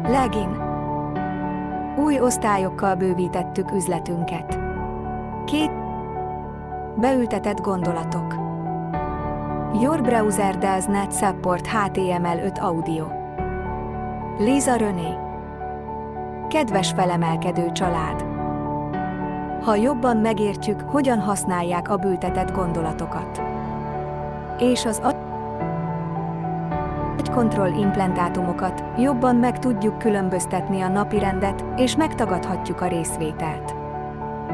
Login. Új osztályokkal bővítettük üzletünket. Beültetett gondolatok. Your browser does not support HTML5 audio. Renee. Kedves felemelkedő család. Ha jobban megértjük, hogyan használják a beültetett gondolatokat. És az agykontroll implantátumokat, jobban meg tudjuk különböztetni a napirendet, és megtagadhatjuk a részvételt.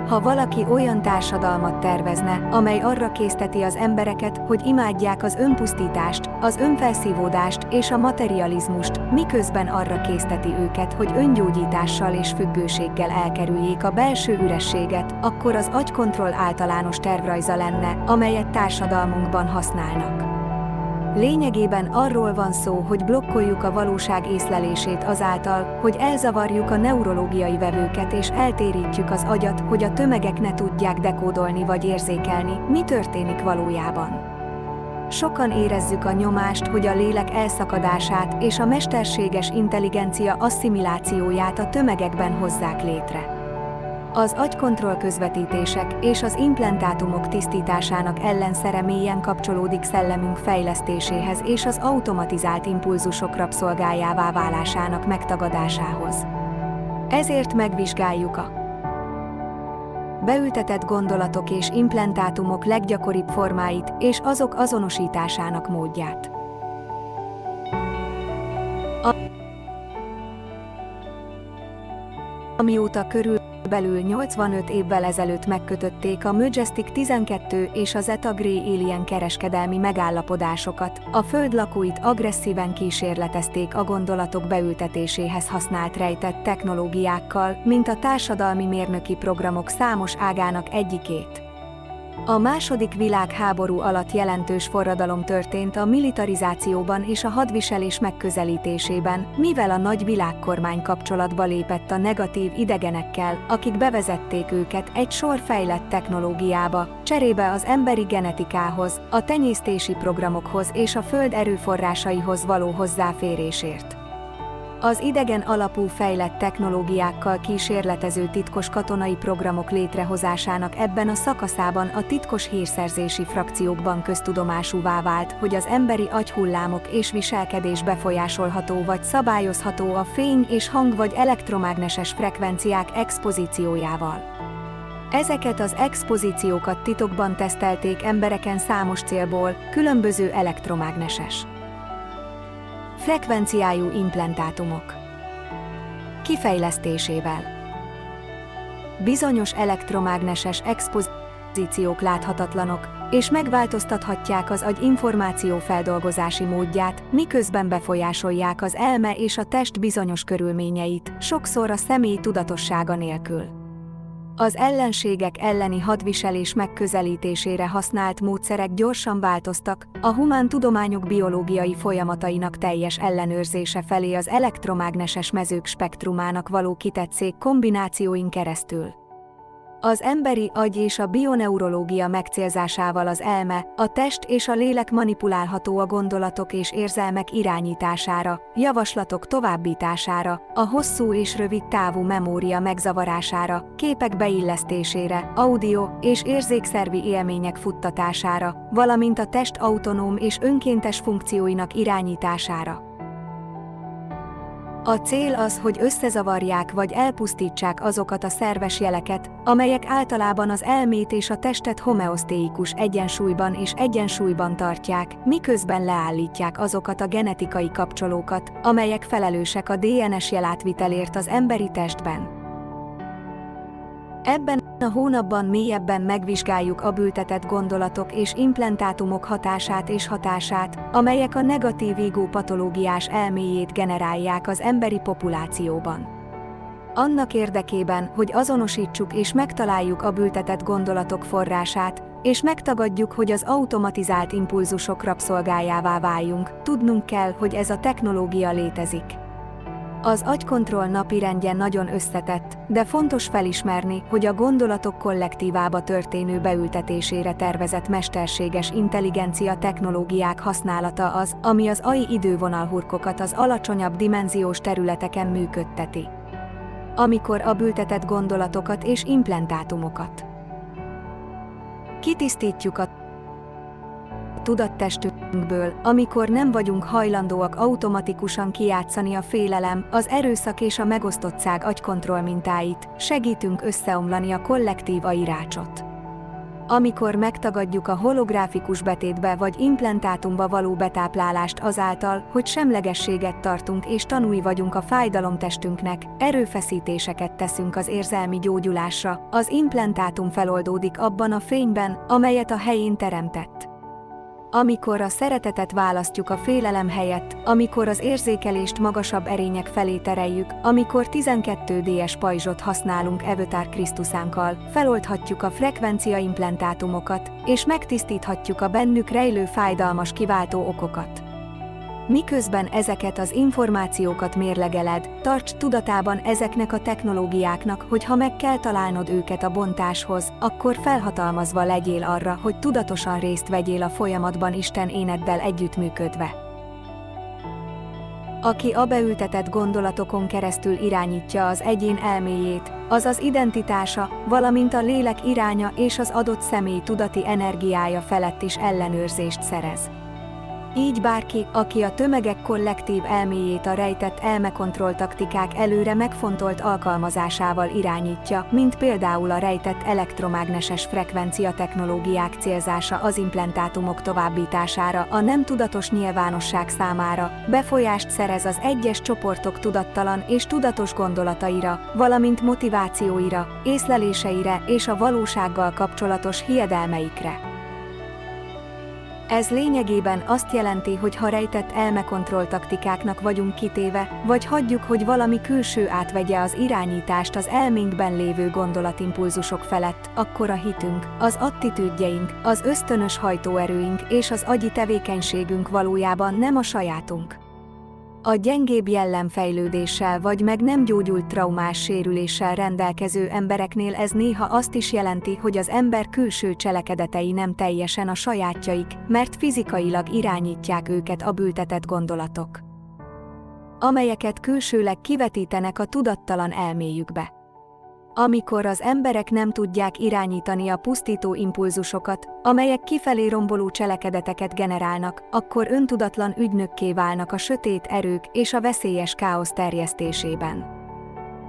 Ha valaki olyan társadalmat tervezne, amely arra készteti az embereket, hogy imádják az önpusztítást, az önfelszívódást és a materializmust, miközben arra készteti őket, hogy öngyógyítással és függőséggel elkerüljék a belső ürességet, akkor az agykontroll általános tervrajza lenne, amelyet társadalmunkban használnak. Lényegében arról van szó, hogy blokkoljuk a valóság észlelését azáltal, hogy elzavarjuk a neurológiai vevőket és eltérítjük az agyat, hogy a tömegek ne tudják dekódolni vagy érzékelni, mi történik valójában. Sokan érezzük a nyomást, hogy a lélek elszakadását és a mesterséges intelligencia asszimilációját a tömegekben hozzák létre. Az agykontroll-közvetítések és az implantátumok tisztításának ellenszere mélyen kapcsolódik szellemünk fejlesztéséhez és az automatizált impulzusok rabszolgájává válásának megtagadásához. Ezért megvizsgáljuk a beültetett gondolatok és implantátumok leggyakoribb formáit és azok azonosításának módját. Amióta körülbelül 85 évvel ezelőtt megkötötték a Majestic 12 és az ETA Grey Alien kereskedelmi megállapodásokat, a Föld lakóit agresszíven kísérletezték a gondolatok beültetéséhez használt rejtett technológiákkal, mint a társadalmi mérnöki programok számos ágának egyikét. A második világháború alatt jelentős forradalom történt a militarizációban és a hadviselés megközelítésében, mivel a nagy világkormány kapcsolatba lépett a negatív idegenekkel, akik bevezették őket egy sor fejlett technológiába, cserébe az emberi genetikához, a tenyésztési programokhoz és a föld erőforrásaihoz való hozzáférésért. Az idegen alapú fejlett technológiákkal kísérletező titkos katonai programok létrehozásának ebben a szakaszában a titkos hírszerzési frakciókban köztudomásúvá vált, hogy az emberi agyhullámok és viselkedés befolyásolható vagy szabályozható a fény és hang vagy elektromágneses frekvenciák expozíciójával. Ezeket az expozíciókat titokban tesztelték embereken számos célból, különböző elektromágneses frekvenciájú implantátumok kifejlesztésével. Bizonyos elektromágneses expozíciók láthatatlanok, és megváltoztathatják az agy információfeldolgozási módját, miközben befolyásolják az elme és a test bizonyos körülményeit, sokszor a személy tudatossága nélkül. Az ellenségek elleni hadviselés megközelítésére használt módszerek gyorsan változtak, a humántudományok biológiai folyamatainak teljes ellenőrzése felé az elektromágneses mezők spektrumának való kitetszék kombinációin keresztül. Az emberi agy és a bioneurológia megcélzásával az elme, a test és a lélek manipulálható a gondolatok és érzelmek irányítására, javaslatok továbbítására, a hosszú és rövid távú memória megzavarására, képek beillesztésére, audio és érzékszervi élmények futtatására, valamint a test autonóm és önkéntes funkcióinak irányítására. A cél az, hogy összezavarják vagy elpusztítsák azokat a szerves jeleket, amelyek általában az elmét és a testet homeosztéikus egyensúlyban és egyensúlyban tartják, miközben leállítják azokat a genetikai kapcsolókat, amelyek felelősek a DNS jelátvitelért az emberi testben. Ebben a hónapban mélyebben megvizsgáljuk a beültetett gondolatok és implantátumok hatását, amelyek a negatív ego-patológiás elméjét generálják az emberi populációban. Annak érdekében, hogy azonosítsuk és megtaláljuk a beültetett gondolatok forrását, és megtagadjuk, hogy az automatizált impulzusok rabszolgájává váljunk, tudnunk kell, hogy ez a technológia létezik. Az agykontroll napirendje nagyon összetett, de fontos felismerni, hogy a gondolatok kollektívába történő beültetésére tervezett mesterséges intelligencia technológiák használata az, ami az AI idővonalhurkokat az alacsonyabb dimenziós területeken működteti. Amikor a beültetett gondolatokat és implantátumokat kitisztítjuk a tudattestünkből, amikor nem vagyunk hajlandóak automatikusan kijátszani a félelem, az erőszak és a megosztottság agykontroll mintáit, segítünk összeomlani a kollektív AI-rácsot. Amikor megtagadjuk a holográfikus betétbe vagy implantátumba való betáplálást azáltal, hogy semlegességet tartunk és tanúi vagyunk a fájdalomtestünknek, erőfeszítéseket teszünk az érzelmi gyógyulásra, az implantátum feloldódik abban a fényben, amelyet a helyén teremtett. Amikor a szeretetet választjuk a félelem helyett, amikor az érzékelést magasabb erények felé tereljük, amikor 12D-es pajzsot használunk Avatar Krisztusánkkal, feloldhatjuk a frekvencia implantátumokat, és megtisztíthatjuk a bennük rejlő fájdalmas kiváltó okokat. Miközben ezeket az információkat mérlegeled, tarts tudatában ezeknek a technológiáknak, hogy ha meg kell találnod őket a bontáshoz, akkor felhatalmazva legyél arra, hogy tudatosan részt vegyél a folyamatban Isten éneddel együttműködve. Aki a beültetett gondolatokon keresztül irányítja az egyén elméjét, az az identitása, valamint a lélek iránya és az adott személy tudati energiája felett is ellenőrzést szerez. Így bárki, aki a tömegek kollektív elméjét a rejtett elmekontroll taktikák előre megfontolt alkalmazásával irányítja, mint például a rejtett elektromágneses frekvencia technológiák célzása az implantátumok továbbítására a nem tudatos nyilvánosság számára, befolyást szerez az egyes csoportok tudattalan és tudatos gondolataira, valamint motivációira, észleléseire és a valósággal kapcsolatos hiedelmeikre. Ez lényegében azt jelenti, hogy ha rejtett elmekontroll taktikáknak vagyunk kitéve, vagy hagyjuk, hogy valami külső átvegye az irányítást az elménkben lévő gondolatimpulzusok felett, akkor a hitünk, az attitűdjeink, az ösztönös hajtóerőink és az agyi tevékenységünk valójában nem a sajátunk. A gyengébb jellemfejlődéssel vagy meg nem gyógyult traumás sérüléssel rendelkező embereknél ez néha azt is jelenti, hogy az ember külső cselekedetei nem teljesen a sajátjaik, mert fizikailag irányítják őket a beültetett gondolatok, amelyeket külsőleg kivetítenek a tudattalan elméjükbe. Amikor az emberek nem tudják irányítani a pusztító impulzusokat, amelyek kifelé romboló cselekedeteket generálnak, akkor öntudatlan ügynökké válnak a sötét erők és a veszélyes káosz terjesztésében.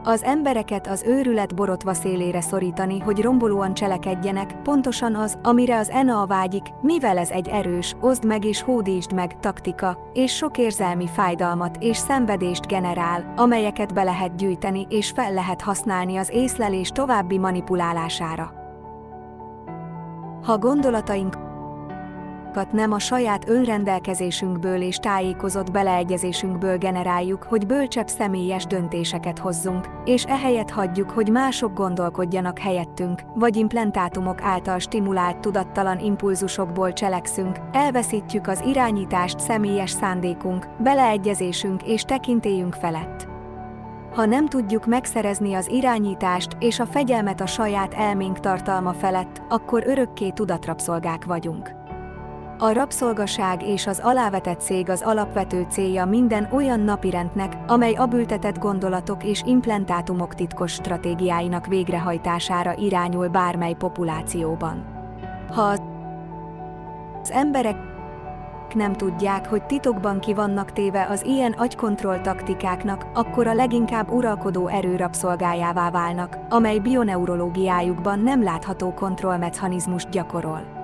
Az embereket az őrület borotva szélére szorítani, hogy rombolóan cselekedjenek, pontosan az, amire az ENA vágyik, mivel ez egy erős, oszd meg és hódítsd meg taktika, és sok érzelmi fájdalmat és szenvedést generál, amelyeket be lehet gyűjteni és fel lehet használni az észlelés további manipulálására. Ha gondolataink nem a saját önrendelkezésünkből és tájékozott beleegyezésünkből generáljuk, hogy bölcsebb személyes döntéseket hozzunk, és ehelyett hagyjuk, hogy mások gondolkodjanak helyettünk, vagy implantátumok által stimulált tudattalan impulzusokból cselekszünk, elveszítjük az irányítást személyes szándékunk, beleegyezésünk és tekintélyünk felett. Ha nem tudjuk megszerezni az irányítást és a fegyelmet a saját elménk tartalma felett, akkor örökké tudatrabszolgák vagyunk. A rabszolgaság és az alávetett szég az alapvető célja minden olyan napirendnek, amely a beültetett gondolatok és implantátumok titkos stratégiáinak végrehajtására irányul bármely populációban. Ha az emberek nem tudják, hogy titokban ki vannak téve az ilyen agykontroll taktikáknak, akkor a leginkább uralkodó erő rabszolgájává válnak, amely bioneurológiájukban nem látható kontrollmechanizmust gyakorol.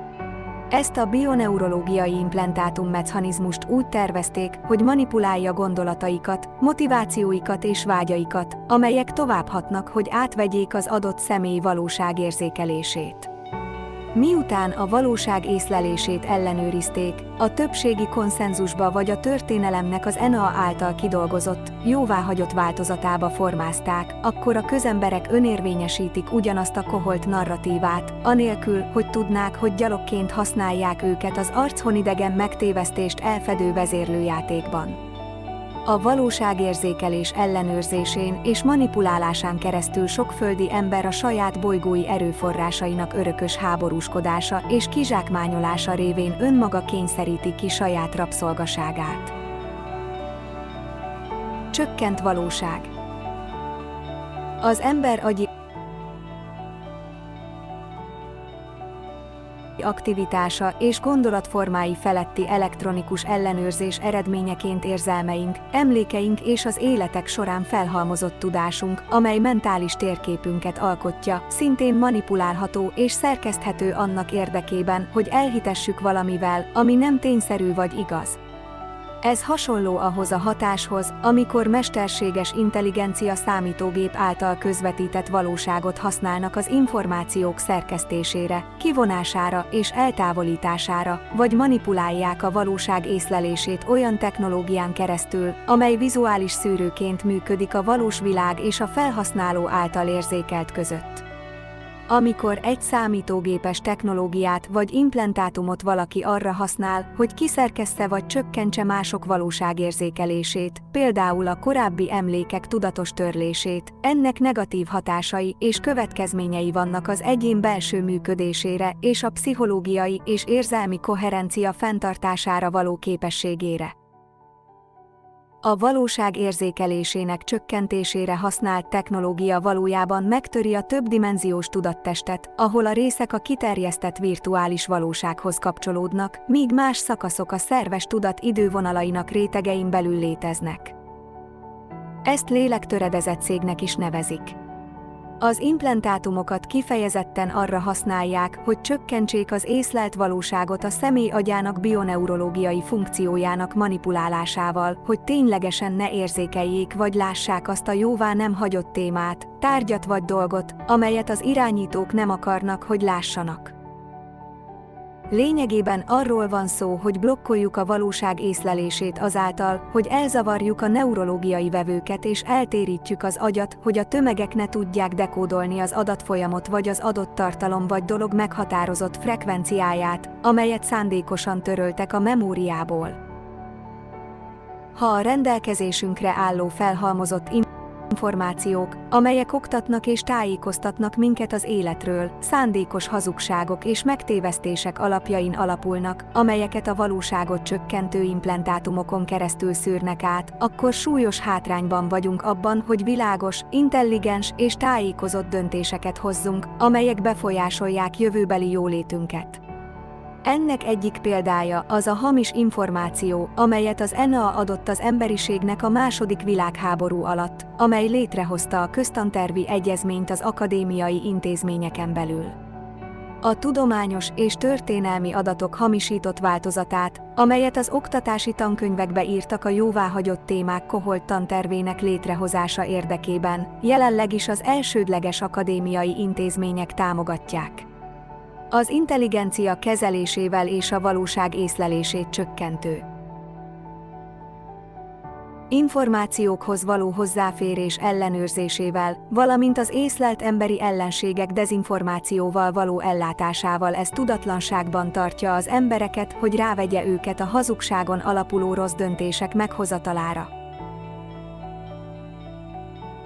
Ezt a bioneurológiai implantátummechanizmust úgy tervezték, hogy manipulálja gondolataikat, motivációikat és vágyaikat, amelyek továbbhatnak, hogy átvegyék az adott személy valóságérzékelését. Miután a valóság észlelését ellenőrizték, a többségi konszenzusba vagy a történelemnek az ENA által kidolgozott, jóváhagyott változatába formázták, akkor a közemberek önérvényesítik ugyanazt a koholt narratívát, anélkül, hogy tudnák, hogy gyalogként használják őket az archonidegen megtévesztést elfedő vezérlőjátékban. A valóságérzékelés ellenőrzésén és manipulálásán keresztül sok földi ember a saját bolygói erőforrásainak örökös háborúskodása és kizsákmányolása révén önmaga kényszeríti ki saját rabszolgaságát. Csökkent valóság. Az ember agyi aktivitása és gondolatformái feletti elektronikus ellenőrzés eredményeként érzelmeink, emlékeink és az életek során felhalmozott tudásunk, amely mentális térképünket alkotja, szintén manipulálható és szerkeszthető annak érdekében, hogy elhitessük valamivel, ami nem tényszerű vagy igaz. Ez hasonló ahhoz a hatáshoz, amikor mesterséges intelligencia számítógép által közvetített valóságot használnak az információk szerkesztésére, kivonására és eltávolítására, vagy manipulálják a valóság észlelését olyan technológián keresztül, amely vizuális szűrőként működik a valós világ és a felhasználó által érzékelt között. Amikor egy számítógépes technológiát vagy implantátumot valaki arra használ, hogy kiszerkessze vagy csökkentse mások valóságérzékelését, például a korábbi emlékek tudatos törlését, ennek negatív hatásai és következményei vannak az egyén belső működésére és a pszichológiai és érzelmi koherencia fenntartására való képességére. A valóság érzékelésének csökkentésére használt technológia valójában megtöri a többdimenziós tudattestet, ahol a részek a kiterjesztett virtuális valósághoz kapcsolódnak, míg más szakaszok a szerves tudat idővonalainak rétegein belül léteznek. Ezt lélektöredezett szégnek is nevezik. Az implantátumokat kifejezetten arra használják, hogy csökkentsék az észlelt valóságot a személy agyának bioneurológiai funkciójának manipulálásával, hogy ténylegesen ne érzékeljék vagy lássák azt a jóvá nem hagyott témát, tárgyat vagy dolgot, amelyet az irányítók nem akarnak, hogy lássanak. Lényegében arról van szó, hogy blokkoljuk a valóság észlelését azáltal, hogy elzavarjuk a neurológiai vevőket és eltérítjük az agyat, hogy a tömegek ne tudják dekódolni az adatfolyamot vagy az adott tartalom vagy dolog meghatározott frekvenciáját, amelyet szándékosan töröltek a memóriából. Ha a rendelkezésünkre álló felhalmozott információk, amelyek oktatnak és tájékoztatnak minket az életről, szándékos hazugságok és megtévesztések alapjain alapulnak, amelyeket a valóságot csökkentő implantátumokon keresztül szűrnek át, akkor súlyos hátrányban vagyunk abban, hogy világos, intelligens és tájékozott döntéseket hozzunk, amelyek befolyásolják jövőbeli jólétünket. Ennek egyik példája az a hamis információ, amelyet az NSA adott az emberiségnek a II. Világháború alatt, amely létrehozta a köztantervi egyezményt az akadémiai intézményeken belül. A tudományos és történelmi adatok hamisított változatát, amelyet az oktatási tankönyvekbe írtak a jóváhagyott témák koholt tantervének létrehozása érdekében, jelenleg is az elsődleges akadémiai intézmények támogatják. Az intelligencia kezelésével és a valóság észlelését csökkentő információkhoz való hozzáférés ellenőrzésével, valamint az észlelt emberi ellenségek dezinformációval való ellátásával ez tudatlanságban tartja az embereket, hogy rávegye őket a hazugságon alapuló rossz döntések meghozatalára.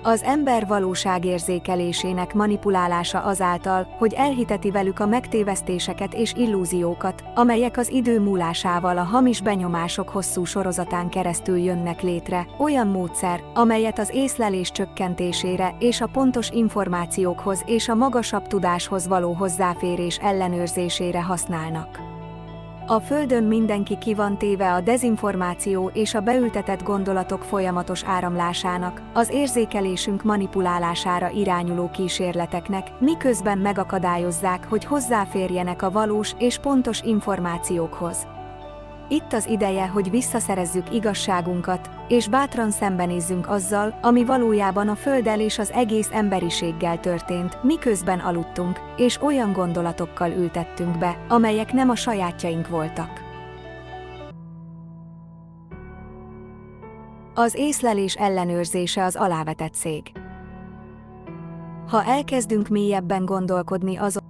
Az ember valóságérzékelésének manipulálása azáltal, hogy elhiteti velük a megtévesztéseket és illúziókat, amelyek az idő múlásával a hamis benyomások hosszú sorozatán keresztül jönnek létre, olyan módszer, amelyet az észlelés csökkentésére és a pontos információkhoz és a magasabb tudáshoz való hozzáférés ellenőrzésére használnak. A Földön mindenki ki van téve a dezinformáció és a beültetett gondolatok folyamatos áramlásának, az érzékelésünk manipulálására irányuló kísérleteknek, miközben megakadályozzák, hogy hozzáférjenek a valós és pontos információkhoz. Itt az ideje, hogy visszaszerezzük igazságunkat, és bátran szembenézzünk azzal, ami valójában a Földdel és az egész emberiséggel történt, miközben aludtunk, és olyan gondolatokkal ültettünk be, amelyek nem a sajátjaink voltak. Az észlelés ellenőrzése az alávetett szég. Ha elkezdünk mélyebben gondolkodni azon,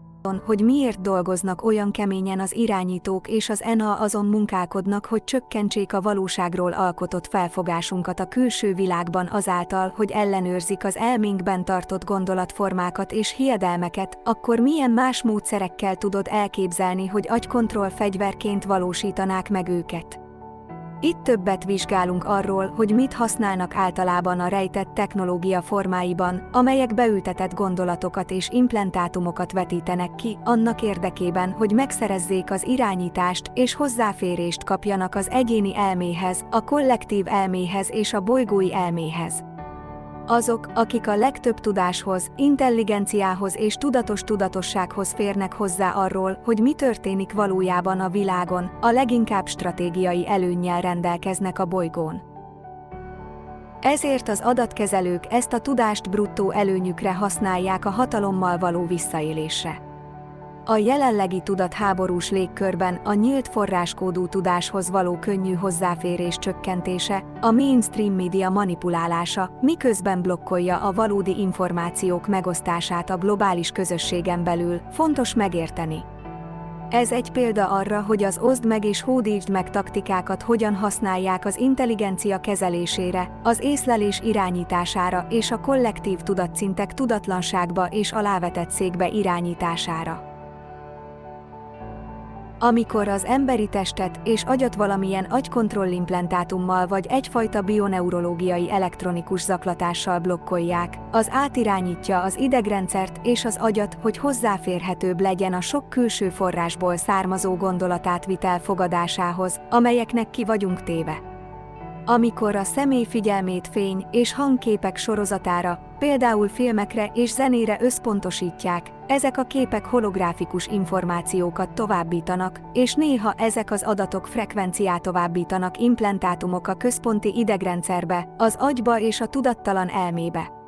hogy miért dolgoznak olyan keményen az irányítók és az NA azon munkálkodnak, hogy csökkentsék a valóságról alkotott felfogásunkat a külső világban azáltal, hogy ellenőrzik az elménkben tartott gondolatformákat és hiedelmeket, akkor milyen más módszerekkel tudod elképzelni, hogy agykontroll fegyverként valósítanák meg őket? Itt többet vizsgálunk arról, hogy mit használnak általában a rejtett technológia formáiban, amelyek beültetett gondolatokat és implantátumokat vetítenek ki, annak érdekében, hogy megszerezzék az irányítást és hozzáférést kapjanak az egyéni elméhez, a kollektív elméhez és a bolygói elméhez. Azok, akik a legtöbb tudáshoz, intelligenciához és tudatos tudatossághoz férnek hozzá arról, hogy mi történik valójában a világon, a leginkább stratégiai előnnyel rendelkeznek a bolygón. Ezért az adatkezelők ezt a tudást bruttó előnyükre használják a hatalommal való visszaélésre. A jelenlegi tudatháborús légkörben a nyílt forráskódú tudáshoz való könnyű hozzáférés csökkentése, a mainstream média manipulálása, miközben blokkolja a valódi információk megosztását a globális közösségen belül, fontos megérteni. Ez egy példa arra, hogy az oszd meg és hódítsd meg taktikákat hogyan használják az intelligencia kezelésére, az észlelés irányítására és a kollektív tudatszintek tudatlanságba és alávetett székbe irányítására. Amikor az emberi testet és agyat valamilyen agykontrollimplantátummal vagy egyfajta bioneurológiai elektronikus zaklatással blokkolják, az átirányítja az idegrendszert és az agyat, hogy hozzáférhetőbb legyen a sok külső forrásból származó gondolatátvitel fogadásához, amelyeknek ki vagyunk téve. Amikor a személy figyelmét fény és hangképek sorozatára, például filmekre és zenére összpontosítják, ezek a képek holográfikus információkat továbbítanak, és néha ezek az adatok frekvenciát továbbítanak implantátumok a központi idegrendszerbe, az agyba és a tudattalan elmébe.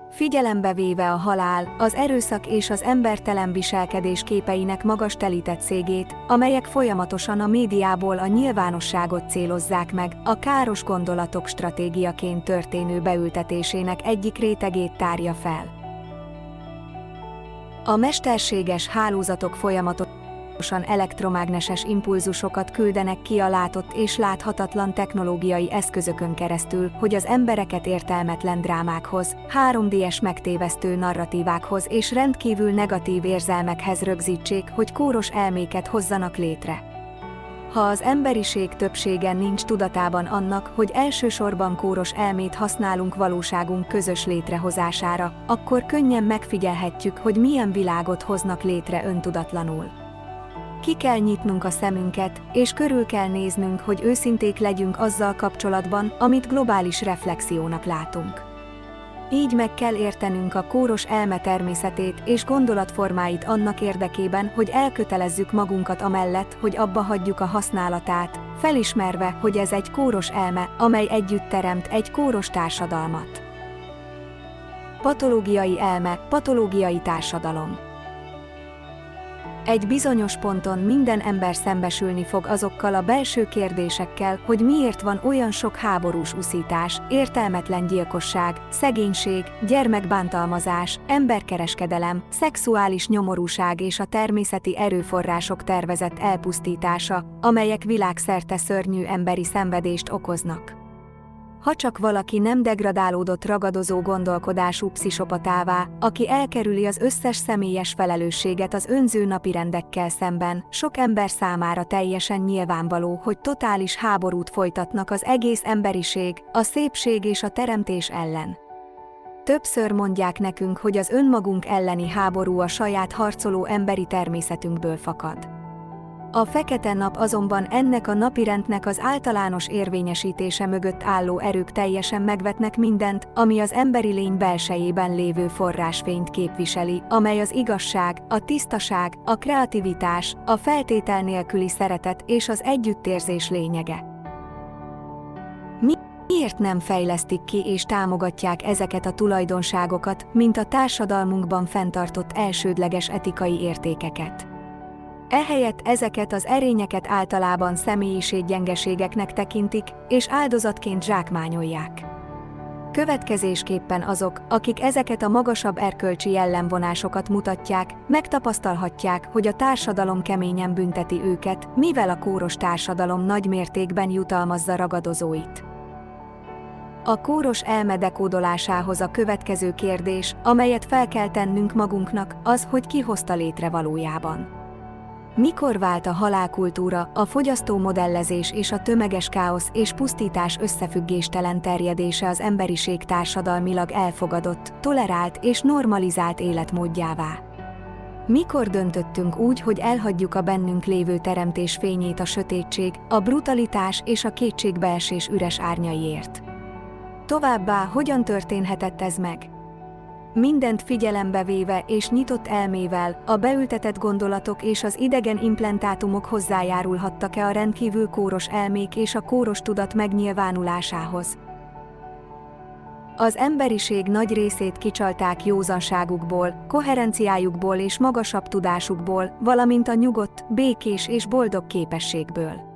Figyelembe véve a halál, az erőszak és az embertelen viselkedés képeinek magas telítettségét, amelyek folyamatosan a médiából a nyilvánosságot célozzák meg, a káros gondolatok stratégiaként történő beültetésének egyik rétegét tárja fel. A mesterséges hálózatok folyamatosan elektromágneses impulzusokat küldenek ki a látott és láthatatlan technológiai eszközökön keresztül, hogy az embereket értelmetlen drámákhoz, 3D-es megtévesztő narratívákhoz és rendkívül negatív érzelmekhez rögzítsék, hogy kóros elméket hozzanak létre. Ha az emberiség többsége nincs tudatában annak, hogy elsősorban kóros elmét használunk valóságunk közös létrehozására, akkor könnyen megfigyelhetjük, hogy milyen világot hoznak létre öntudatlanul. Ki kell nyitnunk a szemünket, és körül kell néznünk, hogy őszinték legyünk azzal kapcsolatban, amit globális reflexiónak látunk. Így meg kell értenünk a kóros elme természetét és gondolatformáit annak érdekében, hogy elkötelezzük magunkat amellett, hogy abba hagyjuk a használatát, felismerve, hogy ez egy kóros elme, amely együtt teremt egy kóros társadalmat. Patológiai elme, patológiai társadalom. Egy bizonyos ponton minden ember szembesülni fog azokkal a belső kérdésekkel, hogy miért van olyan sok háborús uszítás, értelmetlen gyilkosság, szegénység, gyermekbántalmazás, emberkereskedelem, szexuális nyomorúság és a természeti erőforrások tervezett elpusztítása, amelyek világszerte szörnyű emberi szenvedést okoznak. Ha csak valaki nem degradálódott ragadozó gondolkodású pszichopatává, aki elkerüli az összes személyes felelősséget az önző napirendekkel szemben, sok ember számára teljesen nyilvánvaló, hogy totális háborút folytatnak az egész emberiség, a szépség és a teremtés ellen. Többször mondják nekünk, hogy az önmagunk elleni háború a saját harcoló emberi természetünkből fakad. A fekete nap azonban ennek a napirendnek az általános érvényesítése mögött álló erők teljesen megvetnek mindent, ami az emberi lény belsejében lévő forrásfényt képviseli, amely az igazság, a tisztaság, a kreativitás, a feltétel nélküli szeretet és az együttérzés lényege. Miért nem fejlesztik ki és támogatják ezeket a tulajdonságokat, mint a társadalmunkban fenntartott elsődleges etikai értékeket? Ehelyett ezeket az erényeket általában személyiséggyengeségeknek tekintik, és áldozatként zsákmányolják. Következésképpen azok, akik ezeket a magasabb erkölcsi jellemvonásokat mutatják, megtapasztalhatják, hogy a társadalom keményen bünteti őket, mivel a kóros társadalom nagy mértékben jutalmazza ragadozóit. A kóros elme dekódolásához a következő kérdés, amelyet fel kell tennünk magunknak, az, hogy ki hozta létre valójában. Mikor vált a halálkultúra, a fogyasztómodellezés és a tömeges káosz és pusztítás összefüggéstelen terjedése az emberiség társadalmilag elfogadott, tolerált és normalizált életmódjává? Mikor döntöttünk úgy, hogy elhagyjuk a bennünk lévő teremtés fényét a sötétség, a brutalitás és a kétségbeesés üres árnyaiért? Továbbá, hogyan történhetett ez meg? Mindent figyelembe véve és nyitott elmével, a beültetett gondolatok és az idegen implantátumok hozzájárulhattak-e a rendkívül kóros elmék és a kóros tudat megnyilvánulásához? Az emberiség nagy részét kicsalták józanságukból, koherenciájukból és magasabb tudásukból, valamint a nyugodt, békés és boldog képességből.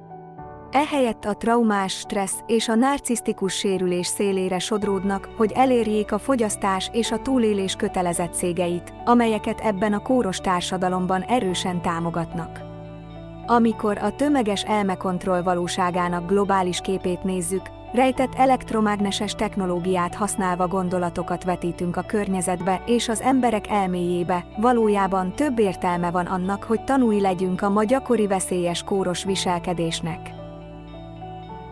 Ehelyett a traumás stressz és a narcisztikus sérülés szélére sodródnak, hogy elérjék a fogyasztás és a túlélés kötelezettségeit, amelyeket ebben a kóros társadalomban erősen támogatnak. Amikor a tömeges elmekontroll valóságának globális képét nézzük, rejtett elektromágneses technológiát használva gondolatokat vetítünk a környezetbe és az emberek elméjébe, valójában több értelme van annak, hogy tanúi legyünk a ma gyakori veszélyes kóros viselkedésnek.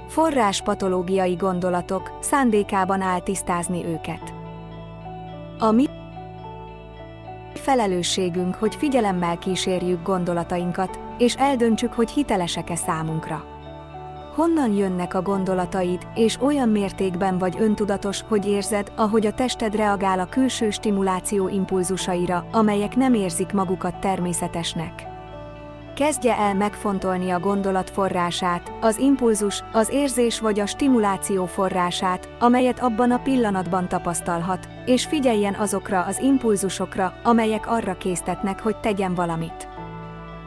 Forrás patológiai gondolatok, szándékában áll tisztázni őket. A mi felelősségünk, hogy figyelemmel kísérjük gondolatainkat, és eldöntsük, hogy hitelesek-e számunkra. Honnan jönnek a gondolataid, és olyan mértékben vagy öntudatos, hogy érzed, ahogy a tested reagál a külső stimuláció impulzusaira, amelyek nem érzik magukat természetesnek. Kezdje el megfontolni a gondolat forrását, az impulzus, az érzés vagy a stimuláció forrását, amelyet abban a pillanatban tapasztalhat, és figyeljen azokra az impulzusokra, amelyek arra késztetnek, hogy tegyen valamit.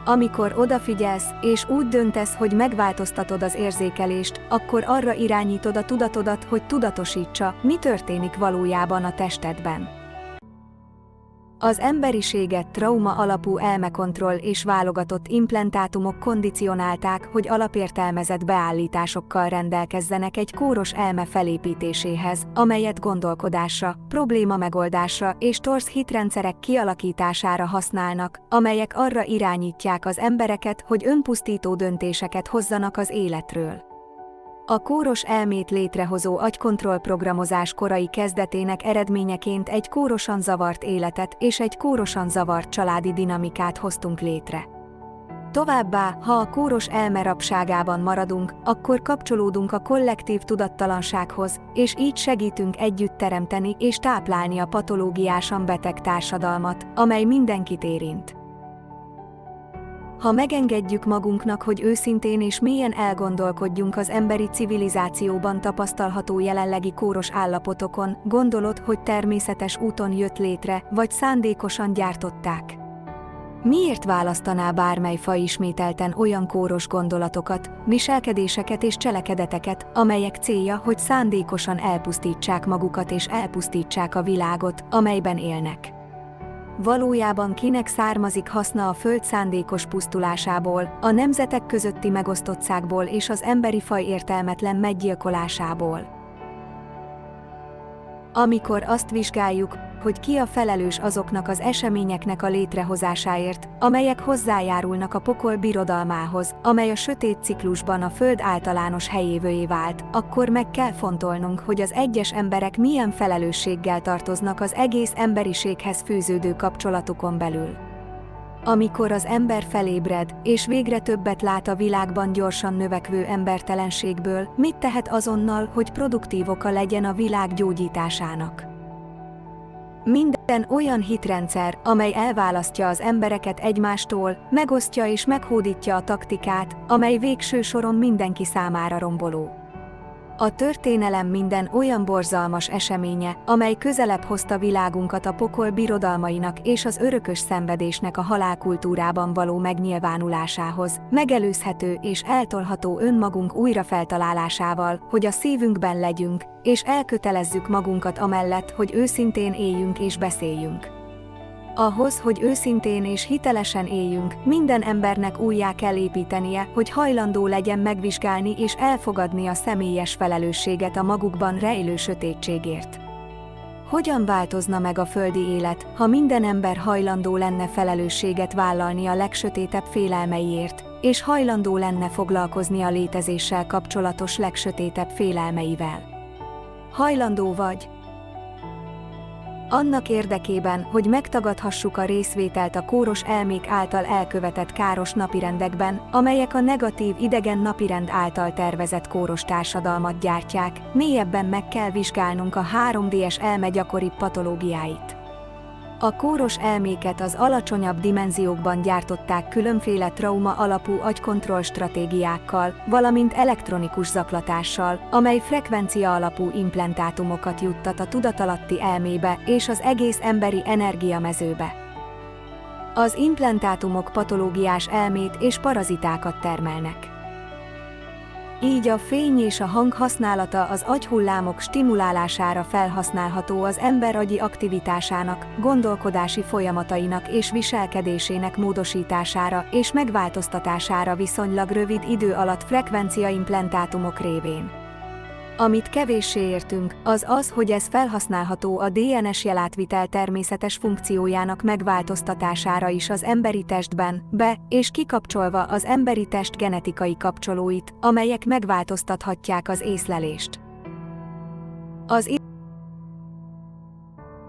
Amikor odafigyelsz, és úgy döntesz, hogy megváltoztatod az érzékelést, akkor arra irányítod a tudatodat, hogy tudatosítsa, mi történik valójában a testedben. Az emberiséget trauma alapú elmekontroll és válogatott implantátumok kondicionálták, hogy alapértelmezett beállításokkal rendelkezzenek egy kóros elme felépítéséhez, amelyet gondolkodásra, probléma megoldásra és torz hitrendszerek kialakítására használnak, amelyek arra irányítják az embereket, hogy önpusztító döntéseket hozzanak az életről. A kóros elmét létrehozó agykontroll programozás korai kezdetének eredményeként egy kórosan zavart életet és egy kórosan zavart családi dinamikát hoztunk létre. Továbbá, ha a kóros elme rabságában maradunk, akkor kapcsolódunk a kollektív tudattalansághoz, és így segítünk együtt teremteni és táplálni a patológiásan beteg társadalmat, amely mindenkit érint. Ha megengedjük magunknak, hogy őszintén és mélyen elgondolkodjunk az emberi civilizációban tapasztalható jelenlegi kóros állapotokon, gondolod, hogy természetes úton jött létre, vagy szándékosan gyártották? Miért választaná bármely faj ismételten olyan kóros gondolatokat, viselkedéseket és cselekedeteket, amelyek célja, hogy szándékosan elpusztítsák magukat és elpusztítsák a világot, amelyben élnek? Valójában kinek származik haszna a Föld szándékos pusztulásából, a nemzetek közötti megosztottságból és az emberi faj értelmetlen meggyilkolásából? Amikor azt vizsgáljuk, hogy ki a felelős azoknak az eseményeknek a létrehozásáért, amelyek hozzájárulnak a pokol birodalmához, amely a sötét ciklusban a Föld általános helyévőjé vált, akkor meg kell fontolnunk, hogy az egyes emberek milyen felelősséggel tartoznak az egész emberiséghez fűződő kapcsolatukon belül. Amikor az ember felébred, és végre többet lát a világban gyorsan növekvő embertelenségből, mit tehet azonnal, hogy produktív oka legyen a világ gyógyításának? Minden olyan hitrendszer, amely elválasztja az embereket egymástól, megosztja és meghódítja a taktikát, amely végső soron mindenki számára romboló. A történelem minden olyan borzalmas eseménye, amely közelebb hozta világunkat a pokol birodalmainak és az örökös szenvedésnek a halálkultúrában való megnyilvánulásához, megelőzhető és eltolható önmagunk újrafeltalálásával, hogy a szívünkben legyünk, és elkötelezzük magunkat amellett, hogy őszintén éljünk és beszéljünk. Ahhoz, hogy őszintén és hitelesen éljünk, minden embernek újjá kell építenie, hogy hajlandó legyen megvizsgálni és elfogadni a személyes felelősséget a magukban rejlő sötétségért. Hogyan változna meg a földi élet, ha minden ember hajlandó lenne felelősséget vállalni a legsötétebb félelmeiért, és hajlandó lenne foglalkozni a létezéssel kapcsolatos legsötétebb félelmeivel? Hajlandó vagy? Annak érdekében, hogy megtagadhassuk a részvételt a kóros elmék által elkövetett káros napirendekben, amelyek a negatív idegen napirend által tervezett kóros társadalmat gyártják, mélyebben meg kell vizsgálnunk a 3D-es elme gyakoribb patológiáit. A kóros elméket az alacsonyabb dimenziókban gyártották különféle trauma alapú agykontroll stratégiákkal, valamint elektronikus zaklatással, amely frekvencia alapú implantátumokat juttat a tudatalatti elmébe és az egész emberi energiamezőbe. Az implantátumok patológiás elmét és parazitákat termelnek. Így a fény és a hang használata az agyhullámok stimulálására felhasználható az ember agyi aktivitásának, gondolkodási folyamatainak és viselkedésének módosítására és megváltoztatására viszonylag rövid idő alatt frekvenciaimplantátumok révén. Amit kevéssé értünk, az az, hogy ez felhasználható a DNS jelátvitel természetes funkciójának megváltoztatására is az emberi testben, és kikapcsolva az emberi test genetikai kapcsolóit, amelyek megváltoztathatják az észlelést. Az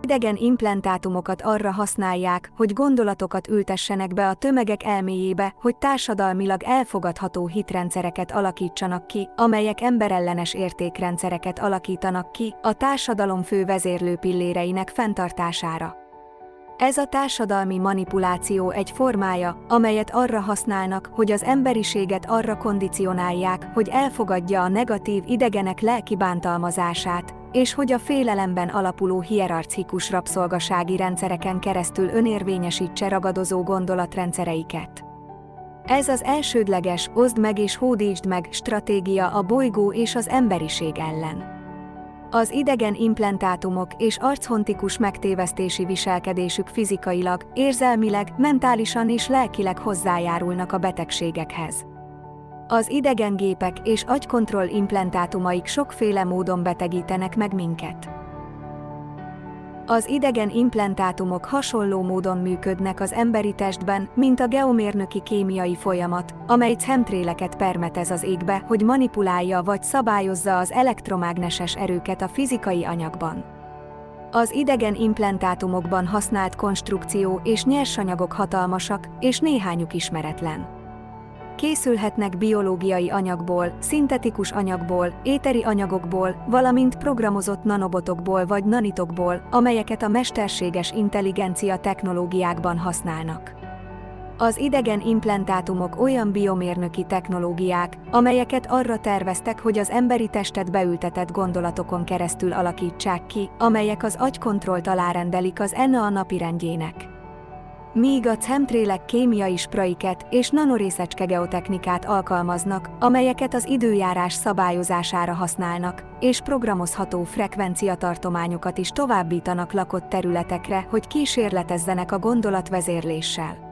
idegen implantátumokat arra használják, hogy gondolatokat ültessenek be a tömegek elméjébe, hogy társadalmilag elfogadható hitrendszereket alakítsanak ki, amelyek emberellenes értékrendszereket alakítanak ki a társadalom fő vezérlő pilléreinek fenntartására. Ez a társadalmi manipuláció egy formája, amelyet arra használnak, hogy az emberiséget arra kondicionálják, hogy elfogadja a negatív idegenek lelki bántalmazását, és hogy a félelemben alapuló hierarchikus rabszolgasági rendszereken keresztül önérvényesítse ragadozó gondolatrendszereiket. Ez az elsődleges oszd meg és hódítsd meg stratégia a bolygó és az emberiség ellen. Az idegen implantátumok és archontikus megtévesztési viselkedésük fizikailag, érzelmileg, mentálisan és lelkileg hozzájárulnak a betegségekhez. Az idegen gépek és agykontroll implantátumaik sokféle módon betegítenek meg minket. Az idegen implantátumok hasonló módon működnek az emberi testben, mint a geomérnöki kémiai folyamat, amely chemtréleket permetez az égbe, hogy manipulálja vagy szabályozza az elektromágneses erőket a fizikai anyagban. Az idegen implantátumokban használt konstrukció és nyersanyagok hatalmasak, és néhányuk ismeretlen. Készülhetnek biológiai anyagból, szintetikus anyagból, éteri anyagokból, valamint programozott nanobotokból vagy nanitokból, amelyeket a mesterséges intelligencia technológiákban használnak. Az idegen implantátumok olyan biomérnöki technológiák, amelyeket arra terveztek, hogy az emberi testet beültetett gondolatokon keresztül alakítsák ki, amelyek az agykontrollt alárendelik az NA napirendjének. Míg a chemtrélek kémiai sprayket és nanorészecske geotechnikát alkalmaznak, amelyeket az időjárás szabályozására használnak, és programozható frekvenciatartományokat is továbbítanak lakott területekre, hogy kísérletezzenek a gondolatvezérléssel.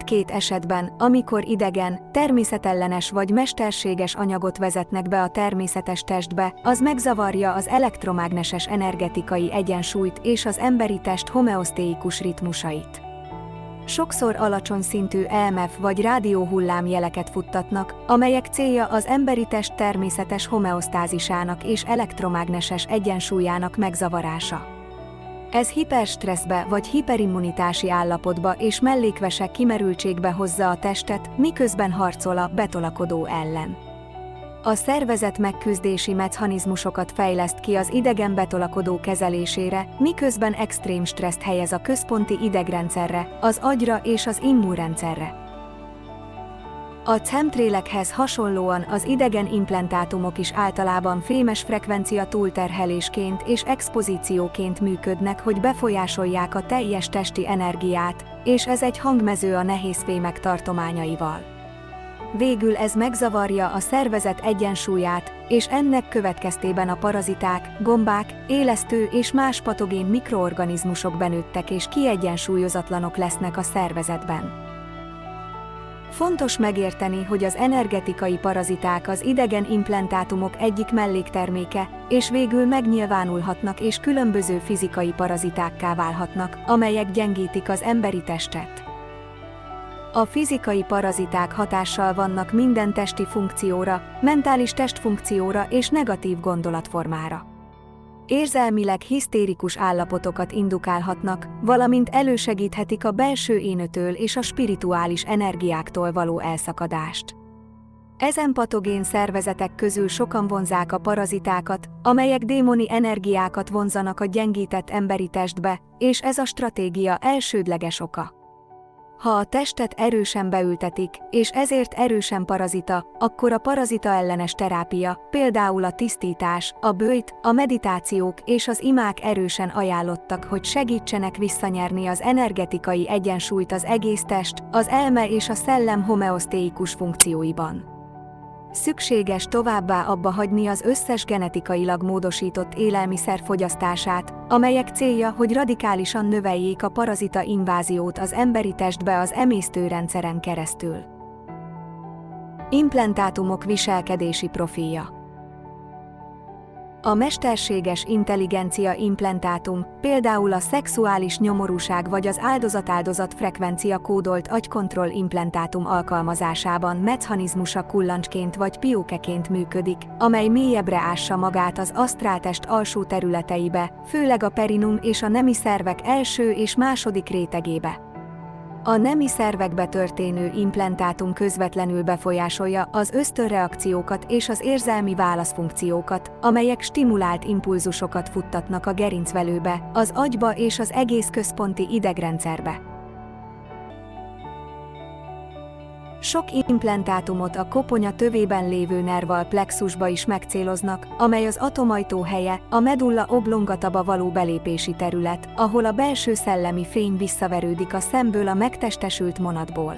Mindkét esetben, amikor idegen, természetellenes vagy mesterséges anyagot vezetnek be a természetes testbe, az megzavarja az elektromágneses energetikai egyensúlyt és az emberi test homeosztéikus ritmusait. Sokszor alacsony szintű EMF vagy rádióhullámjeleket futtatnak, amelyek célja az emberi test természetes homeosztázisának és elektromágneses egyensúlyának megzavarása. Ez hiperstresszbe vagy hiperimmunitási állapotba és mellékvese kimerültségbe hozza a testet, miközben harcol a betolakodó ellen. A szervezet megküzdési mechanizmusokat fejleszt ki az idegen betolakodó kezelésére, miközben extrém stresszt helyez a központi idegrendszerre, az agyra és az immunrendszerre. A chemtrailekhez hasonlóan az idegen implantátumok is általában fémes frekvencia túlterhelésként és expozícióként működnek, hogy befolyásolják a teljes testi energiát, és ez egy hangmező a nehézfémek tartományaival. Végül ez megzavarja a szervezet egyensúlyát, és ennek következtében a paraziták, gombák, élesztő és más patogén mikroorganizmusok benőttek és kiegyensúlyozatlanok lesznek a szervezetben. Fontos megérteni, hogy az energetikai paraziták az idegen implantátumok egyik mellékterméke, és végül megnyilvánulhatnak és különböző fizikai parazitákká válhatnak, amelyek gyengítik az emberi testet. A fizikai paraziták hatással vannak minden testi funkcióra, mentális testfunkcióra és negatív gondolatformára. Érzelmileg hisztérikus állapotokat indukálhatnak, valamint elősegíthetik a belső énötől és a spirituális energiáktól való elszakadást. Ezen patogén szervezetek közül sokan vonzák a parazitákat, amelyek démoni energiákat vonzanak a gyengített emberi testbe, és ez a stratégia elsődleges oka. Ha a testet erősen beültetik, és ezért erősen parazita, akkor a parazita ellenes terápia, például a tisztítás, a böjt, a meditációk és az imák erősen ajánlottak, hogy segítsenek visszanyerni az energetikai egyensúlyt az egész test, az elme és a szellem homeosztéikus funkcióiban. Szükséges továbbá abba hagyni az összes genetikailag módosított élelmiszer fogyasztását, amelyek célja, hogy radikálisan növeljék a parazita inváziót az emberi testbe az emésztőrendszeren keresztül. Implantátumok viselkedési profilja. A mesterséges intelligencia implantátum, például a szexuális nyomorúság vagy az áldozat-áldozat frekvencia kódolt agykontroll implantátum alkalmazásában mechanizmusa kullancsként vagy piókeként működik, amely mélyebbre ássa magát az asztráltest alsó területeibe, főleg a perinum és a nemi szervek első és második rétegébe. A nemi szervekbe történő implantátum közvetlenül befolyásolja az ösztönreakciókat és az érzelmi válaszfunkciókat, amelyek stimulált impulzusokat futtatnak a gerincvelőbe, az agyba és az egész központi idegrendszerbe. Sok implantátumot a koponya tövében lévő nerval plexusba is megcéloznak, amely az atomajtó helye, a medulla oblongataba való belépési terület, ahol a belső szellemi fény visszaverődik a szemből a megtestesült monatból.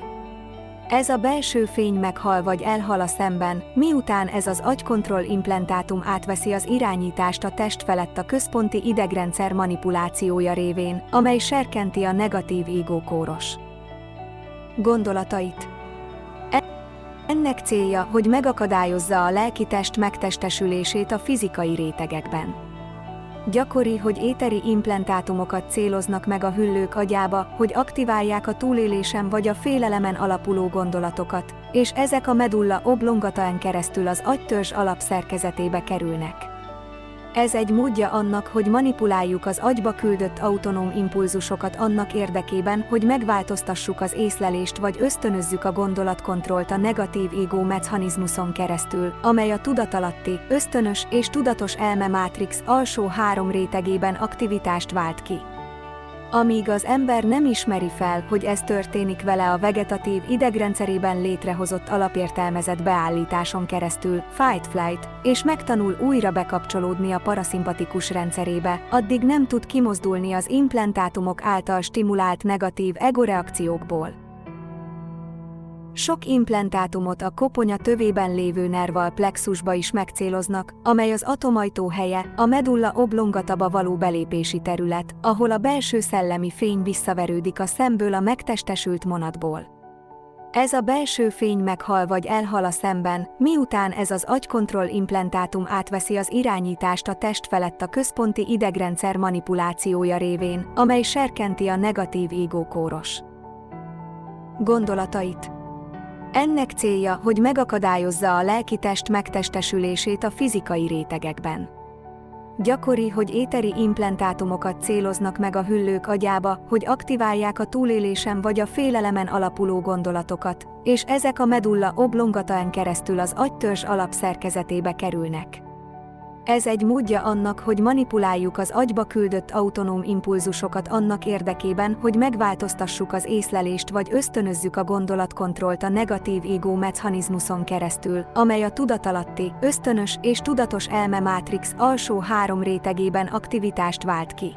Ez a belső fény meghal vagy elhal a szemben, miután ez az agykontroll implantátum átveszi az irányítást a test felett a központi idegrendszer manipulációja révén, amely serkenti a negatív égó kóros gondolatait. Ennek célja, hogy megakadályozza a lelki-test megtestesülését a fizikai rétegekben. Gyakori, hogy éteri implantátumokat céloznak meg a hüllők agyába, hogy aktiválják a túlélésen vagy a félelemen alapuló gondolatokat, és ezek a medulla oblongataen keresztül az agytörzs alapszerkezetébe kerülnek. Ez egy módja annak, hogy manipuláljuk az agyba küldött autonóm impulzusokat annak érdekében, hogy megváltoztassuk az észlelést vagy ösztönözzük a gondolatkontrollt a negatív égó mechanizmuson keresztül, amely a tudatalatti, ösztönös és tudatos elme mátrix alsó három rétegében aktivitást vált ki. Amíg az ember nem ismeri fel, hogy ez történik vele a vegetatív idegrendszerében létrehozott alapértelmezett beállításon keresztül, fight-flight, és megtanul újra bekapcsolódni a paraszimpatikus rendszerébe, addig nem tud kimozdulni az implantátumok által stimulált negatív egoreakciókból. Sok implantátumot a koponya tövében lévő nerval plexusba is megcéloznak, amely az atomajtó helye, a medulla oblongataba való belépési terület, ahol a belső szellemi fény visszaverődik a szemből a megtestesült monatból. Ez a belső fény meghal vagy elhal a szemben, miután ez az agykontroll implantátum átveszi az irányítást a test felett a központi idegrendszer manipulációja révén, amely serkenti a negatív égó kóros gondolatait. Ennek célja, hogy megakadályozza a lelki-test megtestesülését a fizikai rétegekben. Gyakori, hogy éteri implantátumokat céloznak meg a hüllők agyába, hogy aktiválják a túlélésen vagy a félelemen alapuló gondolatokat, és ezek a medulla oblongataen keresztül az agytörzs alapszerkezetébe kerülnek. Ez egy módja annak, hogy manipuláljuk az agyba küldött autonóm impulzusokat annak érdekében, hogy megváltoztassuk az észlelést vagy ösztönözzük a gondolatkontrollt a negatív ego mechanizmuson keresztül, amely a tudatalatti, ösztönös és tudatos elme mátrix alsó 3 rétegében aktivitást vált ki.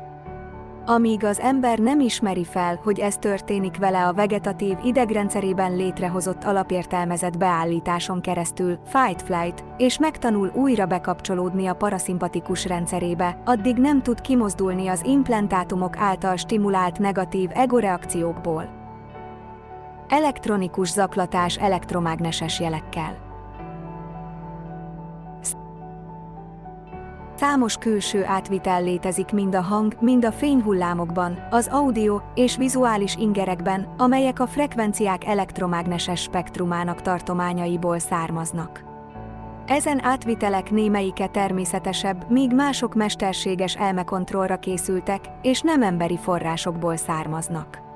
Amíg az ember nem ismeri fel, hogy ez történik vele a vegetatív idegrendszerében létrehozott alapértelmezett beállításon keresztül, fight-flight, és megtanul újra bekapcsolódni a paraszimpatikus rendszerébe, addig nem tud kimozdulni az implantátumok által stimulált negatív egoreakciókból. Elektronikus zaklatás elektromágneses jelekkel. Számos külső átvitel létezik mind a hang, mind a fényhullámokban, az audio és vizuális ingerekben, amelyek a frekvenciák elektromágneses spektrumának tartományaiból származnak. Ezen átvitelek némelyike természetesebb, míg mások mesterséges elmekontrollra készültek, és nem emberi forrásokból származnak.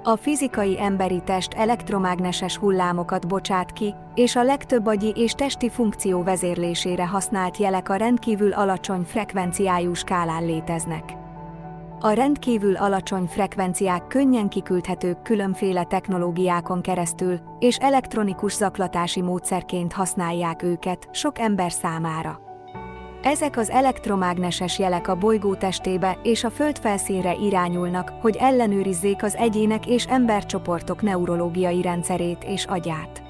A fizikai emberi test elektromágneses hullámokat bocsát ki, és a legtöbb agyi és testi funkció vezérlésére használt jelek a rendkívül alacsony frekvenciájú skálán léteznek. A rendkívül alacsony frekvenciák könnyen kiküldhetők különféle technológiákon keresztül, és elektronikus zaklatási módszerként használják őket sok ember számára. Ezek az elektromágneses jelek a bolygó testébe és a földfelszínre irányulnak, hogy ellenőrizzék az egyének és embercsoportok neurológiai rendszerét és agyát.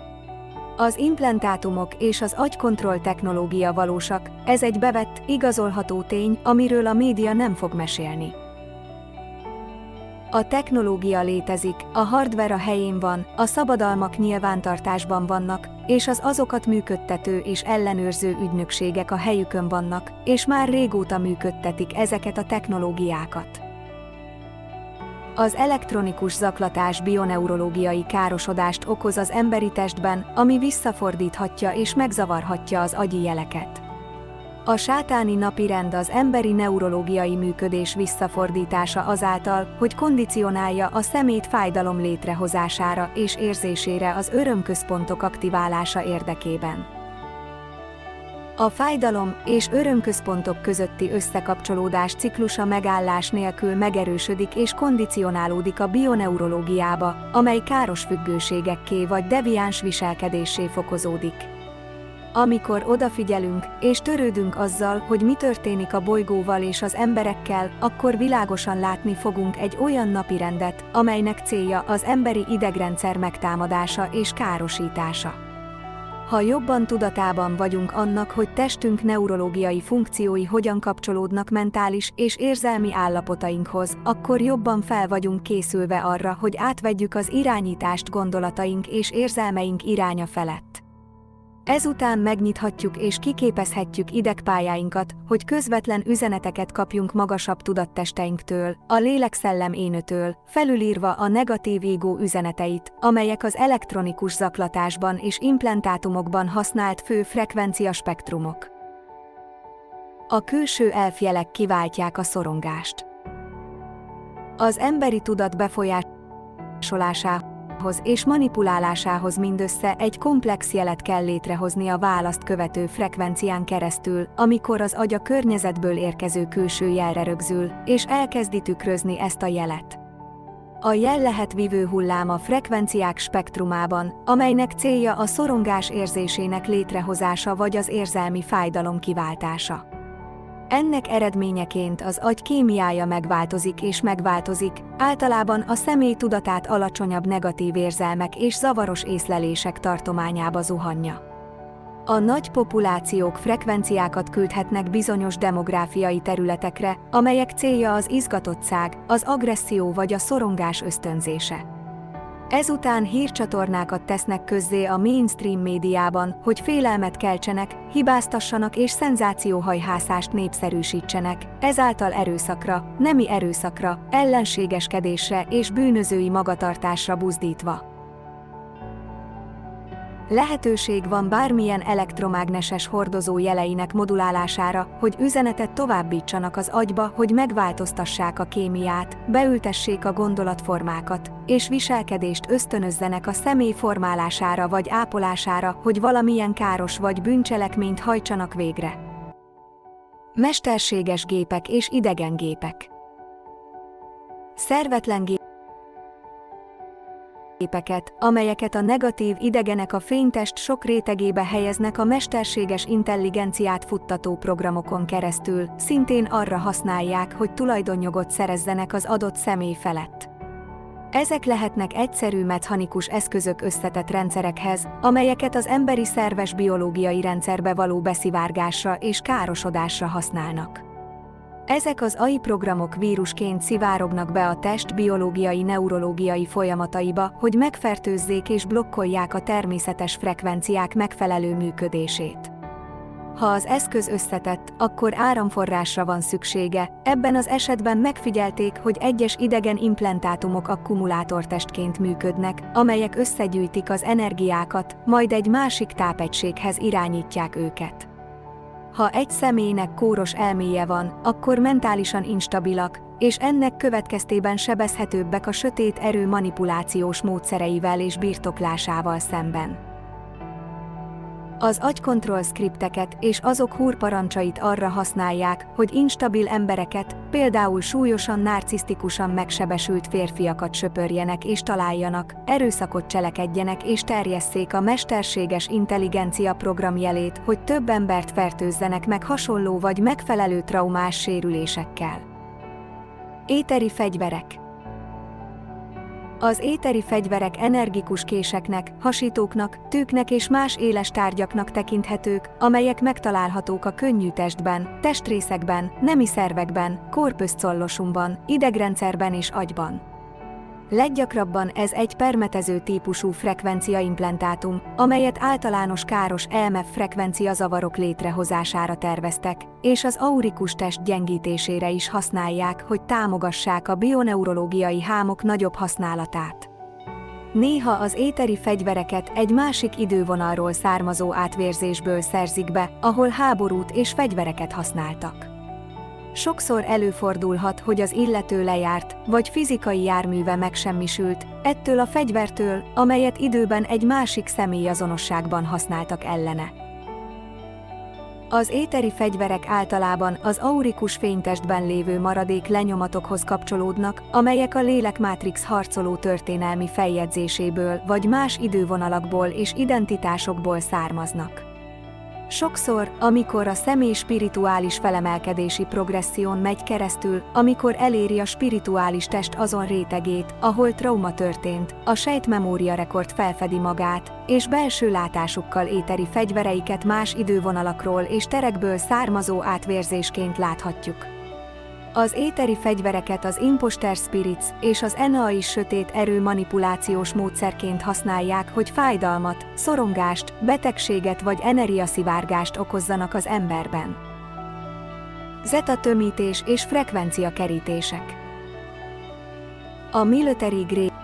Az implantátumok és az agykontroll technológia valósak, ez egy bevett, igazolható tény, amiről a média nem fog mesélni. A technológia létezik, a hardware a helyén van, a szabadalmak nyilvántartásban vannak, és az azokat működtető és ellenőrző ügynökségek a helyükön vannak, és már régóta működtetik ezeket a technológiákat. Az elektronikus zaklatás bioneurológiai károsodást okoz az emberi testben, ami visszafordíthatja és megzavarhatja az agyi jeleket. A sátáni napirend az emberi neurológiai működés visszafordítása azáltal, hogy kondicionálja a szemét fájdalom létrehozására és érzésére az örömközpontok aktiválása érdekében. A fájdalom és örömközpontok közötti összekapcsolódás ciklusa megállás nélkül megerősödik és kondicionálódik a bioneurológiába, amely káros függőségekké vagy deviáns viselkedéssé fokozódik. Amikor odafigyelünk, és törődünk azzal, hogy mi történik a bolygóval és az emberekkel, akkor világosan látni fogunk egy olyan napirendet, amelynek célja az emberi idegrendszer megtámadása és károsítása. Ha jobban tudatában vagyunk annak, hogy testünk neurológiai funkciói hogyan kapcsolódnak mentális és érzelmi állapotainkhoz, akkor jobban fel vagyunk készülve arra, hogy átvegyük az irányítást gondolataink és érzelmeink iránya felett. Ezután megnyithatjuk és kiképezhetjük idegpályáinkat, hogy közvetlen üzeneteket kapjunk magasabb tudattesteinktől, a lélek-szellem énötől, felülírva a negatív ego üzeneteit, amelyek az elektronikus zaklatásban és implantátumokban használt fő frekvenciaspektrumok. A külső elfjelek kiváltják a szorongást. Az emberi tudat befolyásolásához és manipulálásához mindössze egy komplex jelet kell létrehozni a választ követő frekvencián keresztül, amikor az agy a környezetből érkező külső jelre rögzül, és elkezdi tükrözni ezt a jelet. A jel lehet vívő hullám a frekvenciák spektrumában, amelynek célja a szorongás érzésének létrehozása vagy az érzelmi fájdalom kiváltása. Ennek eredményeként az agy kémiája megváltozik és megváltozik, általában a személy tudatát alacsonyabb negatív érzelmek és zavaros észlelések tartományába zuhanja. A nagy populációk frekvenciákat küldhetnek bizonyos demográfiai területekre, amelyek célja az izgatottság, az agresszió vagy a szorongás ösztönzése. Ezután hírcsatornákat tesznek közzé a mainstream médiában, hogy félelmet keltsenek, hibáztassanak és szenzációhajhászást népszerűsítsenek, ezáltal erőszakra, nemi erőszakra, ellenségeskedésre és bűnözői magatartásra buzdítva. Lehetőség van bármilyen elektromágneses hordozó jeleinek modulálására, hogy üzenetet továbbítsanak az agyba, hogy megváltoztassák a kémiát, beültessék a gondolatformákat, és viselkedést ösztönözzenek a személy formálására vagy ápolására, hogy valamilyen káros vagy bűncselekményt hajtsanak végre. Mesterséges gépek és idegen gépek. Szervetlen gépeket, amelyeket a negatív idegenek a fénytest sok rétegébe helyeznek a mesterséges intelligenciát futtató programokon keresztül, szintén arra használják, hogy tulajdonjogot szerezzenek az adott személy felett. Ezek lehetnek egyszerű mechanikus eszközök összetett rendszerekhez, amelyeket az emberi szerves biológiai rendszerbe való beszivárgásra és károsodásra használnak. Ezek az AI programok vírusként szivárognak be a test biológiai neurológiai folyamataiba, hogy megfertőzzék és blokkolják a természetes frekvenciák megfelelő működését. Ha az eszköz összetett, akkor áramforrásra van szüksége, ebben az esetben megfigyelték, hogy egyes idegen implantátumok akkumulátortestként működnek, amelyek összegyűjtik az energiákat, majd egy másik tápegységhez irányítják őket. Ha egy személynek kóros elméje van, akkor mentálisan instabilak, és ennek következtében sebezhetőbbek a sötét erő manipulációs módszereivel és birtoklásával szemben. Az agykontroll szkripteket és azok húrparancsait arra használják, hogy instabil embereket, például súlyosan narcisztikusan megsebesült férfiakat söpörjenek és találjanak, erőszakot cselekedjenek és terjesszék a mesterséges intelligencia programjelét, hogy több embert fertőzzenek meg hasonló vagy megfelelő traumás sérülésekkel. Éteri fegyverek. Az éteri fegyverek energikus késeknek, hasítóknak, tűknek és más éles tárgyaknak tekinthetők, amelyek megtalálhatók a könnyű testben, testrészekben, nemi szervekben, corpus-callosumban, idegrendszerben és agyban. Leggyakrabban ez egy permetező típusú frekvenciaimplantátum, amelyet általános káros EMF frekvenciazavarok létrehozására terveztek, és az aurikus test gyengítésére is használják, hogy támogassák a bioneurológiai hámok nagyobb használatát. Néha az éteri fegyvereket egy másik idővonalról származó átvérzésből szerzik be, ahol háborút és fegyvereket használtak. Sokszor előfordulhat, hogy az illető lejárt, vagy fizikai járműve megsemmisült, ettől a fegyvertől, amelyet időben egy másik személyazonosságban használtak ellene. Az éteri fegyverek általában az aurikus fénytestben lévő maradék lenyomatokhoz kapcsolódnak, amelyek a lélekmátrix harcoló történelmi feljegyzéséből vagy más idővonalakból és identitásokból származnak. Sokszor, amikor a személy spirituális felemelkedési progresszión megy keresztül, amikor eléri a spirituális test azon rétegét, ahol trauma történt, a sejtmemória rekord felfedi magát, és belső látásukkal éteri fegyvereiket más idővonalakról és terekből származó átvérzésként láthatjuk. Az éteri fegyvereket az imposter spirits és az enai sötét erő manipulációs módszerként használják, hogy fájdalmat, szorongást, betegséget vagy energiaszivárgást okozzanak az emberben. Zeta tömítés és frekvencia kerítések. A military grade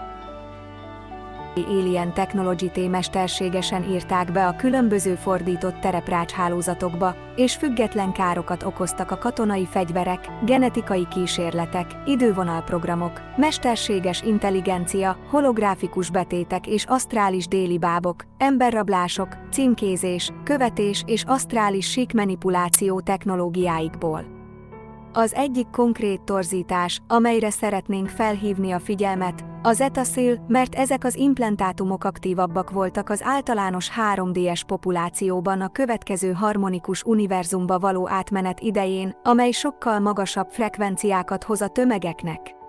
Alien Technology-t mesterségesen írták be a különböző fordított tereprácshálózatokba, és független károkat okoztak a katonai fegyverek, genetikai kísérletek, idővonalprogramok, mesterséges intelligencia, holográfikus betétek és asztrális délibábok, emberrablások, címkézés, követés és asztrális sík manipuláció technológiáikból. Az egyik konkrét torzítás, amelyre szeretnénk felhívni a figyelmet, a zetaszil, mert ezek az implantátumok aktívabbak voltak az általános 3D-es populációban a következő harmonikus univerzumba való átmenet idején, amely sokkal magasabb frekvenciákat hoz a tömegeknek.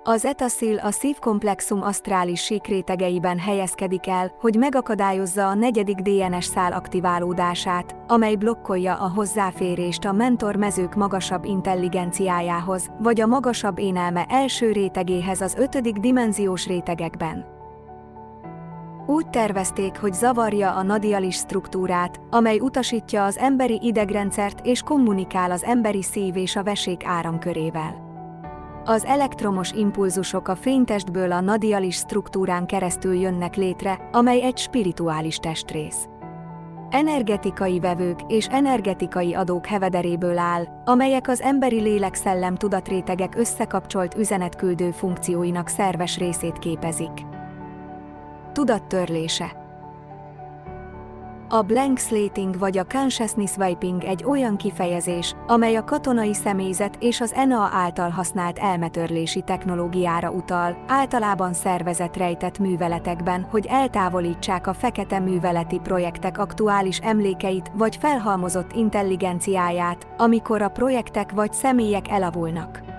A zetaszil a szívkomplexum asztrális sík rétegeiben helyezkedik el, hogy megakadályozza a 4. DNS szál aktiválódását, amely blokkolja a hozzáférést a mentor mezők magasabb intelligenciájához, vagy a magasabb énelme első rétegéhez az 5. dimenziós rétegekben. Úgy tervezték, hogy zavarja a nadialis struktúrát, amely utasítja az emberi idegrendszert és kommunikál az emberi szív és a vesék áramkörével. Az elektromos impulzusok a fénytestből a nadialis struktúrán keresztül jönnek létre, amely egy spirituális testrész. Energetikai vevők és energetikai adók hevederéből áll, amelyek az emberi lélek-szellem tudatrétegek összekapcsolt üzenetküldő funkcióinak szerves részét képezik. Tudattörlése. A blank slating vagy a consciousness wiping egy olyan kifejezés, amely a katonai személyzet és az NA által használt elmetörlési technológiára utal, általában szervezett rejtett műveletekben, hogy eltávolítsák a fekete műveleti projektek aktuális emlékeit vagy felhalmozott intelligenciáját, amikor a projektek vagy személyek elavulnak.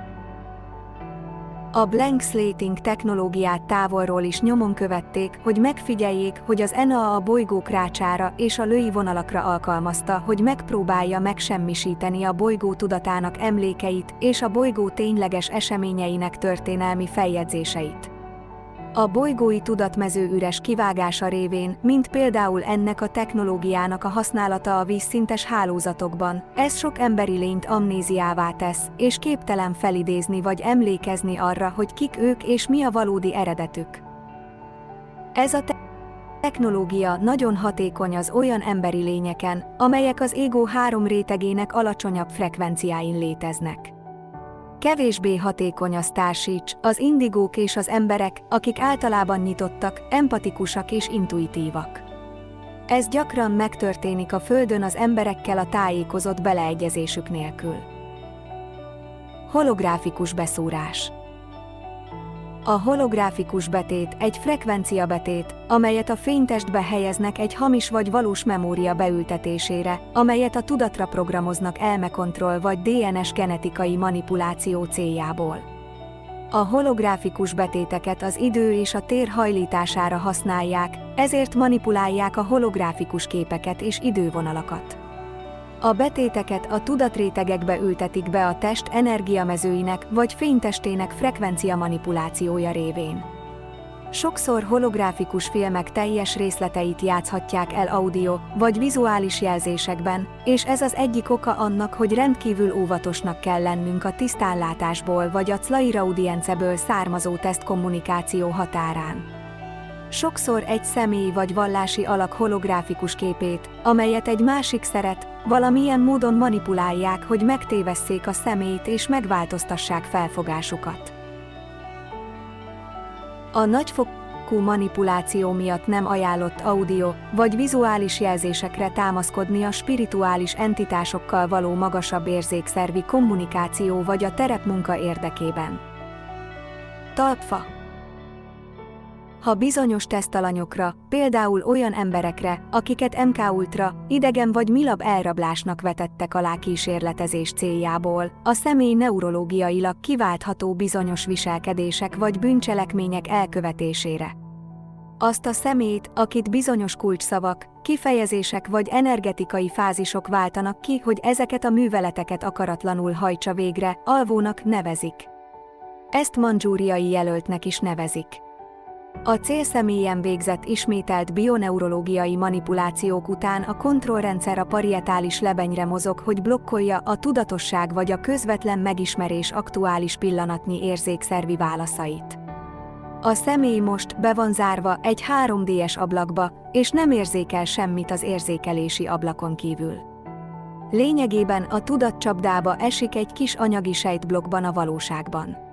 A blank slating technológiát távolról is nyomon követték, hogy megfigyeljék, hogy az NA a bolygó krácsára és a lövi vonalakra alkalmazta, hogy megpróbálja megsemmisíteni a bolygó tudatának emlékeit és a bolygó tényleges eseményeinek történelmi feljegyzéseit. A bolygói tudatmező üres kivágása révén, mint például ennek a technológiának a használata a vízszintes hálózatokban, ez sok emberi lényt amnéziává tesz, és képtelen felidézni vagy emlékezni arra, hogy kik ők és mi a valódi eredetük. Ez a technológia nagyon hatékony az olyan emberi lényeken, amelyek az égó 3 rétegének alacsonyabb frekvenciáin léteznek. Kevésbé hatékony a starseeds, az indigók és az emberek, akik általában nyitottak, empatikusak és intuitívak. Ez gyakran megtörténik a Földön az emberekkel a tájékozott beleegyezésük nélkül. Holográfikus beszúrás. A holográfikus betét egy frekvenciabetét, amelyet a fénytestbe helyeznek egy hamis vagy valós memória beültetésére, amelyet a tudatra programoznak elmekontroll vagy DNS genetikai manipuláció céljából. A holográfikus betéteket az idő és a tér hajlítására használják, ezért manipulálják a holográfikus képeket és idővonalakat. A betéteket a tudatrétegekbe ültetik be a test energiamezőinek vagy fénytestének frekvencia manipulációja révén. Sokszor holográfikus filmek teljes részleteit játszhatják el audio vagy vizuális jelzésekben, és ez az egyik oka annak, hogy rendkívül óvatosnak kell lennünk a tisztánlátásból vagy a clairaudience-ből származó tesztkommunikáció határán. Sokszor egy személy vagy vallási alak holográfikus képét, amelyet egy másik szeret, valamilyen módon manipulálják, hogy megtévesszék a személyt és megváltoztassák felfogásukat. A nagyfokú manipuláció miatt nem ajánlott audio vagy vizuális jelzésekre támaszkodni a spirituális entitásokkal való magasabb érzékszervi kommunikáció vagy a terepmunka érdekében. Talpfa. Ha bizonyos tesztalanyokra, például olyan emberekre, akiket MK Ultra, idegen vagy milab elrablásnak vetettek alá kísérletezés céljából, a személy neurológiailag kiváltható bizonyos viselkedések vagy bűncselekmények elkövetésére. Azt a személyt, akit bizonyos kulcsszavak, kifejezések vagy energetikai fázisok váltanak ki, hogy ezeket a műveleteket akaratlanul hajtsa végre, alvónak nevezik. Ezt mandzsúriai jelöltnek is nevezik. A célszemélyen végzett ismételt bioneurológiai manipulációk után a kontrollrendszer a parietális lebenyre mozog, hogy blokkolja a tudatosság vagy a közvetlen megismerés aktuális pillanatnyi érzékszervi válaszait. A személy most be van zárva egy 3D-es ablakba, és nem érzékel semmit az érzékelési ablakon kívül. Lényegében a tudatcsapdába esik egy kis anyagi sejtblokkban a valóságban.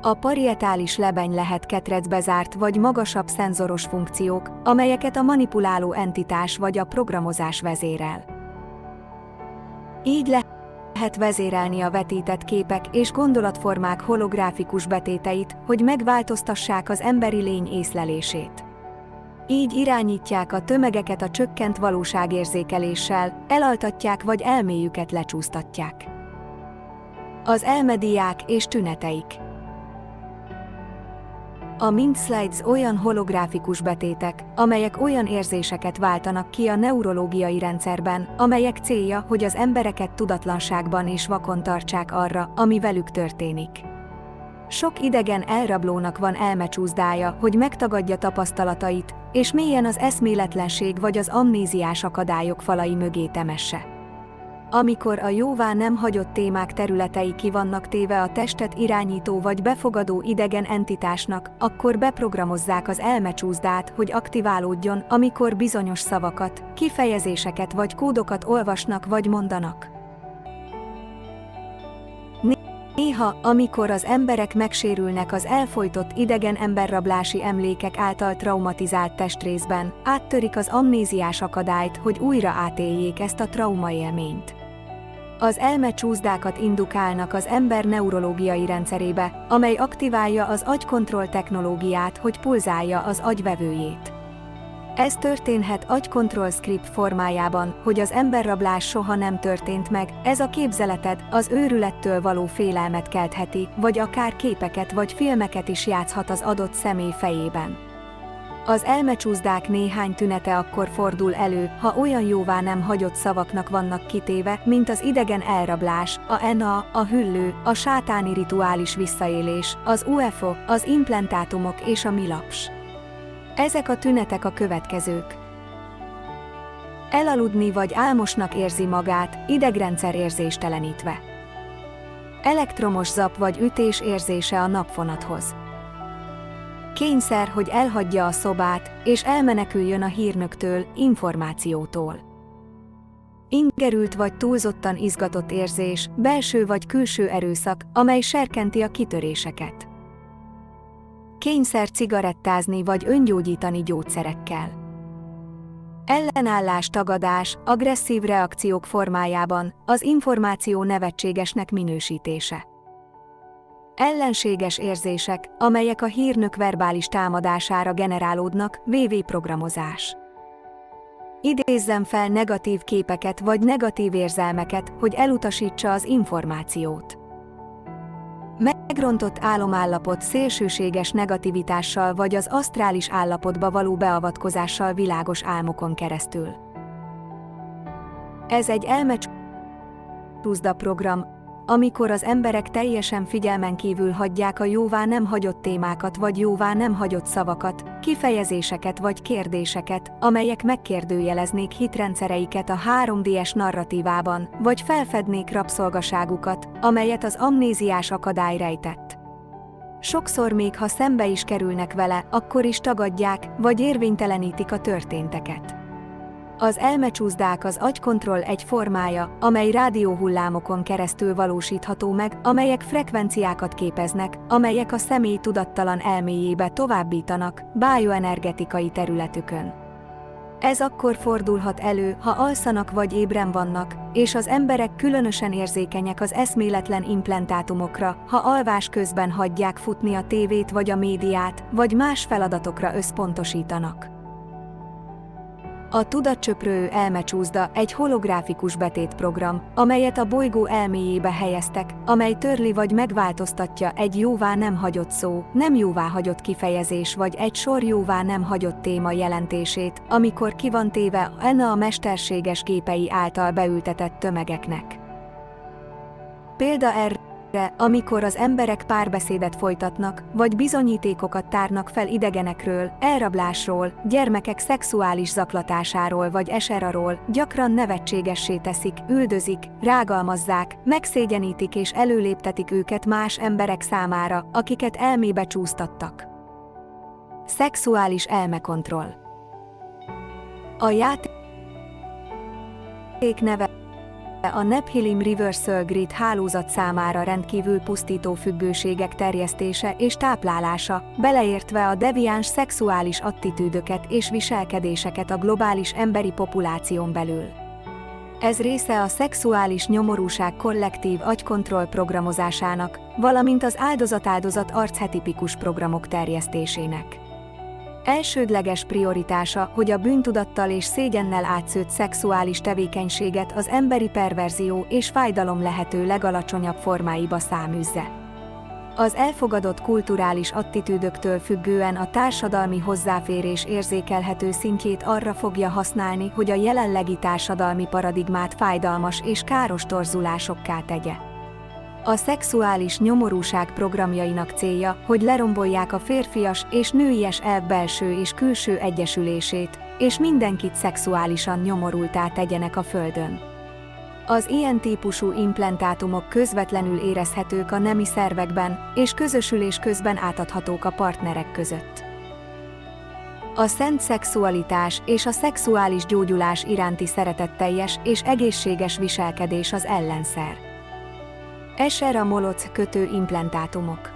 A parietális lebeny lehet ketrecbe zárt vagy magasabb szenzoros funkciók, amelyeket a manipuláló entitás vagy a programozás vezérel. Így lehet vezérelni a vetített képek és gondolatformák holográfikus betéteit, hogy megváltoztassák az emberi lény észlelését. Így irányítják a tömegeket a csökkent valóságérzékeléssel, elaltatják vagy elméjüket lecsúsztatják. Az elmediák és tüneteik. A mind slides olyan holográfikus betétek, amelyek olyan érzéseket váltanak ki a neurológiai rendszerben, amelyek célja, hogy az embereket tudatlanságban és vakon tartsák arra, ami velük történik. Sok idegen elrablónak van elmecsúszdája, hogy megtagadja tapasztalatait, és mélyen az eszméletlenség vagy az amnéziás akadályok falai mögé temesse. Amikor a jóvá nem hagyott témák területei ki vannak téve a testet irányító vagy befogadó idegen entitásnak, akkor beprogramozzák az elmecsúszdát, hogy aktiválódjon, amikor bizonyos szavakat, kifejezéseket vagy kódokat olvasnak vagy mondanak. Néha, amikor az emberek megsérülnek az elfojtott idegen emberrablási emlékek által traumatizált testrészben, áttörik az amnéziás akadályt, hogy újra átéljék ezt a traumaélményt. Az elmecsúszdákat indukálnak az ember neurológiai rendszerébe, amely aktiválja az agykontroll technológiát, hogy pulzálja az agyvevőjét. Ez történhet agykontroll script formájában, hogy az emberrablás soha nem történt meg, ez a képzeleted az őrülettől való félelmet keltheti, vagy akár képeket vagy filmeket is játszhat az adott személy fejében. Az elmecsúszdák néhány tünete akkor fordul elő, ha olyan jóvá nem hagyott szavaknak vannak kitéve, mint az idegen elrablás, a hüllő, a sátáni rituális visszaélés, az UFO, az implantátumok és a milaps. Ezek a tünetek a következők. Elaludni vagy álmosnak érzi magát, idegrendszer érzéstelenítve. Elektromos zap vagy ütés érzése a napfonathoz. Kényszer, hogy elhagyja a szobát, és elmeneküljön a hírnöktől, információtól. Ingerült vagy túlzottan izgatott érzés, belső vagy külső erőszak, amely serkenti a kitöréseket. Kényszer cigarettázni vagy öngyógyítani gyógyszerekkel. Ellenállás, tagadás, agresszív reakciók formájában, az információ nevetségesnek minősítése. Ellenséges érzések, amelyek a hírnök verbális támadására generálódnak, VV programozás. Idézzem fel negatív képeket vagy negatív érzelmeket, hogy elutasítsa az információt. Megrontott álomállapot szélsőséges negativitással vagy az asztrális állapotba való beavatkozással világos álmokon keresztül. Ez egy elmecsúszda program, amikor az emberek teljesen figyelmen kívül hagyják a jóvá nem hagyott témákat vagy jóvá nem hagyott szavakat, kifejezéseket vagy kérdéseket, amelyek megkérdőjeleznék hitrendszereiket a 3D-es narratívában, vagy felfednék rabszolgaságukat, amelyet az amnéziás akadály rejtett. Sokszor még ha szembe is kerülnek vele, akkor is tagadják, vagy érvénytelenítik a történteket. Az elmecsúszdák az agykontroll egy formája, amely rádióhullámokon keresztül valósítható meg, amelyek frekvenciákat képeznek, amelyek a személy tudattalan elméjébe továbbítanak, bioenergetikai területükön. Ez akkor fordulhat elő, ha alszanak vagy ébren vannak, és az emberek különösen érzékenyek az eszméletlen implantátumokra, ha alvás közben hagyják futni a tévét vagy a médiát, vagy más feladatokra összpontosítanak. A tudatcsöprő elmecsúszda egy holográfikus betétprogram, amelyet a bolygó elméjébe helyeztek, amely törli vagy megváltoztatja egy jóvá nem hagyott szó, nem jóváhagyott kifejezés vagy egy sor jóvá nem hagyott téma jelentését, amikor ki van téve a mesterséges gépei által beültetett tömegeknek. Példa erre, amikor az emberek párbeszédet folytatnak, vagy bizonyítékokat tárnak fel idegenekről, elrablásról, gyermekek szexuális zaklatásáról vagy eserarról, gyakran nevetségessé teszik, üldözik, rágalmazzák, megszégyenítik és előléptetik őket más emberek számára, akiket elmébe csúsztattak. Szexuális elmekontroll. A játék neve a Nephilim Reversal Grid hálózat számára rendkívül pusztító függőségek terjesztése és táplálása, beleértve a deviáns szexuális attitűdöket és viselkedéseket a globális emberi populáción belül. Ez része a szexuális nyomorúság kollektív agykontroll programozásának, valamint az áldozat-áldozat archetipikus programok terjesztésének. Elsődleges prioritása, hogy a bűntudattal és szégyennel átszőtt szexuális tevékenységet az emberi perverzió és fájdalom lehető legalacsonyabb formáiba száműzze. Az elfogadott kulturális attitűdöktől függően a társadalmi hozzáférés érzékelhető szintjét arra fogja használni, hogy a jelenlegi társadalmi paradigmát fájdalmas és káros torzulásokká tegye. A szexuális nyomorúság programjainak célja, hogy lerombolják a férfias és nőies elv belső és külső egyesülését, és mindenkit szexuálisan nyomorultá tegyenek a Földön. Az ilyen típusú implantátumok közvetlenül érezhetők a nemi szervekben, és közösülés közben átadhatók a partnerek között. A szent szexualitás és a szexuális gyógyulás iránti szeretetteljes és egészséges viselkedés az ellenszer. SR a moloc kötő implantátumok.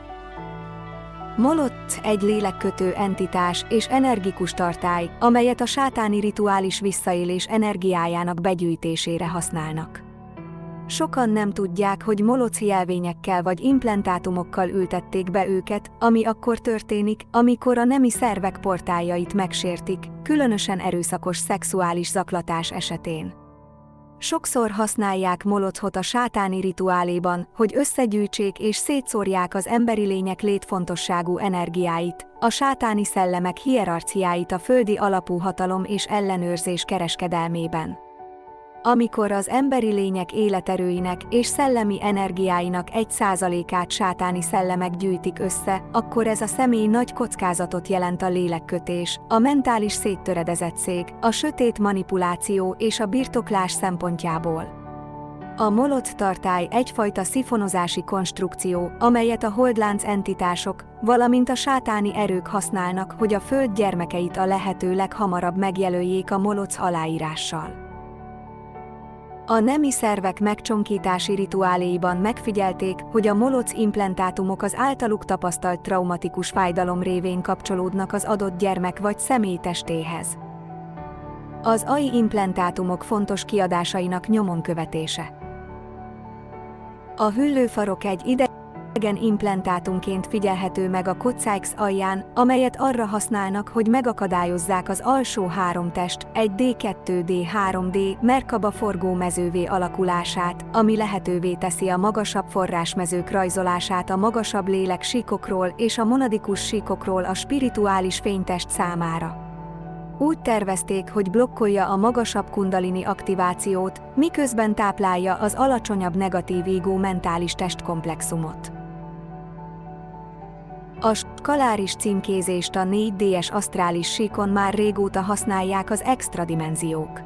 Moloc egy lélekkötő entitás és energikus tartály, amelyet a sátáni rituális visszaélés energiájának begyűjtésére használnak. Sokan nem tudják, hogy moloc jelvényekkel vagy implantátumokkal ültették be őket, ami akkor történik, amikor a nemi szervek portáljait megsértik, különösen erőszakos szexuális zaklatás esetén. Sokszor használják molocot a sátáni rituáléban, hogy összegyűjtsék és szétszórják az emberi lények létfontosságú energiáit, a sátáni szellemek hierarchiáit a földi alapú hatalom és ellenőrzés kereskedelmében. Amikor az emberi lények életerőinek és szellemi energiáinak 1%-át sátáni szellemek gyűjtik össze, akkor ez a személy nagy kockázatot jelent a lélekkötés, a mentális széttöredezettség, a sötét manipuláció és a birtoklás szempontjából. A moloc tartály egyfajta szifonozási konstrukció, amelyet a holdlánc entitások, valamint a sátáni erők használnak, hogy a föld gyermekeit a lehető leghamarabb megjelöljék a moloc aláírással. A nemi szervek megcsonkítási rituáléiban megfigyelték, hogy a moloc implantátumok az általuk tapasztalt traumatikus fájdalom révén kapcsolódnak az adott gyermek vagy személy testéhez. Az AI implantátumok fontos kiadásainak nyomon követése. A hüllőfarok egy idegen implantátumként figyelhető meg a kocáix alján, amelyet arra használnak, hogy megakadályozzák az alsó három test, egy D2-D3D Merkaba forgómezővé alakulását, ami lehetővé teszi a magasabb forrásmezők rajzolását a magasabb lélek síkokról és a monadikus síkokról a spirituális fénytest számára. Úgy tervezték, hogy blokkolja a magasabb kundalini aktivációt, miközben táplálja az alacsonyabb negatív égó mentális testkomplexumot. A skaláris címkézést a 4D-es asztrális síkon már régóta használják az extradimenziók.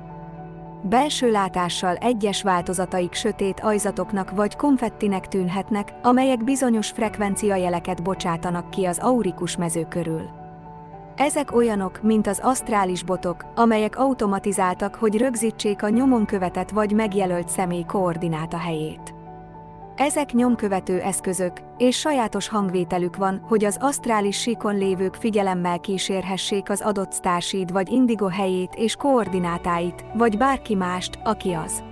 Belső látással egyes változataik sötét ajzatoknak vagy konfettinek tűnhetnek, amelyek bizonyos frekvenciajeleket bocsátanak ki az aurikus mező körül. Ezek olyanok, mint az asztrális botok, amelyek automatizáltak, hogy rögzítsék a nyomon követett vagy megjelölt személy koordináta helyét. Ezek nyomkövető eszközök, és sajátos hangvételük van, hogy az asztrális síkon lévők figyelemmel kísérhessék az adott sztársid vagy indigo helyét és koordinátáit, vagy bárki mást, aki az.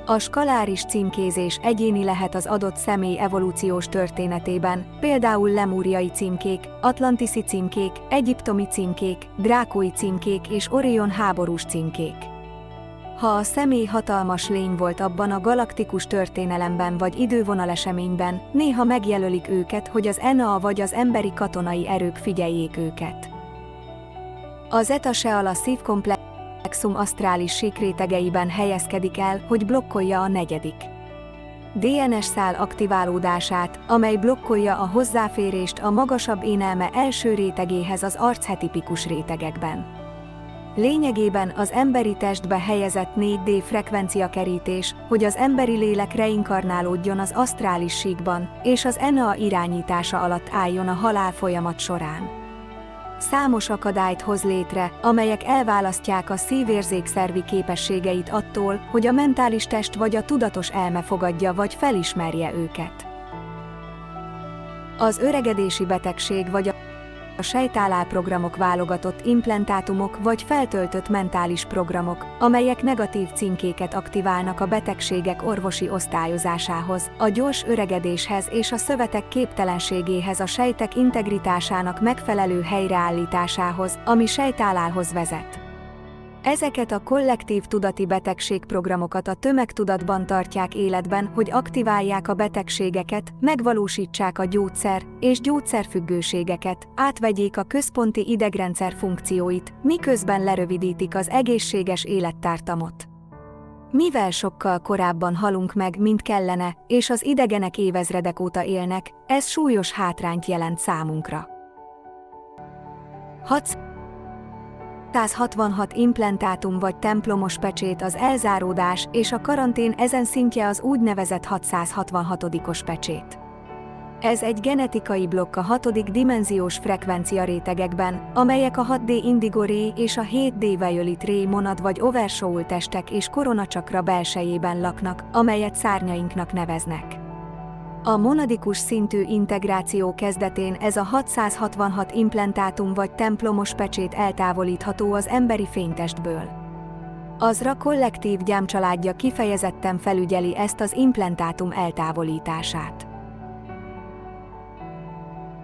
A skaláris címkézés egyéni lehet az adott személy evolúciós történetében, például lemúriai címkék, atlantiszi címkék, egyiptomi címkék, drákói címkék és Orion háborús címkék. Ha a személy hatalmas lény volt abban a galaktikus történelemben vagy idővonaleseményben, néha megjelölik őket, hogy az ENA vagy az emberi katonai erők figyeljék őket. Az ETA se a szívkomplexum asztrális síkrétegeiben helyezkedik el, hogy blokkolja a negyedik DNS szál aktiválódását, amely blokkolja a hozzáférést a magasabb énelme első rétegéhez az archetipikus rétegekben. Lényegében az emberi testbe helyezett 4D frekvenciakerítés, hogy az emberi lélek reinkarnálódjon az asztrális síkban, és az ENA irányítása alatt álljon a halál folyamat során. Számos akadályt hoz létre, amelyek elválasztják a szívérzékszervi képességeit attól, hogy a mentális test vagy a tudatos elme fogadja vagy felismerje őket. Az öregedési betegség vagy a sejtálálprogramok válogatott implantátumok vagy feltöltött mentális programok, amelyek negatív címkéket aktiválnak a betegségek orvosi osztályozásához, a gyors öregedéshez és a szövetek képtelenségéhez, a sejtek integritásának megfelelő helyreállításához, ami sejtálálhoz vezet. Ezeket a kollektív tudati betegségprogramokat a tömegtudatban tartják életben, hogy aktiválják a betegségeket, megvalósítsák a gyógyszer és gyógyszerfüggőségeket, átvegyék a központi idegrendszer funkcióit, miközben lerövidítik az egészséges élettartamot. Mivel sokkal korábban halunk meg, mint kellene, és az idegenek évezredek óta élnek, ez súlyos hátrányt jelent számunkra. 666 implantátum vagy templomos pecsét az elzáródás és a karantén ezen szintje az úgynevezett 666-os pecsét. Ez egy genetikai blokk a 6. dimenziós frekvencia rétegekben, amelyek a 6D indigo ré és a 7D violet ré monad vagy oversoul testek és koronacsakra belsejében laknak, amelyet szárnyainknak neveznek. A monadikus szintű integráció kezdetén ez a 666 implantátum vagy templomos pecsét eltávolítható az emberi fénytestből. Az Ra kollektív gyámcsaládja kifejezetten felügyeli ezt az implantátum eltávolítását.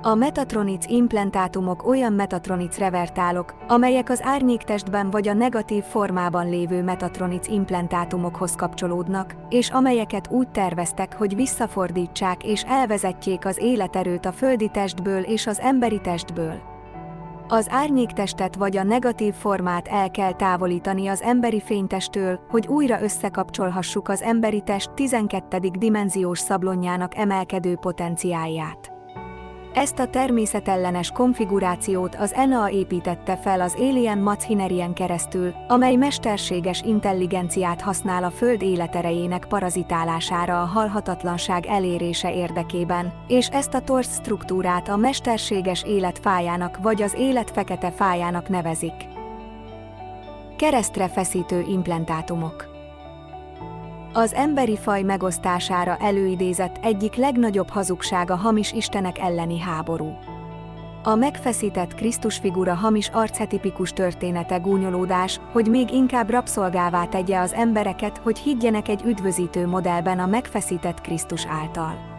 A metatronic implantátumok olyan metatronic revertálok, amelyek az árnyéktestben vagy a negatív formában lévő metatronic implantátumokhoz kapcsolódnak, és amelyeket úgy terveztek, hogy visszafordítsák és elvezetjék az életerőt a földi testből és az emberi testből. Az árnyéktestet vagy a negatív formát el kell távolítani az emberi fénytesttől, hogy újra összekapcsolhassuk az emberi test 12. dimenziós szablonjának emelkedő potenciálját. Ezt a természetellenes konfigurációt az ENA építette fel az Alien Machinerien keresztül, amely mesterséges intelligenciát használ a Föld életerejének parazitálására a halhatatlanság elérése érdekében, és ezt a torz struktúrát a mesterséges élet fájának vagy az élet fekete fájának nevezik. Keresztre feszítő implantátumok. Az emberi faj megosztására előidézett egyik legnagyobb hazugság a hamis istenek elleni háború. A megfeszített Krisztusfigura hamis archetipikus története gúnyolódás, hogy még inkább rabszolgává tegye az embereket, hogy higgyenek egy üdvözítő modellben a megfeszített Krisztus által.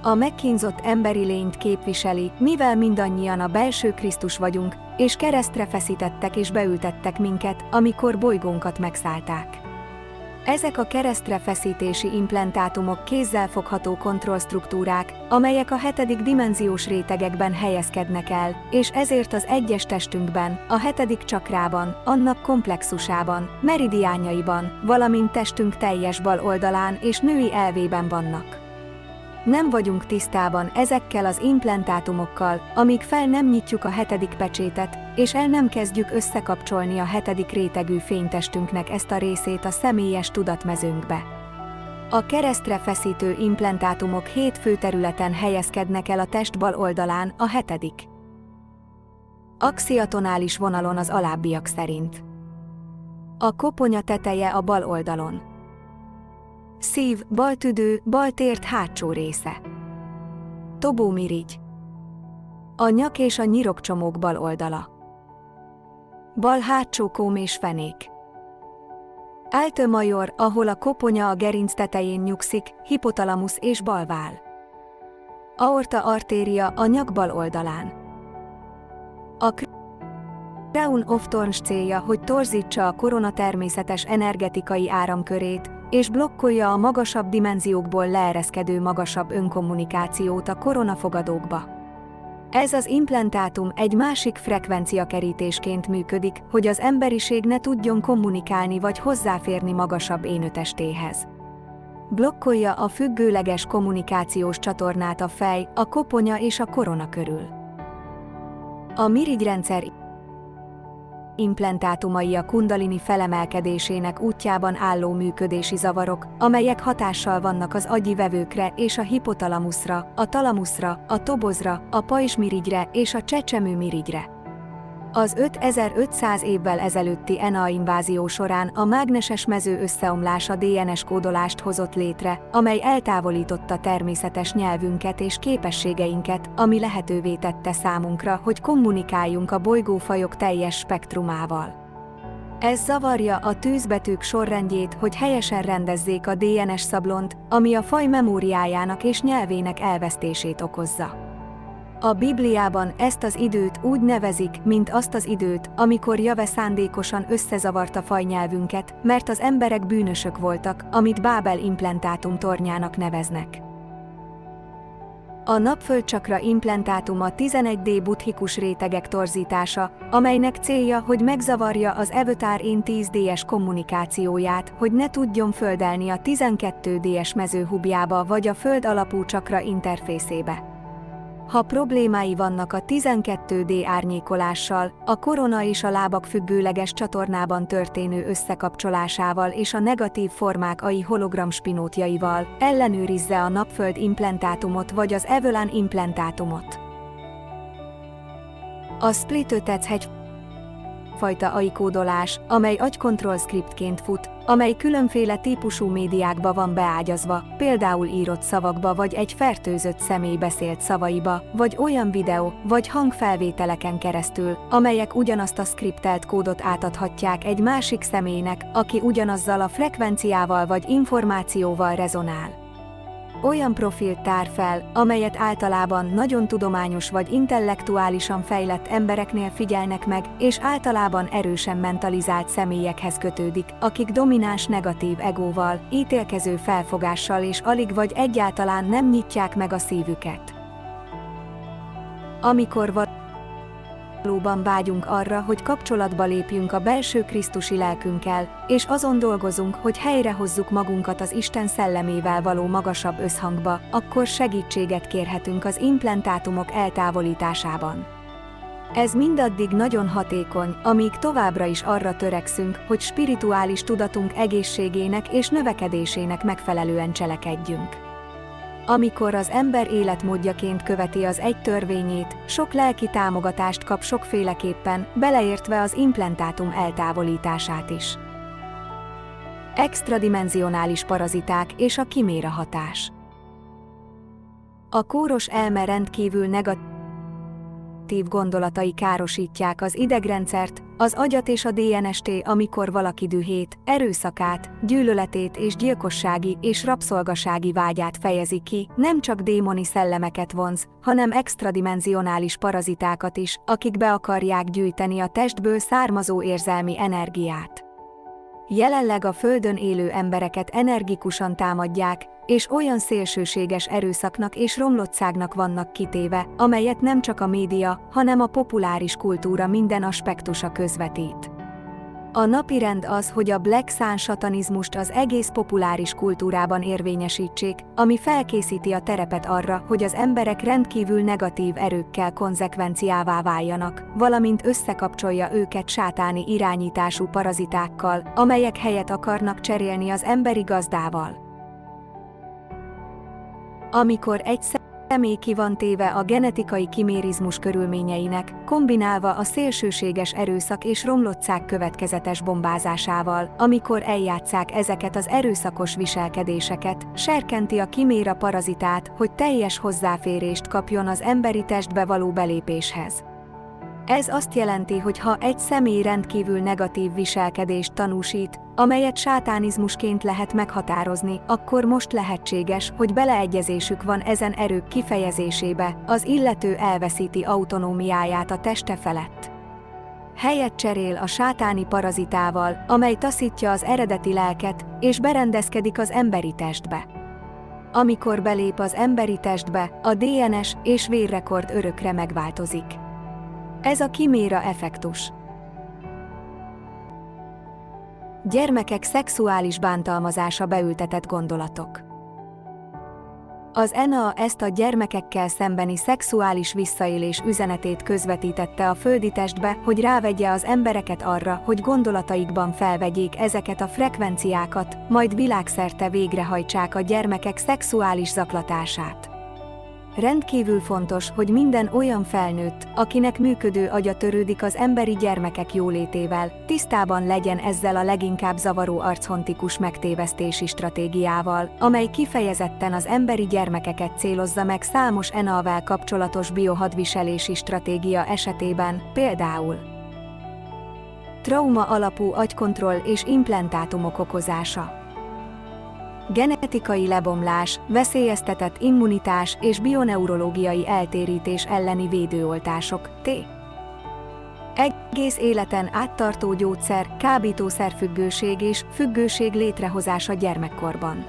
A megkínzott emberi lényt képviseli, mivel mindannyian a belső Krisztus vagyunk, és keresztre feszítettek és beültettek minket, amikor bolygónkat megszállták. Ezek a keresztre feszítési implantátumok kézzelfogható kontrollstruktúrák, amelyek a 7. dimenziós rétegekben helyezkednek el, és ezért az egyes testünkben, a 7. csakrában, annak komplexusában, meridiánjaiban, valamint testünk teljes bal oldalán és női elvében vannak. Nem vagyunk tisztában ezekkel az implantátumokkal, amíg fel nem nyitjuk a 7. pecsétet, és el nem kezdjük összekapcsolni a 7. rétegű fénytestünknek ezt a részét a személyes tudatmezőnkbe. A keresztre feszítő implantátumok 7 fő területen helyezkednek el a test bal oldalán, a 7. axiatonális vonalon az alábbiak szerint. A koponya teteje a bal oldalon. Szív, bal tüdő, bal tért hátsó része. Tobómirigy. A nyak és a nyirokcsomók bal oldala. Bal hátsó kóm és fenék. Alto major, ahol a koponya a gerinc tetején nyugszik, hipotalamusz és bal váll. Aorta artéria a nyak bal oldalán. A Crown of Thorns célja, hogy torzítsa a korona természetes energetikai áramkörét, és blokkolja a magasabb dimenziókból leereszkedő magasabb önkommunikációt a koronafogadókba. Ez az implantátum egy másik frekvenciakerítésként működik, hogy az emberiség ne tudjon kommunikálni vagy hozzáférni magasabb énötestéhez. Blokkolja a függőleges kommunikációs csatornát a fej, a koponya és a korona körül. A mirigyrendszer implantátumai a kundalini felemelkedésének útjában álló működési zavarok, amelyek hatással vannak az agyi vevőkre és a hipotalamuszra, a talamuszra, a tobozra, a pajzsmirigyre és a csecsemőmirigyre. Az 5500 évvel ezelőtti ENA invázió során a mágneses mező összeomlása DNS kódolást hozott létre, amely eltávolította természetes nyelvünket és képességeinket, ami lehetővé tette számunkra, hogy kommunikáljunk a bolygófajok teljes spektrumával. Ez zavarja a tűzbetűk sorrendjét, hogy helyesen rendezzék a DNS szablont, ami a faj memóriájának és nyelvének elvesztését okozza. A Bibliában ezt az időt úgy nevezik, mint azt az időt, amikor Jahve szándékosan összezavarta fajnyelvünket, mert az emberek bűnösök voltak, amit Bábel implantátum tornyának neveznek. A napföldcsakra implantátuma 11D buddhikus rétegek torzítása, amelynek célja, hogy megzavarja az Avatar én 10D-es kommunikációját, hogy ne tudjon földelni a 12D-es mezőhubjába vagy a föld alapú csakra interfészébe. Ha problémái vannak a 12D árnyékolással, a korona és a lábak függőleges csatornában történő összekapcsolásával és a negatív formák AI hologram spinótjaival, ellenőrizze a napföld implantátumot vagy az Evelyn implantátumot. A Beültetett hegy fajta AI-kódolás, amely agykontroll-szkriptként fut, amely különféle típusú médiákba van beágyazva, például írott szavakba vagy egy fertőzött személy beszélt szavaiba, vagy olyan videó, vagy hangfelvételeken keresztül, amelyek ugyanazt a szkriptelt kódot átadhatják egy másik személynek, aki ugyanazzal a frekvenciával vagy információval rezonál. Olyan profilt tár fel, amelyet általában nagyon tudományos vagy intellektuálisan fejlett embereknél figyelnek meg, és általában erősen mentalizált személyekhez kötődik, akik domináns negatív egóval, ítélkező felfogással és alig vagy egyáltalán nem nyitják meg a szívüket. Amikor valóban vágyunk arra, hogy kapcsolatba lépjünk a belső krisztusi lelkünkkel, és azon dolgozunk, hogy helyrehozzuk magunkat az Isten szellemével való magasabb összhangba, akkor segítséget kérhetünk az implantátumok eltávolításában. Ez mindaddig nagyon hatékony, amíg továbbra is arra törekszünk, hogy spirituális tudatunk egészségének és növekedésének megfelelően cselekedjünk. Amikor az ember életmódjaként követi az egy törvényét, sok lelki támogatást kap sokféleképpen, beleértve az implantátum eltávolítását is. Extradimenzionális paraziták és a kiméra hatás. A kóros elme rendkívül negatív gondolatai károsítják az idegrendszert, az agyat és a DNS-t, amikor valaki dühét, erőszakát, gyűlöletét és gyilkossági és rabszolgasági vágyát fejezi ki, nem csak démoni szellemeket vonz, hanem extradimenzionális parazitákat is, akik be akarják gyűjteni a testből származó érzelmi energiát. Jelenleg a Földön élő embereket energikusan támadják, és olyan szélsőséges erőszaknak és romlottságnak vannak kitéve, amelyet nem csak a média, hanem a populáris kultúra minden aspektusa közvetít. A napirend az, hogy a Black Sun satanizmust az egész populáris kultúrában érvényesítsék, ami felkészíti a terepet arra, hogy az emberek rendkívül negatív erőkkel konzekvenciává váljanak, valamint összekapcsolja őket sátáni irányítású parazitákkal, amelyek helyet akarnak cserélni az emberi gazdával. Amikor egy személy ki van téve a genetikai kimérizmus körülményeinek, kombinálva a szélsőséges erőszak és romlottság következetes bombázásával, amikor eljátsszák ezeket az erőszakos viselkedéseket, serkenti a kiméra parazitát, hogy teljes hozzáférést kapjon az emberi testbe való belépéshez. Ez azt jelenti, hogy ha egy személy rendkívül negatív viselkedést tanúsít, amelyet sátánizmusként lehet meghatározni, akkor most lehetséges, hogy beleegyezésük van ezen erők kifejezésébe, az illető elveszíti autonómiáját a teste felett. Helyet cserél a sátáni parazitával, amely taszítja az eredeti lelket, és berendezkedik az emberi testbe. Amikor belép az emberi testbe, a DNS és vérrekord örökre megváltozik. Ez a kiméra effektus. Gyermekek szexuális bántalmazása. Beültetett gondolatok. Az NA ezt a gyermekekkel szembeni szexuális visszaélés üzenetét közvetítette a földi testbe, hogy rávegye az embereket arra, hogy gondolataikban felvegyék ezeket a frekvenciákat, majd világszerte végrehajtsák a gyermekek szexuális zaklatását. Rendkívül fontos, hogy minden olyan felnőtt, akinek működő agya törődik az emberi gyermekek jólétével, tisztában legyen ezzel a leginkább zavaró archontikus megtévesztési stratégiával, amely kifejezetten az emberi gyermekeket célozza meg számos NA-vel kapcsolatos biohadviselési stratégia esetében, például trauma alapú agykontroll és implantátumok okozása. Genetikai lebomlás, veszélyeztetett immunitás és bioneurológiai eltérítés elleni védőoltások, egész életen áttartó gyógyszer, kábítószerfüggőség és függőség létrehozása gyermekkorban.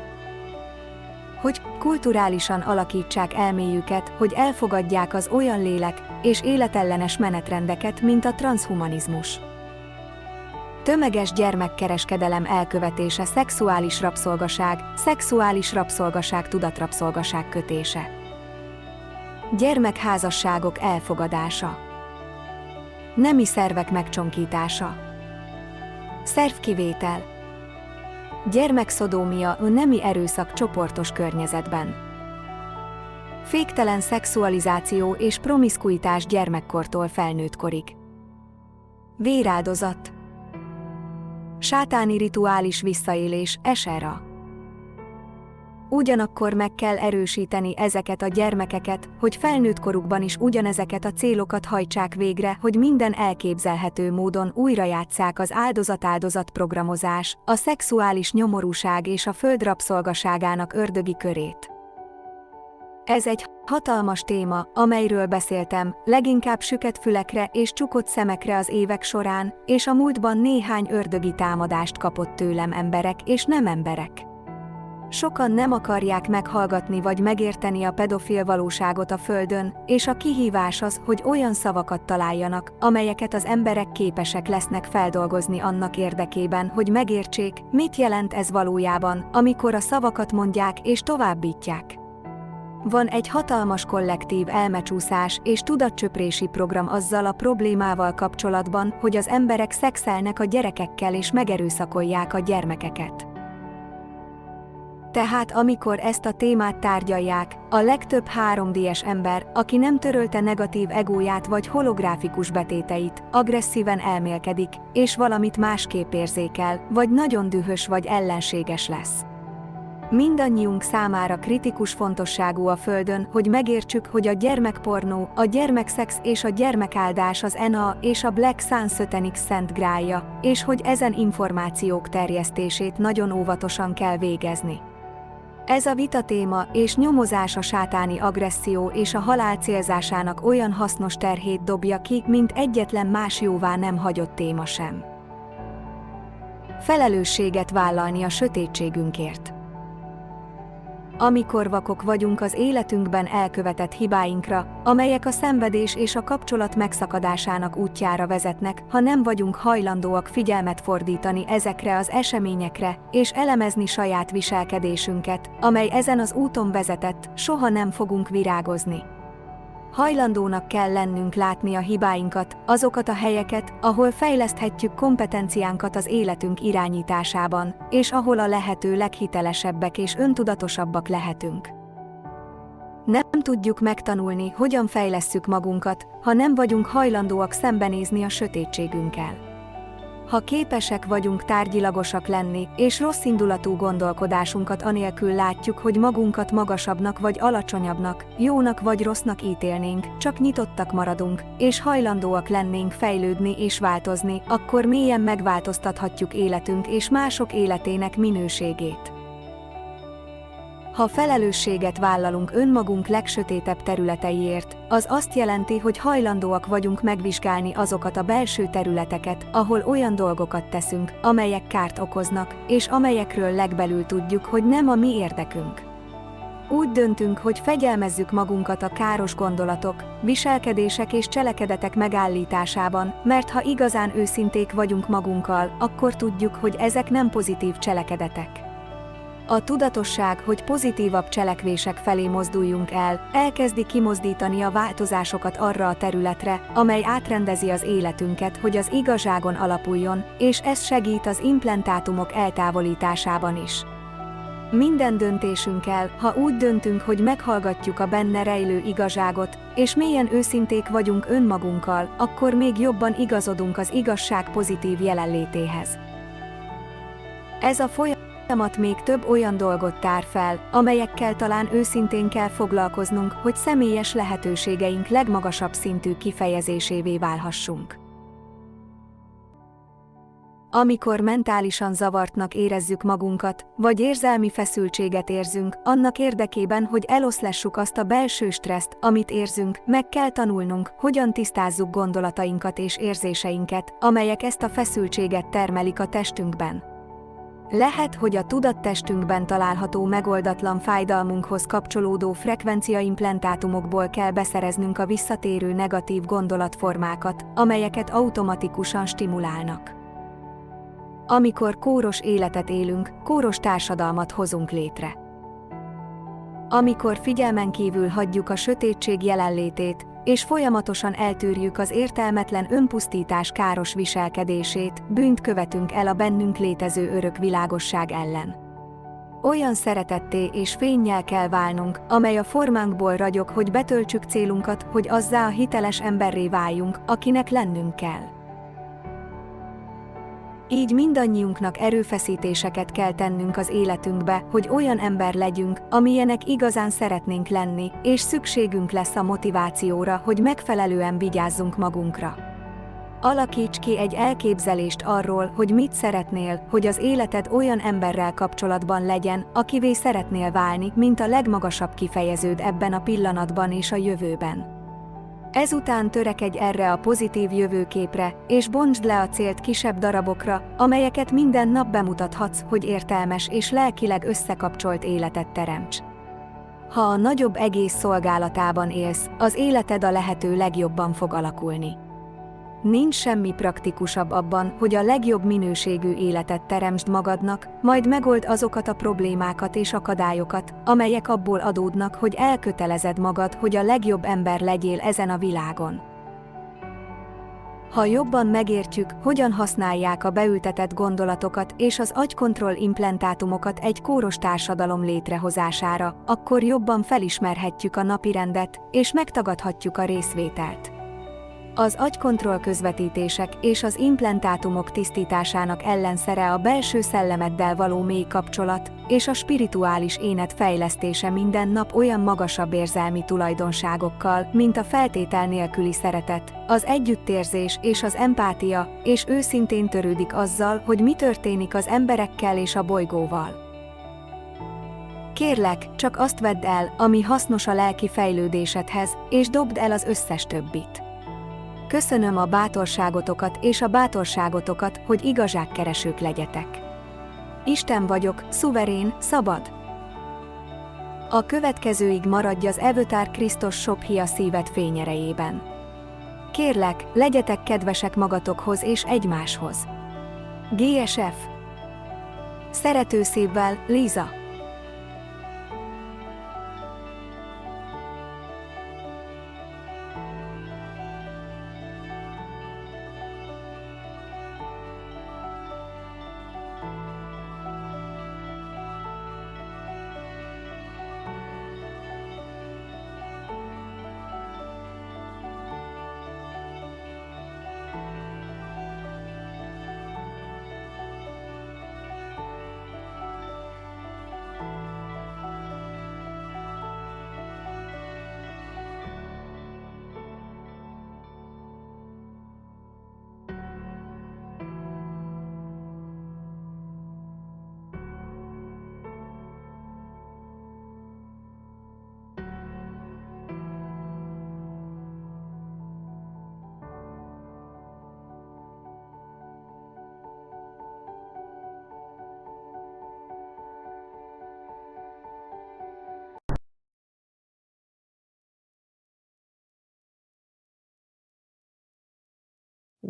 Hogy kulturálisan alakítsák elméjüket, hogy elfogadják az olyan lélek és életellenes menetrendeket, mint a transhumanizmus. Tömeges gyermekkereskedelem elkövetése, szexuális rabszolgaság, tudatrabszolgaság kötése. Gyermekházasságok elfogadása. Nemi szervek megcsonkítása. Szervkivétel. Gyermekszodómia, nemi erőszak csoportos környezetben. Féktelen szexualizáció és promiszkuitás gyermekkortól felnőttkorig. Véráldozat. Sátáni rituális visszaélés, esera. Ugyanakkor meg kell erősíteni ezeket a gyermekeket, hogy felnőtt korukban is ugyanezeket a célokat hajtsák végre, hogy minden elképzelhető módon újrajátsszák az áldozat-áldozat programozás, a szexuális nyomorúság és a föld rabszolgaságának ördögi körét. Ez egy hatalmas téma, amelyről beszéltem, leginkább süket fülekre és csukott szemekre az évek során, és a múltban néhány ördögi támadást kapott tőlem emberek és nem emberek. Sokan nem akarják meghallgatni vagy megérteni a pedofil valóságot a Földön, és a kihívás az, hogy olyan szavakat találjanak, amelyeket az emberek képesek lesznek feldolgozni annak érdekében, hogy megértsék, mit jelent ez valójában, amikor a szavakat mondják és továbbítják. Van egy hatalmas kollektív elmecsúszás és tudatcsöprési program azzal a problémával kapcsolatban, hogy az emberek szexelnek a gyerekekkel és megerőszakolják a gyermekeket. Tehát amikor ezt a témát tárgyalják, a legtöbb 3D-es ember, aki nem törölte negatív egóját vagy holográfikus betéteit, agresszíven elmélkedik, és valamit másképp érzékel, vagy nagyon dühös vagy ellenséges lesz. Mindannyiunk számára kritikus fontosságú a Földön, hogy megértsük, hogy a gyermekpornó, a gyermekszex és a gyermekáldás az NA és a Black Sun Satanic Szent Grálja, és hogy ezen információk terjesztését nagyon óvatosan kell végezni. Ez a vitatéma és nyomozás a sátáni agresszió és a halál célzásának olyan hasznos terhét dobja ki, mint egyetlen más jóvá nem hagyott téma sem. Felelősséget vállalni a sötétségünkért. Amikor vakok vagyunk az életünkben elkövetett hibáinkra, amelyek a szenvedés és a kapcsolat megszakadásának útjára vezetnek, ha nem vagyunk hajlandóak figyelmet fordítani ezekre az eseményekre, és elemezni saját viselkedésünket, amely ezen az úton vezetett, soha nem fogunk virágozni. Hajlandónak kell lennünk látni a hibáinkat, azokat a helyeket, ahol fejleszthetjük kompetenciánkat az életünk irányításában, és ahol a lehető leghitelesebbek és öntudatosabbak lehetünk. Nem tudjuk megtanulni, hogyan fejlesszük magunkat, ha nem vagyunk hajlandóak szembenézni a sötétségünkkel. Ha képesek vagyunk tárgyilagosak lenni, és rosszindulatú gondolkodásunkat anélkül látjuk, hogy magunkat magasabbnak vagy alacsonyabbnak, jónak vagy rossznak ítélnénk, csak nyitottak maradunk, és hajlandóak lennénk fejlődni és változni, akkor mélyen megváltoztathatjuk életünk és mások életének minőségét. Ha felelősséget vállalunk önmagunk legsötétebb területeiért, az azt jelenti, hogy hajlandóak vagyunk megvizsgálni azokat a belső területeket, ahol olyan dolgokat teszünk, amelyek kárt okoznak, és amelyekről legbelül tudjuk, hogy nem a mi érdekünk. Úgy döntünk, hogy fegyelmezzük magunkat a káros gondolatok, viselkedések és cselekedetek megállításában, mert ha igazán őszinték vagyunk magunkkal, akkor tudjuk, hogy ezek nem pozitív cselekedetek. A tudatosság, hogy pozitívabb cselekvések felé mozduljunk el, elkezdi kimozdítani a változásokat arra a területre, amely átrendezi az életünket, hogy az igazságon alapuljon, és ez segít az implantátumok eltávolításában is. Minden döntésünkkel, ha úgy döntünk, hogy meghallgatjuk a benne rejlő igazságot, és mélyen őszinték vagyunk önmagunkkal, akkor még jobban igazodunk az igazság pozitív jelenlétéhez. Ez a folyamat még több olyan dolgot tár fel, amelyekkel talán őszintén kell foglalkoznunk, hogy személyes lehetőségeink legmagasabb szintű kifejezésévé válhassunk. Amikor mentálisan zavartnak érezzük magunkat, vagy érzelmi feszültséget érzünk, annak érdekében, hogy eloszlassuk azt a belső stresszt, amit érzünk, meg kell tanulnunk, hogyan tisztázzuk gondolatainkat és érzéseinket, amelyek ezt a feszültséget termelik a testünkben. Lehet, hogy a tudattestünkben található megoldatlan fájdalmunkhoz kapcsolódó frekvenciaimplantátumokból kell beszereznünk a visszatérő negatív gondolatformákat, amelyeket automatikusan stimulálnak. Amikor kóros életet élünk, kóros társadalmat hozunk létre. Amikor figyelmen kívül hagyjuk a sötétség jelenlétét, és folyamatosan eltűrjük az értelmetlen önpusztítás káros viselkedését, bűnt követünk el a bennünk létező örök világosság ellen. Olyan szeretetté és fénnyel kell válnunk, amely a formánkból ragyog, hogy betöltsük célunkat, hogy azzá a hiteles emberré váljunk, akinek lennünk kell. Így mindannyiunknak erőfeszítéseket kell tennünk az életünkbe, hogy olyan ember legyünk, amilyenek igazán szeretnénk lenni, és szükségünk lesz a motivációra, hogy megfelelően vigyázzunk magunkra. Alakíts ki egy elképzelést arról, hogy mit szeretnél, hogy az életed olyan emberrel kapcsolatban legyen, akivé szeretnél válni, mint a legmagasabb kifejeződ ebben a pillanatban és a jövőben. Ezután törekedj erre a pozitív jövőképre, és bontsd le a célt kisebb darabokra, amelyeket minden nap bemutathatsz, hogy értelmes és lelkileg összekapcsolt életet teremts. Ha a nagyobb egész szolgálatában élsz, az életed a lehető legjobban fog alakulni. Nincs semmi praktikusabb abban, hogy a legjobb minőségű életet teremtsd magadnak, majd megold azokat a problémákat és akadályokat, amelyek abból adódnak, hogy elkötelezed magad, hogy a legjobb ember legyél ezen a világon. Ha jobban megértjük, hogyan használják a beültetett gondolatokat és az agykontroll-implantátumokat egy kóros társadalom létrehozására, akkor jobban felismerhetjük a napirendet, és megtagadhatjuk a részvételt. Az agykontroll-közvetítések és az implantátumok tisztításának ellenszere a belső szellemeddel való mély kapcsolat, és a spirituális énet fejlesztése minden nap olyan magasabb érzelmi tulajdonságokkal, mint a feltétel nélküli szeretet, az együttérzés és az empátia, és őszintén törődik azzal, hogy mi történik az emberekkel és a bolygóval. Kérlek, csak azt vedd el, ami hasznos a lelki fejlődésedhez, és dobd el az összes többit. Köszönöm a bátorságotokat és a bátorságotokat, hogy igazságkeresők legyetek. Isten vagyok, szuverén, szabad. A következőig maradj az Avatar Krisztus Shophi a szíved fényerejében. Kérlek, legyetek kedvesek magatokhoz és egymáshoz. GSF. Szerető szívvel, Liza.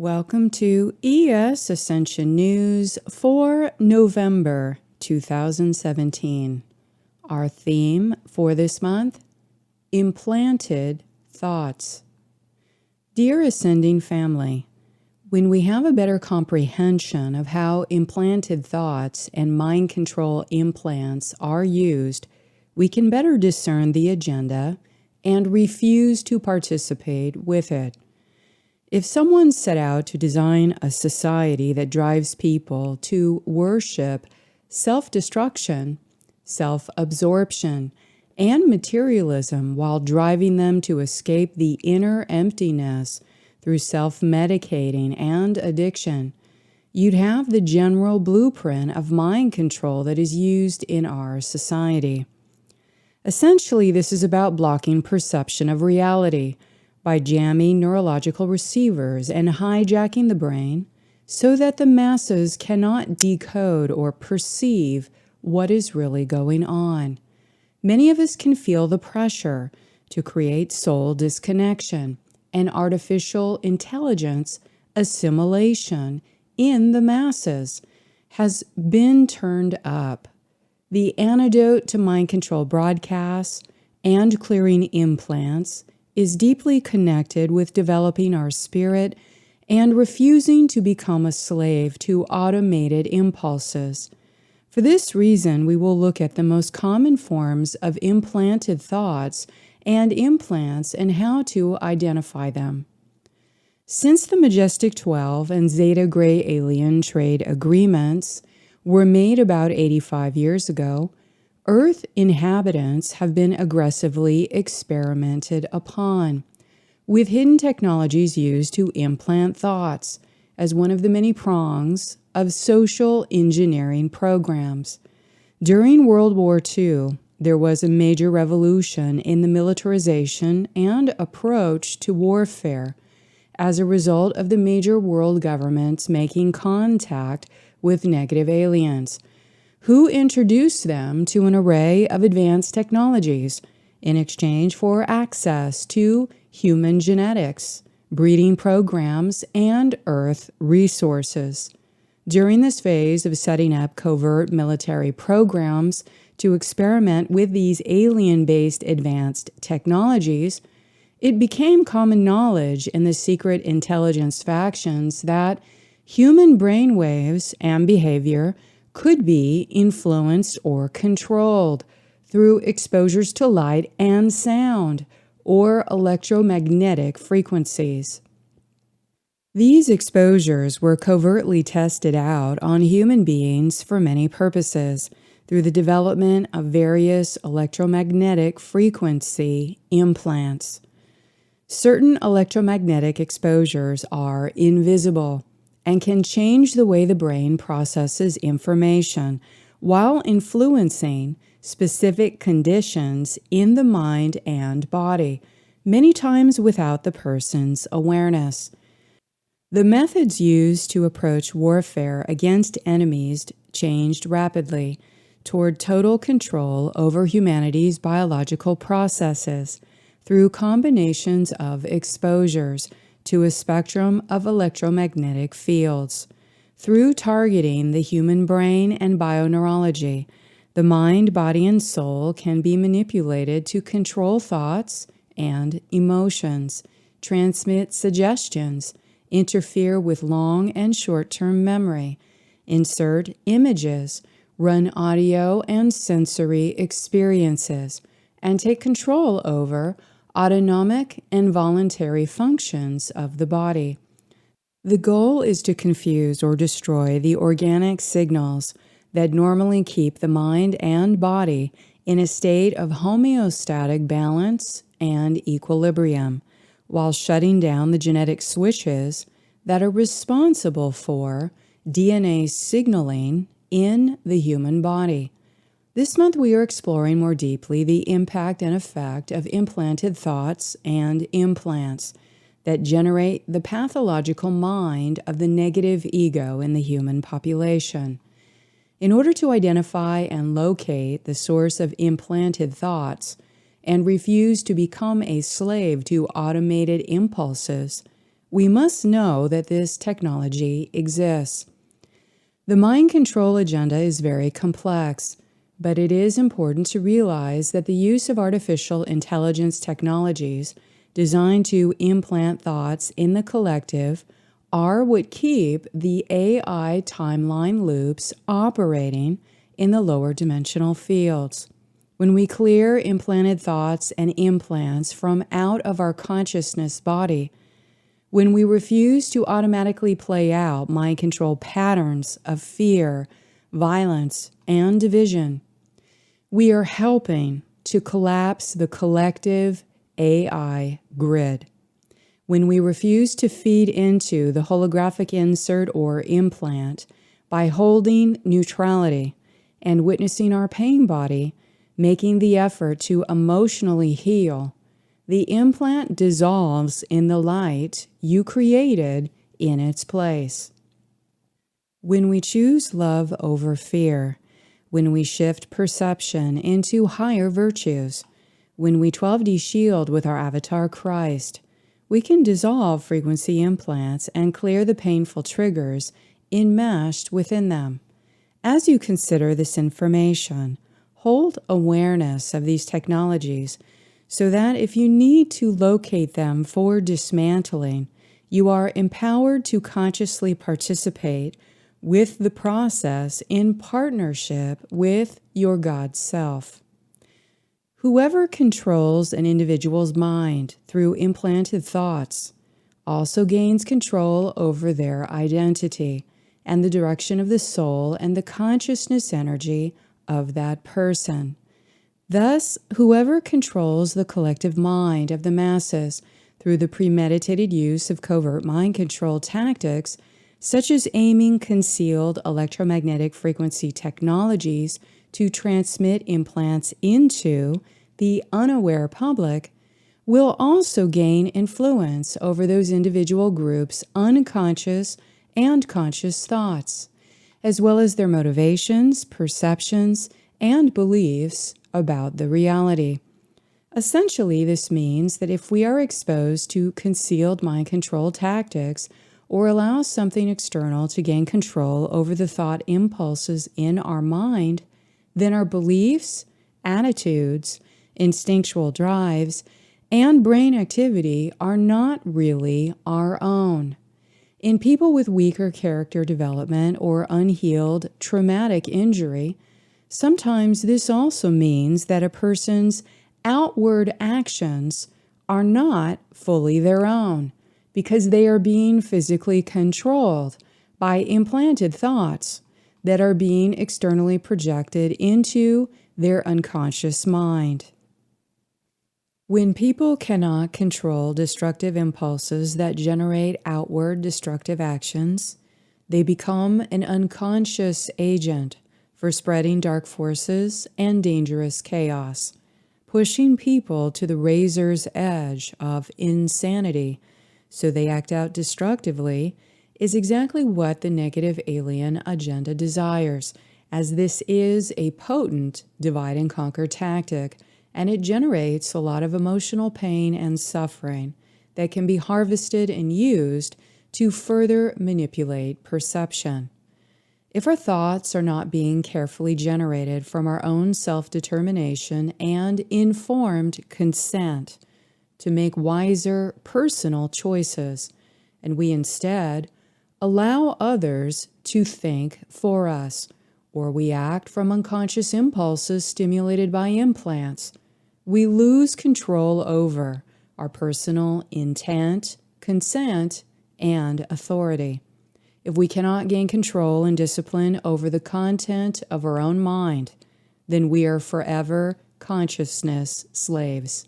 Welcome to ES Ascension News for November 2017. Our theme for this month, Implanted Thoughts. Dear Ascending Family, when we have a better comprehension of how implanted thoughts and mind control implants are used, we can better discern the agenda and refuse to participate with it. If someone set out to design a society that drives people to worship self-destruction, self-absorption, and materialism while driving them to escape the inner emptiness through self-medicating and addiction, you'd have the general blueprint of mind control that is used in our society. Essentially, this is about blocking perception of reality by jamming neurological receivers and hijacking the brain so that the masses cannot decode or perceive what is really going on. Many of us can feel the pressure to create soul disconnection and artificial intelligence assimilation in the masses has been turned up. The antidote to mind control broadcasts and clearing implants is deeply connected with developing our spirit and refusing to become a slave to automated impulses. For this reason, we will look at the most common forms of implanted thoughts and implants and how to identify them. Since the Majestic 12 and Zeta Gray alien trade agreements were made about 85 years ago, Earth inhabitants have been aggressively experimented upon, with hidden technologies used to implant thoughts as one of the many prongs of social engineering programs. During World War II, there was a major revolution in the militarization and approach to warfare as a result of the major world governments making contact with negative aliens, who introduced them to an array of advanced technologies in exchange for access to human genetics, breeding programs, and Earth resources. During this phase of setting up covert military programs to experiment with these alien-based advanced technologies, it became common knowledge in the secret intelligence factions that human brainwaves and behavior could be influenced or controlled through exposures to light and sound or electromagnetic frequencies. These exposures were covertly tested out on human beings for many purposes through the development of various electromagnetic frequency implants. Certain electromagnetic exposures are invisible and can change the way the brain processes information while influencing specific conditions in the mind and body, many times without the person's awareness. The methods used to approach warfare against enemies changed rapidly toward total control over humanity's biological processes through combinations of exposures to a spectrum of electromagnetic fields. Through targeting the human brain and bioneurology, the mind, body, and soul can be manipulated to control thoughts and emotions, transmit suggestions, interfere with long and short-term memory, insert images, run audio and sensory experiences, and take control over autonomic and voluntary functions of the body. The goal is to confuse or destroy the organic signals that normally keep the mind and body in a state of homeostatic balance and equilibrium, while shutting down the genetic switches that are responsible for DNA signaling in the human body. This month we are exploring more deeply the impact and effect of implanted thoughts and implants that generate the pathological mind of the negative ego in the human population. In order to identify and locate the source of implanted thoughts and refuse to become a slave to automated impulses, we must know that this technology exists. The mind control agenda is very complex, but it is important to realize that the use of artificial intelligence technologies designed to implant thoughts in the collective are what keep the AI timeline loops operating in the lower dimensional fields. When we clear implanted thoughts and implants from out of our consciousness body, when we refuse to automatically play out mind control patterns of fear, violence, and division, we are helping to collapse the collective AI grid. When we refuse to feed into the holographic insert or implant by holding neutrality and witnessing our pain body, making the effort to emotionally heal, the implant dissolves in the light you created in its place. When we choose love over fear, when we shift perception into higher virtues, when we 12D shield with our avatar Christ, we can dissolve frequency implants and clear the painful triggers enmeshed within them. As you consider this information, hold awareness of these technologies so that if you need to locate them for dismantling, you are empowered to consciously participate with the process in partnership with your God self. Whoever controls an individual's mind through implanted thoughts also gains control over their identity and the direction of the soul and the consciousness energy of that person. Thus, whoever controls the collective mind of the masses through the premeditated use of covert mind control tactics, such as aiming concealed electromagnetic frequency technologies to transmit implants into the unaware public, will also gain influence over those individual groups' unconscious and conscious thoughts, as well as their motivations, perceptions, and beliefs about the reality. Essentially, this means that if we are exposed to concealed mind control tactics or allow something external to gain control over the thought impulses in our mind, then our beliefs, attitudes, instinctual drives, and brain activity are not really our own. In people with weaker character development or unhealed traumatic injury, sometimes this also means that a person's outward actions are not fully their own because they are being physically controlled by implanted thoughts that are being externally projected into their unconscious mind. When people cannot control destructive impulses that generate outward destructive actions, they become an unconscious agent for spreading dark forces and dangerous chaos, pushing people to the razor's edge of insanity so they act out destructively is exactly what the negative alien agenda desires, as this is a potent divide and conquer tactic, and it generates a lot of emotional pain and suffering that can be harvested and used to further manipulate perception. If our thoughts are not being carefully generated from our own self-determination and informed consent to make wiser personal choices, and we instead allow others to think for us, or we act from unconscious impulses stimulated by implants, we lose control over our personal intent, consent, and authority. If we cannot gain control and discipline over the content of our own mind, then we are forever consciousness slaves.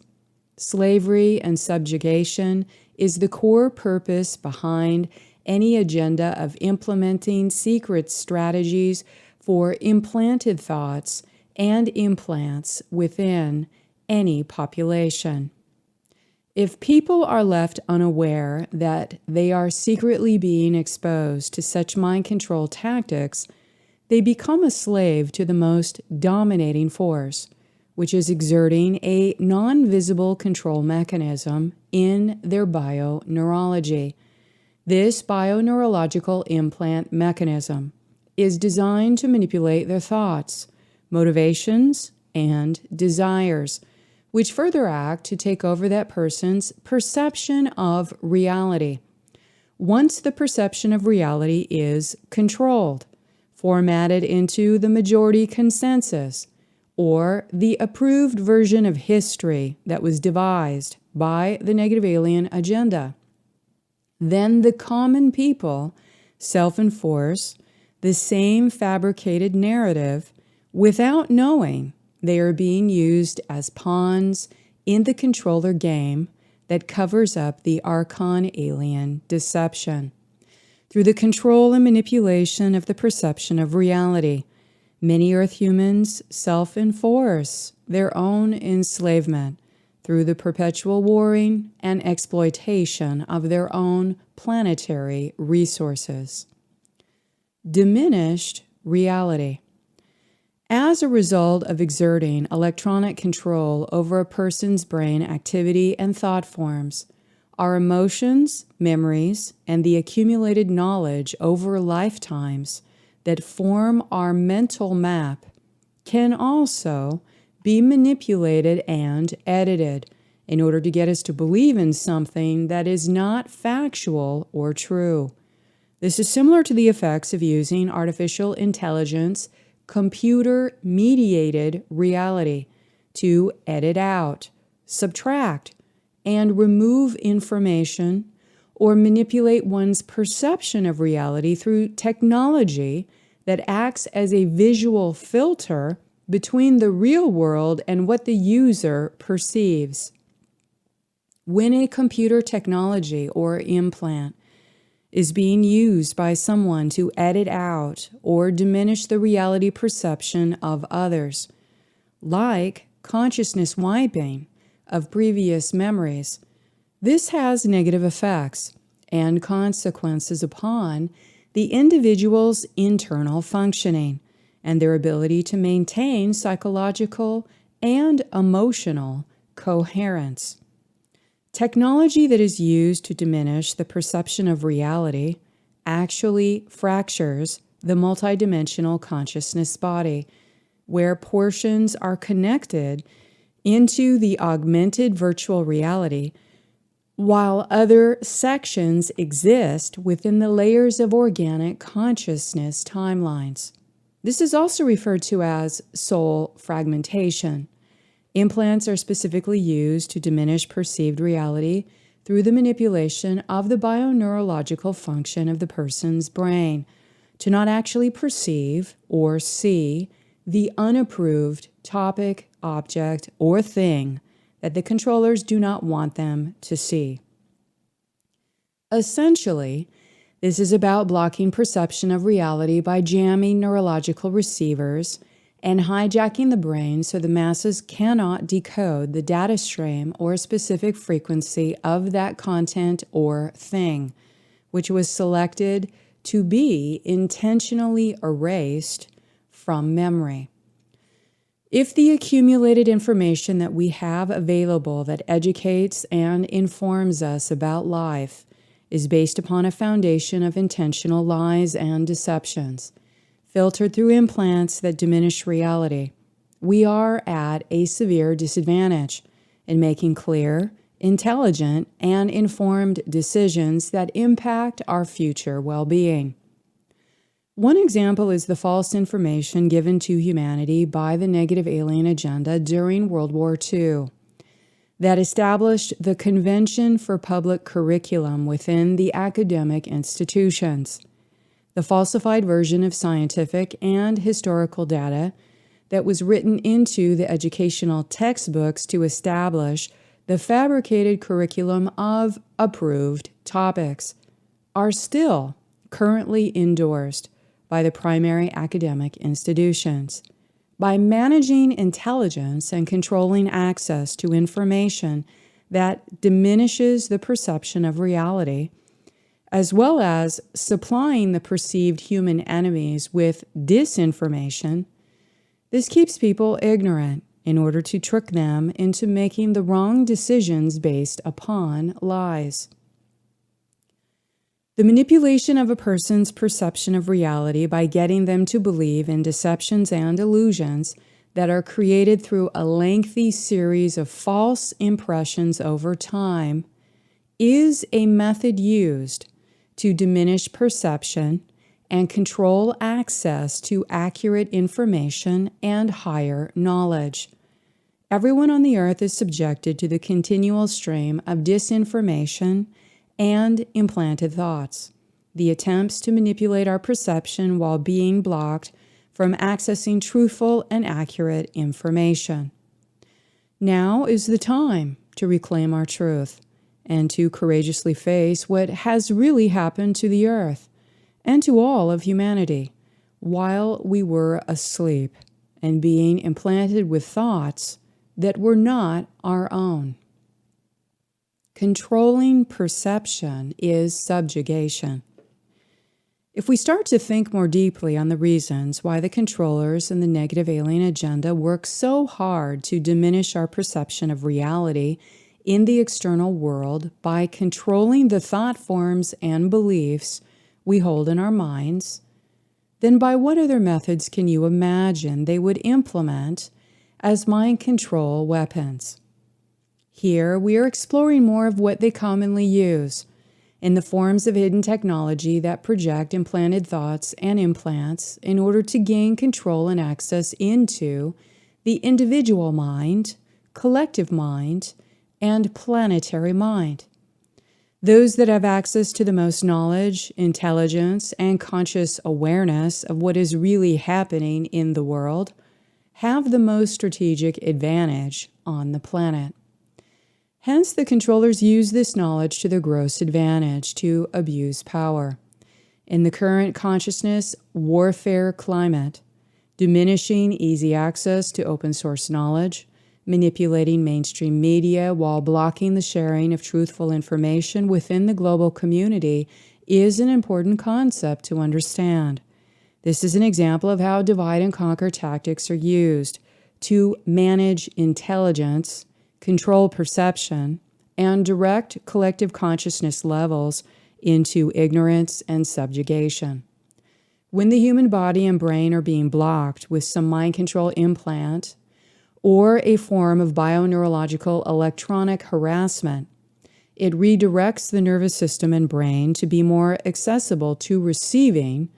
Slavery and subjugation is the core purpose behind any agenda of implementing secret strategies for implanted thoughts and implants within any population. If people are left unaware that they are secretly being exposed to such mind control tactics, they become a slave to the most dominating force, which is exerting a non-visible control mechanism in their bioneurology. This bioneurological implant mechanism is designed to manipulate their thoughts, motivations, and desires, which further act to take over that person's perception of reality. Once the perception of reality is controlled, formatted into the majority consensus, or the approved version of history that was devised by the negative alien agenda, then the common people self-enforce the same fabricated narrative without knowing they are being used as pawns in the controller game that covers up the archon alien deception. Through the control and manipulation of the perception of reality, many Earth humans self-enforce their own enslavement through the perpetual warring and exploitation of their own planetary resources. Diminished reality. As a result of exerting electronic control over a person's brain activity and thought forms, our emotions, memories, and the accumulated knowledge over lifetimes that form our mental map can also be manipulated and edited in order to get us to believe in something that is not factual or true. This is similar to the effects of using artificial intelligence computer-mediated reality to edit out, subtract, and remove information or manipulate one's perception of reality through technology that acts as a visual filter between the real world and what the user perceives. When a computer technology or implant is being used by someone to edit out or diminish the reality perception of others, like consciousness wiping of previous memories, this has negative effects and consequences upon the individual's internal functioning and their ability to maintain psychological and emotional coherence. Technology that is used to diminish the perception of reality actually fractures the multidimensional consciousness body, where portions are connected into the augmented virtual reality, while other sections exist within the layers of organic consciousness timelines. This is also referred to as soul fragmentation. Implants are specifically used to diminish perceived reality through the manipulation of the bioneurological function of the person's brain to not actually perceive or see the unapproved topic, object, or thing that the controllers do not want them to see. Essentially, this is about blocking perception of reality by jamming neurological receivers and hijacking the brain so the masses cannot decode the data stream or specific frequency of that content or thing, which was selected to be intentionally erased from memory. If the accumulated information that we have available that educates and informs us about life is based upon a foundation of intentional lies and deceptions, filtered through implants that diminish reality, we are at a severe disadvantage in making clear, intelligent, and informed decisions that impact our future well-being. One example is the false information given to humanity by the negative alien agenda during World War II that established the Convention for Public Curriculum within the academic institutions. The falsified version of scientific and historical data that was written into the educational textbooks to establish the fabricated curriculum of approved topics are still currently endorsed by the primary academic institutions. By managing intelligence and controlling access to information that diminishes the perception of reality, as well as supplying the perceived human enemies with disinformation, this keeps people ignorant in order to trick them into making the wrong decisions based upon lies. The manipulation of a person's perception of reality by getting them to believe in deceptions and illusions that are created through a lengthy series of false impressions over time is a method used to diminish perception and control access to accurate information and higher knowledge. Everyone on the earth is subjected to the continual stream of disinformation and implanted thoughts, the attempts to manipulate our perception while being blocked from accessing truthful and accurate information. Now is the time to reclaim our truth and to courageously face what has really happened to the earth and to all of humanity while we were asleep and being implanted with thoughts that were not our own. Controlling perception is subjugation. If we start to think more deeply on the reasons why the controllers and the negative alien agenda work so hard to diminish our perception of reality in the external world by controlling the thought forms and beliefs we hold in our minds, then by what other methods can you imagine they would implement as mind control weapons? Here, we are exploring more of what they commonly use in the forms of hidden technology that project implanted thoughts and implants in order to gain control and access into the individual mind, collective mind, and planetary mind. Those that have access to the most knowledge, intelligence, and conscious awareness of what is really happening in the world have the most strategic advantage on the planet. Hence, the controllers use this knowledge to their gross advantage to abuse power. In the current consciousness warfare climate, diminishing easy access to open source knowledge, manipulating mainstream media while blocking the sharing of truthful information within the global community is an important concept to understand. This is an example of how divide and conquer tactics are used to manage intelligence, control perception, and direct collective consciousness levels into ignorance and subjugation. When the human body and brain are being blocked with some mind control implant or a form of bioneurological electronic harassment, it redirects the nervous system and brain to be more accessible to receiving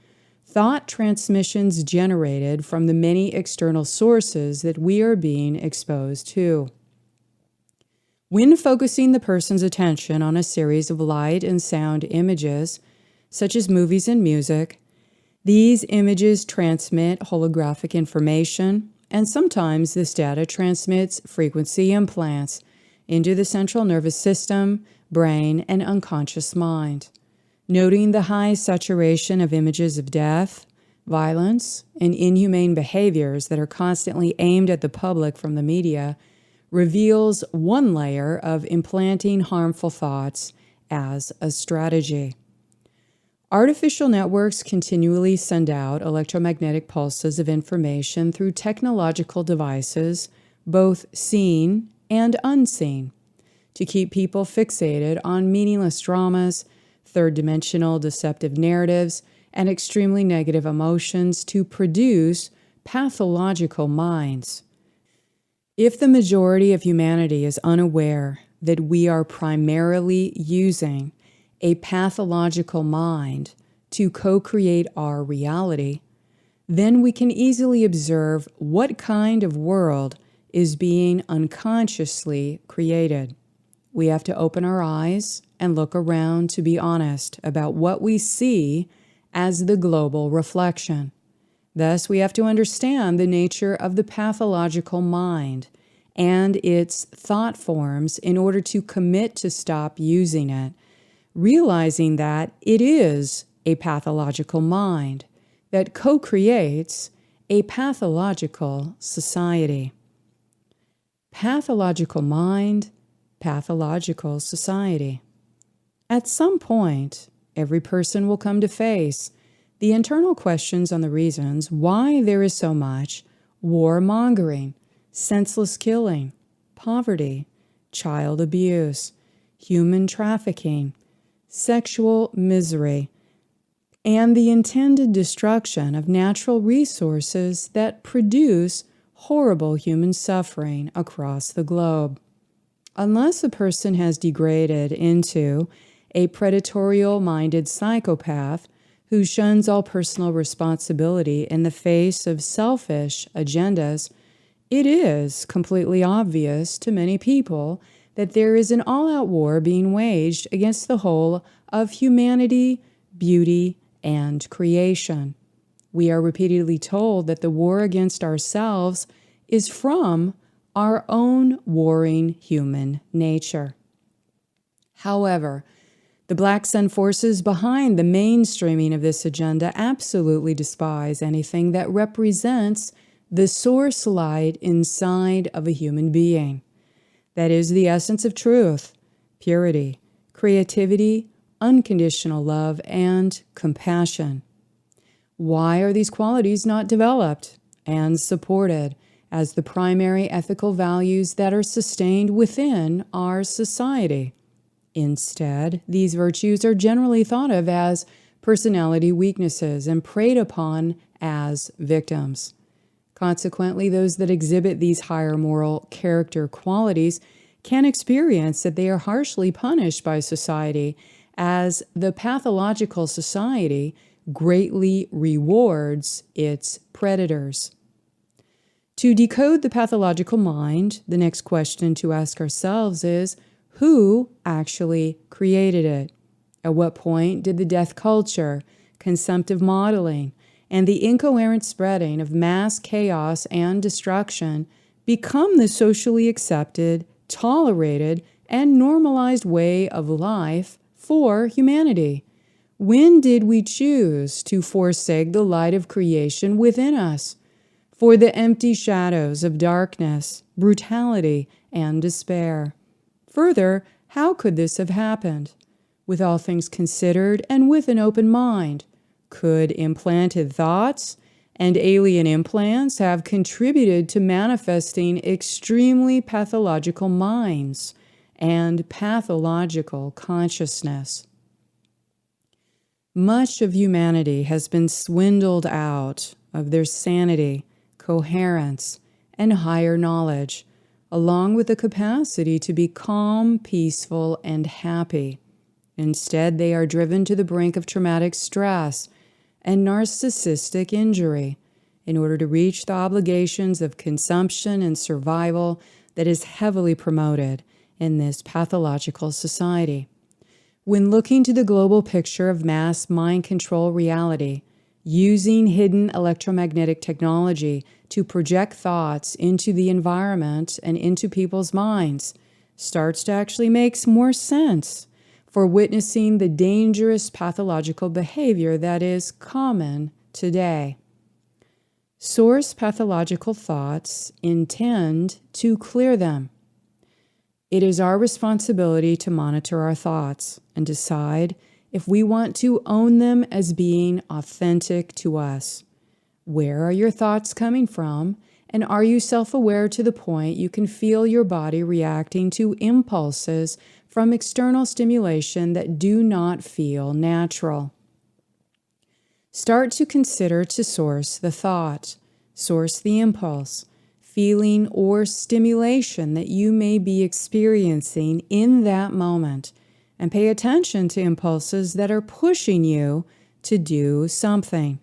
thought transmissions generated from the many external sources that we are being exposed to. When focusing the person's attention on a series of light and sound images, such as movies and music, these images transmit holographic information, and sometimes this data transmits frequency implants into the central nervous system, brain, and unconscious mind. Noting the high saturation of images of death, violence, and inhumane behaviors that are constantly aimed at the public from the media reveals one layer of implanting harmful thoughts as a strategy. Artificial networks continually send out electromagnetic pulses of information through technological devices, both seen and unseen, to keep people fixated on meaningless dramas, third-dimensional deceptive narratives, and extremely negative emotions to produce pathological minds. If the majority of humanity is unaware that we are primarily using a pathological mind to co-create our reality, then we can easily observe what kind of world is being unconsciously created. We have to open our eyes and look around to be honest about what we see as the global reflection. Thus, we have to understand the nature of the pathological mind and its thought forms in order to commit to stop using it, realizing that it is a pathological mind that co-creates a pathological society. Pathological mind, pathological society. At some point, every person will come to face the internal questions on the reasons why there is so much warmongering, senseless killing, poverty, child abuse, human trafficking, sexual misery, and the intended destruction of natural resources that produce horrible human suffering across the globe. Unless a person has degraded into a predatorial-minded psychopath who shuns all personal responsibility in the face of selfish agendas, it is completely obvious to many people that there is an all-out war being waged against the whole of humanity, beauty, and creation. We are repeatedly told that the war against ourselves is from our own warring human nature. However, the Black Sun forces behind the mainstreaming of this agenda absolutely despise anything that represents the source light inside of a human being. That is the essence of truth, purity, creativity, unconditional love, and compassion. Why are these qualities not developed and supported as the primary ethical values that are sustained within our society? Instead, these virtues are generally thought of as personality weaknesses and preyed upon as victims. Consequently, those that exhibit these higher moral character qualities can experience that they are harshly punished by society, as the pathological society greatly rewards its predators. To decode the pathological mind, the next question to ask ourselves is, who actually created it. At what point did the death culture, consumptive modeling, and the incoherent spreading of mass chaos and destruction become the socially accepted, tolerated, and normalized way of life for humanity? When did we choose to forsake the light of creation within us for the empty shadows of darkness, brutality, and despair? Further, how could this have happened? With all things considered and with an open mind, could implanted thoughts and alien implants have contributed to manifesting extremely pathological minds and pathological consciousness? Much of humanity has been swindled out of their sanity, coherence, and higher knowledge, along with the capacity to be calm, peaceful, and happy. Instead, they are driven to the brink of traumatic stress and narcissistic injury in order to reach the obligations of consumption and survival that is heavily promoted in this pathological society. When looking to the global picture of mass mind control reality, using hidden electromagnetic technology to project thoughts into the environment and into people's minds starts to actually make more sense for witnessing the dangerous pathological behavior that is common today. Source pathological thoughts intend to clear them. It is our responsibility to monitor our thoughts and decide if we want to own them as being authentic to us. Where are your thoughts coming from? And are you self-aware to the point you can feel your body reacting to impulses from external stimulation that do not feel natural? Start to consider to source the thought, source the impulse, feeling, or stimulation that you may be experiencing in that moment, and pay attention to impulses that are pushing you to do something.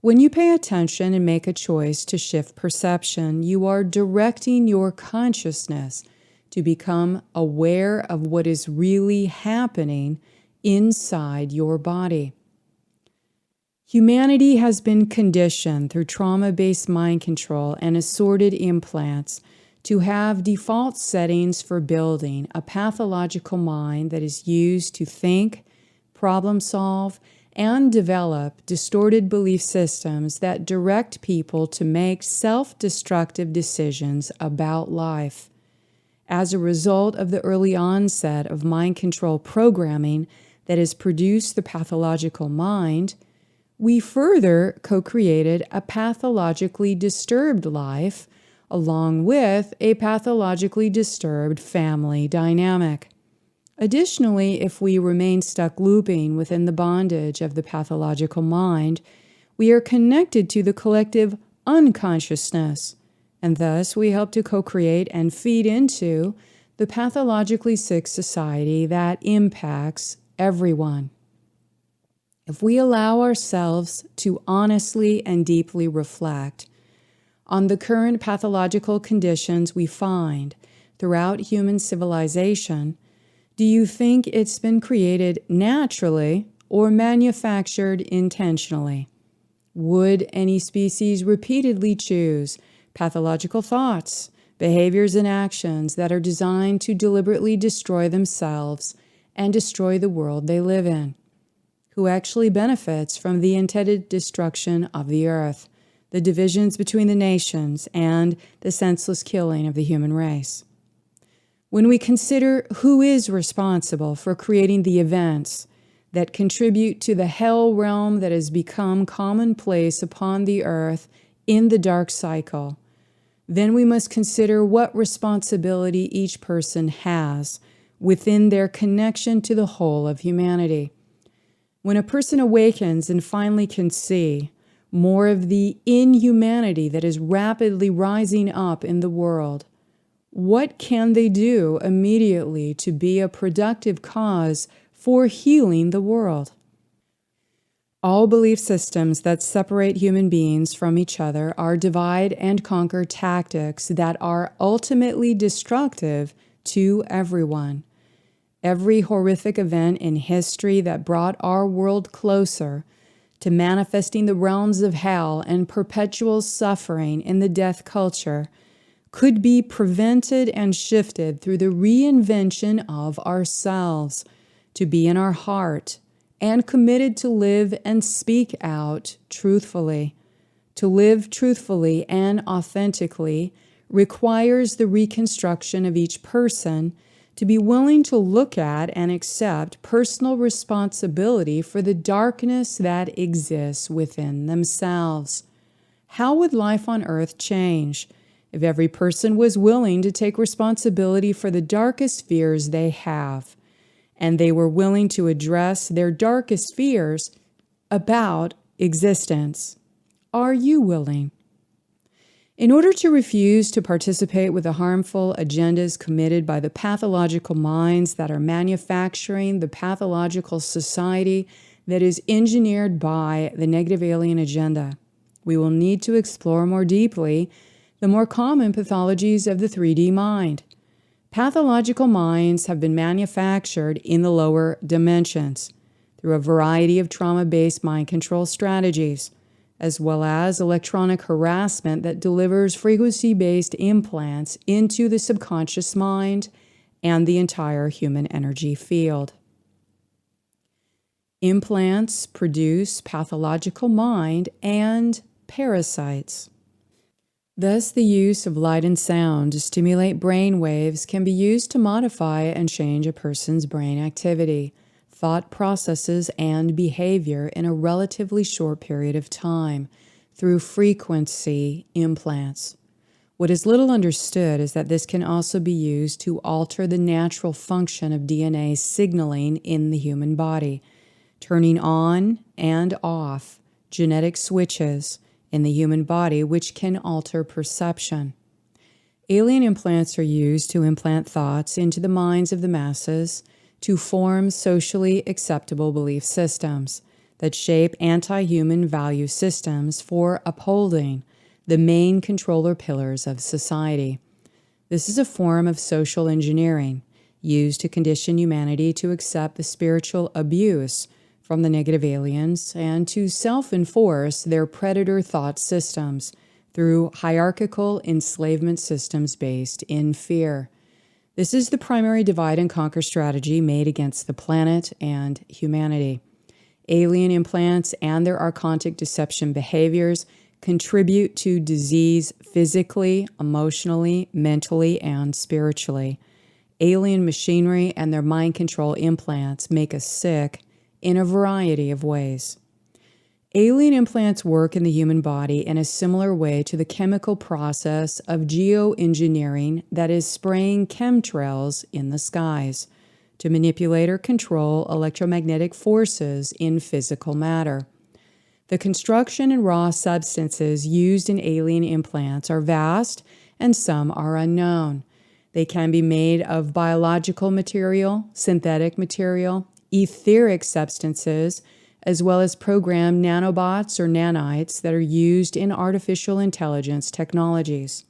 When you pay attention and make a choice to shift perception, you are directing your consciousness to become aware of what is really happening inside your body. Humanity has been conditioned through trauma-based mind control and assorted implants to have default settings for building a pathological mind that is used to think, problem solve, and develop distorted belief systems that direct people to make self-destructive decisions about life. As a result of the early onset of mind control programming that has produced the pathological mind, we further co-created a pathologically disturbed life along with a pathologically disturbed family dynamic. Additionally, if we remain stuck looping within the bondage of the pathological mind, we are connected to the collective unconsciousness, and thus we help to co-create and feed into the pathologically sick society that impacts everyone. If we allow ourselves to honestly and deeply reflect on the current pathological conditions we find throughout human civilization, do you think it's been created naturally or manufactured intentionally? Would any species repeatedly choose pathological thoughts, behaviors, and actions that are designed to deliberately destroy themselves and destroy the world they live in? Who actually benefits from the intended destruction of the earth, the divisions between the nations, and the senseless killing of the human race? When we consider who is responsible for creating the events that contribute to the hell realm that has become commonplace upon the earth in the dark cycle, then we must consider what responsibility each person has within their connection to the whole of humanity. When a person awakens and finally can see more of the inhumanity that is rapidly rising up in the world, what can they do immediately to be a productive cause for healing the world? All belief systems that separate human beings from each other are divide and conquer tactics that are ultimately destructive to everyone. Every horrific event in history that brought our world closer to manifesting the realms of hell and perpetual suffering in the death culture could be prevented and shifted through the reinvention of ourselves, to be in our heart and committed to live and speak out truthfully. To live truthfully and authentically requires the reconstruction of each person to be willing to look at and accept personal responsibility for the darkness that exists within themselves. How would life on earth change if every person was willing to take responsibility for the darkest fears they have, and they were willing to address their darkest fears about existence? Are you willing? In order to refuse to participate with the harmful agendas committed by the pathological minds that are manufacturing the pathological society that is engineered by the negative alien agenda, we will need to explore more deeply the more common pathologies of the 3D mind. Pathological minds have been manufactured in the lower dimensions through a variety of trauma-based mind control strategies, as well as electronic harassment that delivers frequency-based implants into the subconscious mind and the entire human energy field. Implants produce pathological mind and parasites. Thus, the use of light and sound to stimulate brain waves can be used to modify and change a person's brain activity, thought processes, and behavior in a relatively short period of time through frequency implants. What is little understood is that this can also be used to alter the natural function of DNA signaling in the human body, turning on and off genetic switches in the human body, which can alter perception. Alien implants are used to implant thoughts into the minds of the masses to form socially acceptable belief systems that shape anti-human value systems for upholding the main controller pillars of society. This is a form of social engineering used to condition humanity to accept the spiritual abuse from the negative aliens and to self-enforce their predator thought systems through hierarchical enslavement systems based in fear. This is the primary divide and conquer strategy made against the planet and humanity. Alien implants and their archontic deception behaviors contribute to disease physically, emotionally, mentally, and spiritually. Alien machinery and their mind control implants make us sick in a variety of ways. Alien implants work in the human body in a similar way to the chemical process of geoengineering that is spraying chemtrails in the skies to manipulate or control electromagnetic forces in physical matter. The construction and raw substances used in alien implants are vast and some are unknown. They can be made of biological material, synthetic material, etheric substances, as well as programmed nanobots or nanites that are used in artificial intelligence technologies.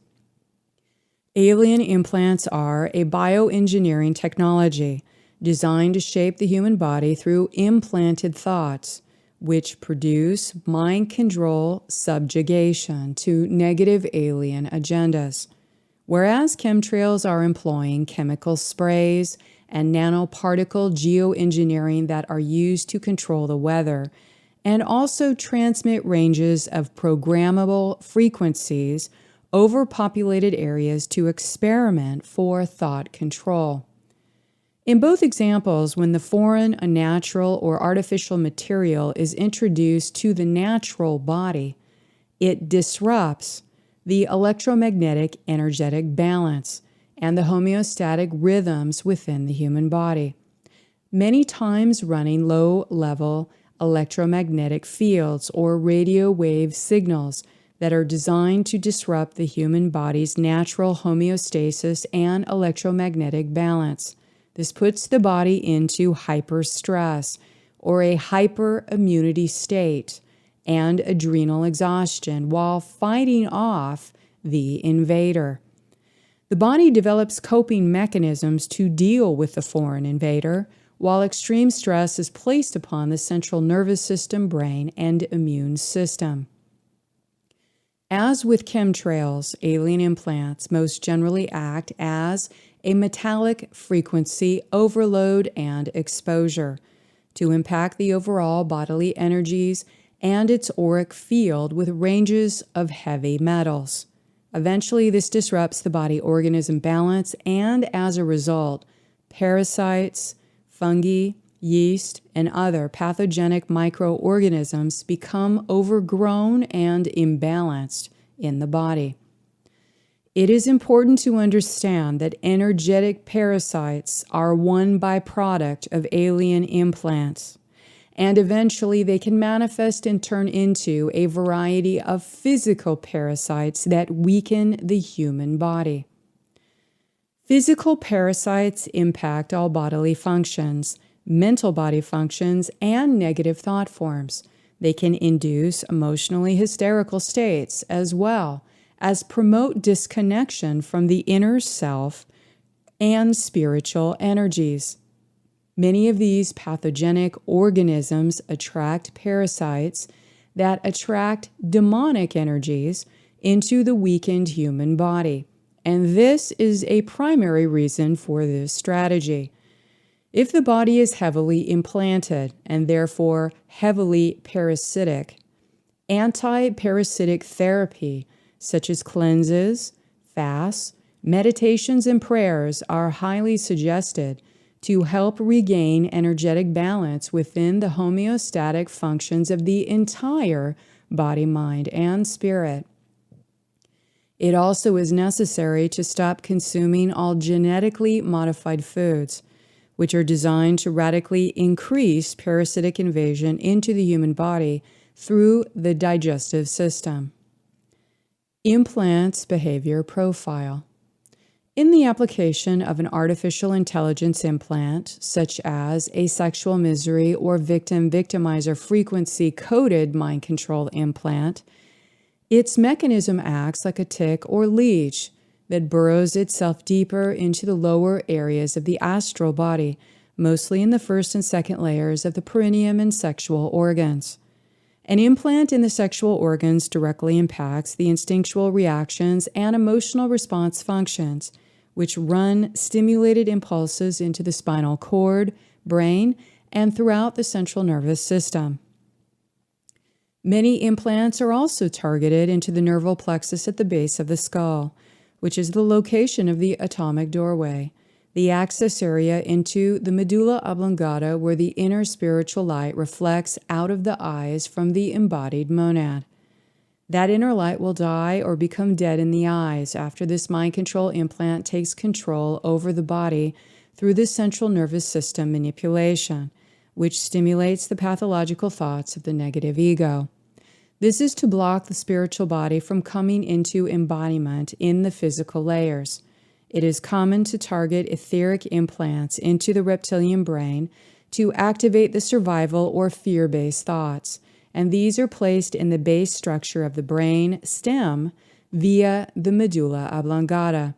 Alien implants are a bioengineering technology designed to shape the human body through implanted thoughts, which produce mind control subjugation to negative alien agendas. Whereas chemtrails are employing chemical sprays and nanoparticle geoengineering that are used to control the weather, and also transmit ranges of programmable frequencies over populated areas to experiment for thought control. In both examples, when the foreign, unnatural, or artificial material is introduced to the natural body, it disrupts the electromagnetic energetic balance and the homeostatic rhythms within the human body, many times running low-level electromagnetic fields or radio wave signals that are designed to disrupt the human body's natural homeostasis and electromagnetic balance. This puts the body into hyperstress or a hyperimmunity state and adrenal exhaustion while fighting off the invader. The body develops coping mechanisms to deal with the foreign invader, while extreme stress is placed upon the central nervous system, brain, and immune system. As with chemtrails, alien implants most generally act as a metallic frequency overload and exposure to impact the overall bodily energies and its auric field with ranges of heavy metals. Eventually, this disrupts the body-organism balance, and as a result, parasites, fungi, yeast, and other pathogenic microorganisms become overgrown and imbalanced in the body. It is important to understand that energetic parasites are one byproduct of alien implants, and eventually they can manifest and turn into a variety of physical parasites that weaken the human body. Physical parasites impact all bodily functions, mental body functions, and negative thought forms. They can induce emotionally hysterical states as well as promote disconnection from the inner self and spiritual energies. Many of these pathogenic organisms attract parasites that attract demonic energies into the weakened human body. And this is a primary reason for this strategy. If the body is heavily implanted and therefore heavily parasitic, anti-parasitic therapy such as cleanses, fasts, meditations, and prayers are highly suggested to help regain energetic balance within the homeostatic functions of the entire body, mind, and spirit. It also is necessary to stop consuming all genetically modified foods, which are designed to radically increase parasitic invasion into the human body through the digestive system. Implants behavior profile. In the application of an artificial intelligence implant, such as a sexual misery or victim-victimizer frequency-coded mind control implant, its mechanism acts like a tick or leech that burrows itself deeper into the lower areas of the astral body, mostly in the first and second layers of the perineum and sexual organs. An implant in the sexual organs directly impacts the instinctual reactions and emotional response functions, which run stimulated impulses into the spinal cord, brain, and throughout the central nervous system. Many implants are also targeted into the nerval plexus at the base of the skull, which is the location of the atomic doorway, the access area into the medulla oblongata where the inner spiritual light reflects out of the eyes from the embodied monad. That inner light will die or become dead in the eyes after this mind control implant takes control over the body through the central nervous system manipulation, which stimulates the pathological thoughts of the negative ego. This is to block the spiritual body from coming into embodiment in the physical layers. It is common to target etheric implants into the reptilian brain to activate the survival or fear-based thoughts, and these are placed in the base structure of the brain stem via the medulla oblongata.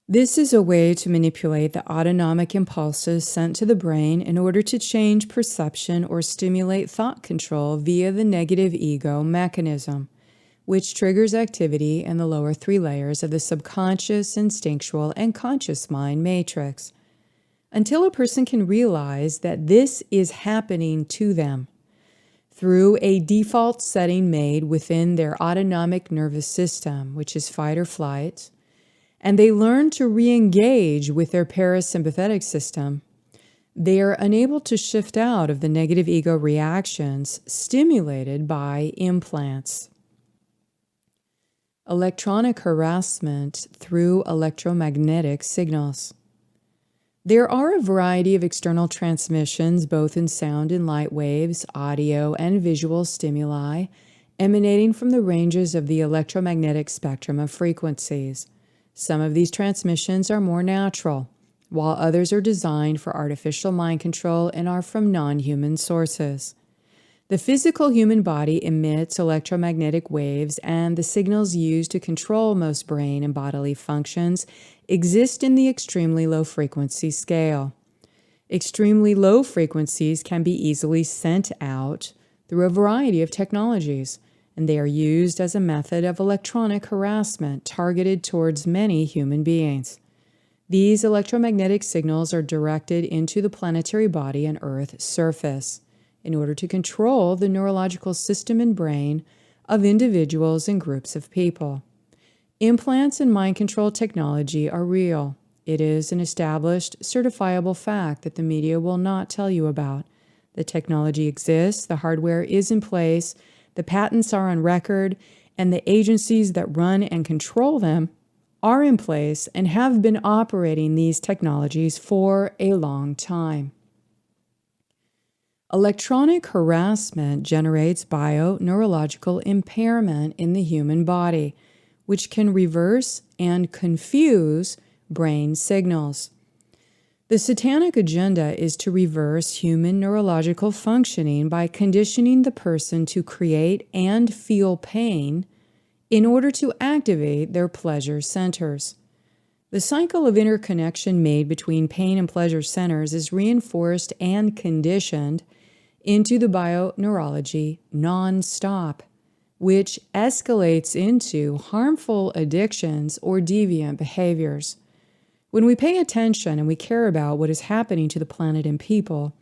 This is a way to manipulate the autonomic impulses sent to the brain in order to change perception or stimulate thought control via the negative ego mechanism, which triggers activity in the lower three layers of the subconscious, instinctual, and conscious mind matrix. Until a person can realize that this is happening to them through a default setting made within their autonomic nervous system, which is fight or flight, and they learn to re-engage with their parasympathetic system, they are unable to shift out of the negative ego reactions stimulated by implants. Electronic harassment through electromagnetic signals. There are a variety of external transmissions, both in sound and light waves, audio and visual stimuli, emanating from the ranges of the electromagnetic spectrum of frequencies. Some of these transmissions are more natural, while others are designed for artificial mind control and are from non-human sources. The physical human body emits electromagnetic waves, and the signals used to control most brain and bodily functions exist in the extremely low frequency scale. Extremely low frequencies can be easily sent out through a variety of technologies, and they are used as a method of electronic harassment targeted towards many human beings. These electromagnetic signals are directed into the planetary body and Earth's surface in order to control the neurological system and brain of individuals and groups of people. Implants and mind control technology are real. It is an established, certifiable fact that the media will not tell you about. The technology exists, the hardware is in place, the patents are on record, and the agencies that run and control them are in place and have been operating these technologies for a long time. Electronic harassment generates bio-neurological impairment in the human body, which can reverse and confuse brain signals. The satanic agenda is to reverse human neurological functioning by conditioning the person to create and feel pain in order to activate their pleasure centers. The cycle of interconnection made between pain and pleasure centers is reinforced and conditioned into the bioneurology non-stop, which escalates into harmful addictions or deviant behaviors. When we pay attention and we care about what is happening to the planet and people,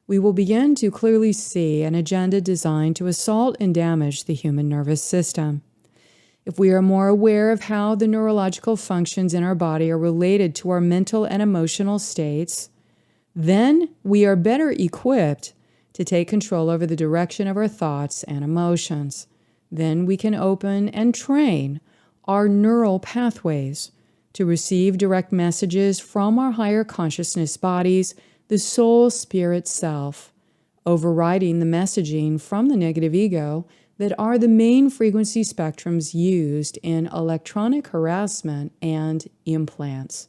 we will begin to clearly see an agenda designed to assault and damage the human nervous system. If we are more aware of how the neurological functions in our body are related to our mental and emotional states, then we are better equipped to take control over the direction of our thoughts and emotions. Then we can open and train our neural pathways to receive direct messages from our higher consciousness bodies, the soul spirit self, overriding the messaging from the negative ego that are the main frequency spectrums used in electronic harassment and implants.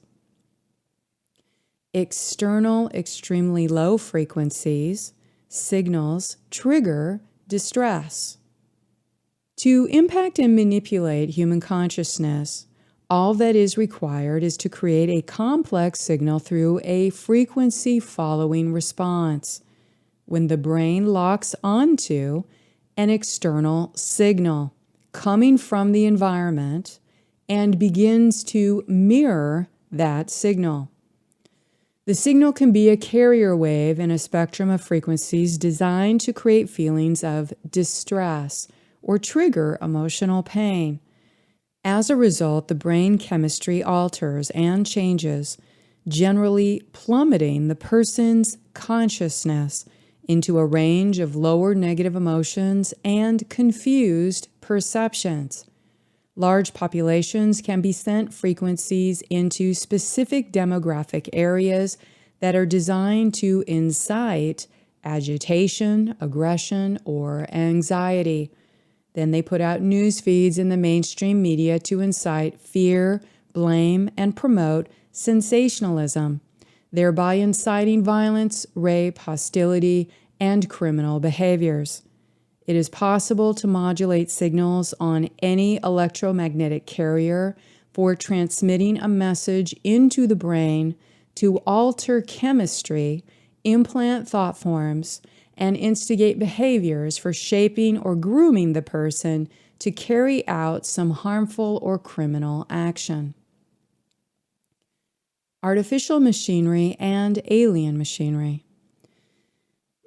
External, extremely low frequencies, signals trigger distress. To impact and manipulate human consciousness, all that is required is to create a complex signal through a frequency-following response. When the brain locks onto an external signal coming from the environment and begins to mirror that signal. The signal can be a carrier wave in a spectrum of frequencies designed to create feelings of distress or trigger emotional pain. As a result, the brain chemistry alters and changes, generally plummeting the person's consciousness into a range of lower negative emotions and confused perceptions. Large populations can be sent frequencies into specific demographic areas that are designed to incite agitation, aggression, or anxiety. Then they put out news feeds in the mainstream media to incite fear, blame, and promote sensationalism, thereby inciting violence, rape, hostility, and criminal behaviors. It is possible to modulate signals on any electromagnetic carrier for transmitting a message into the brain to alter chemistry, implant thought forms, and instigate behaviors for shaping or grooming the person to carry out some harmful or criminal action. Artificial machinery and alien machinery.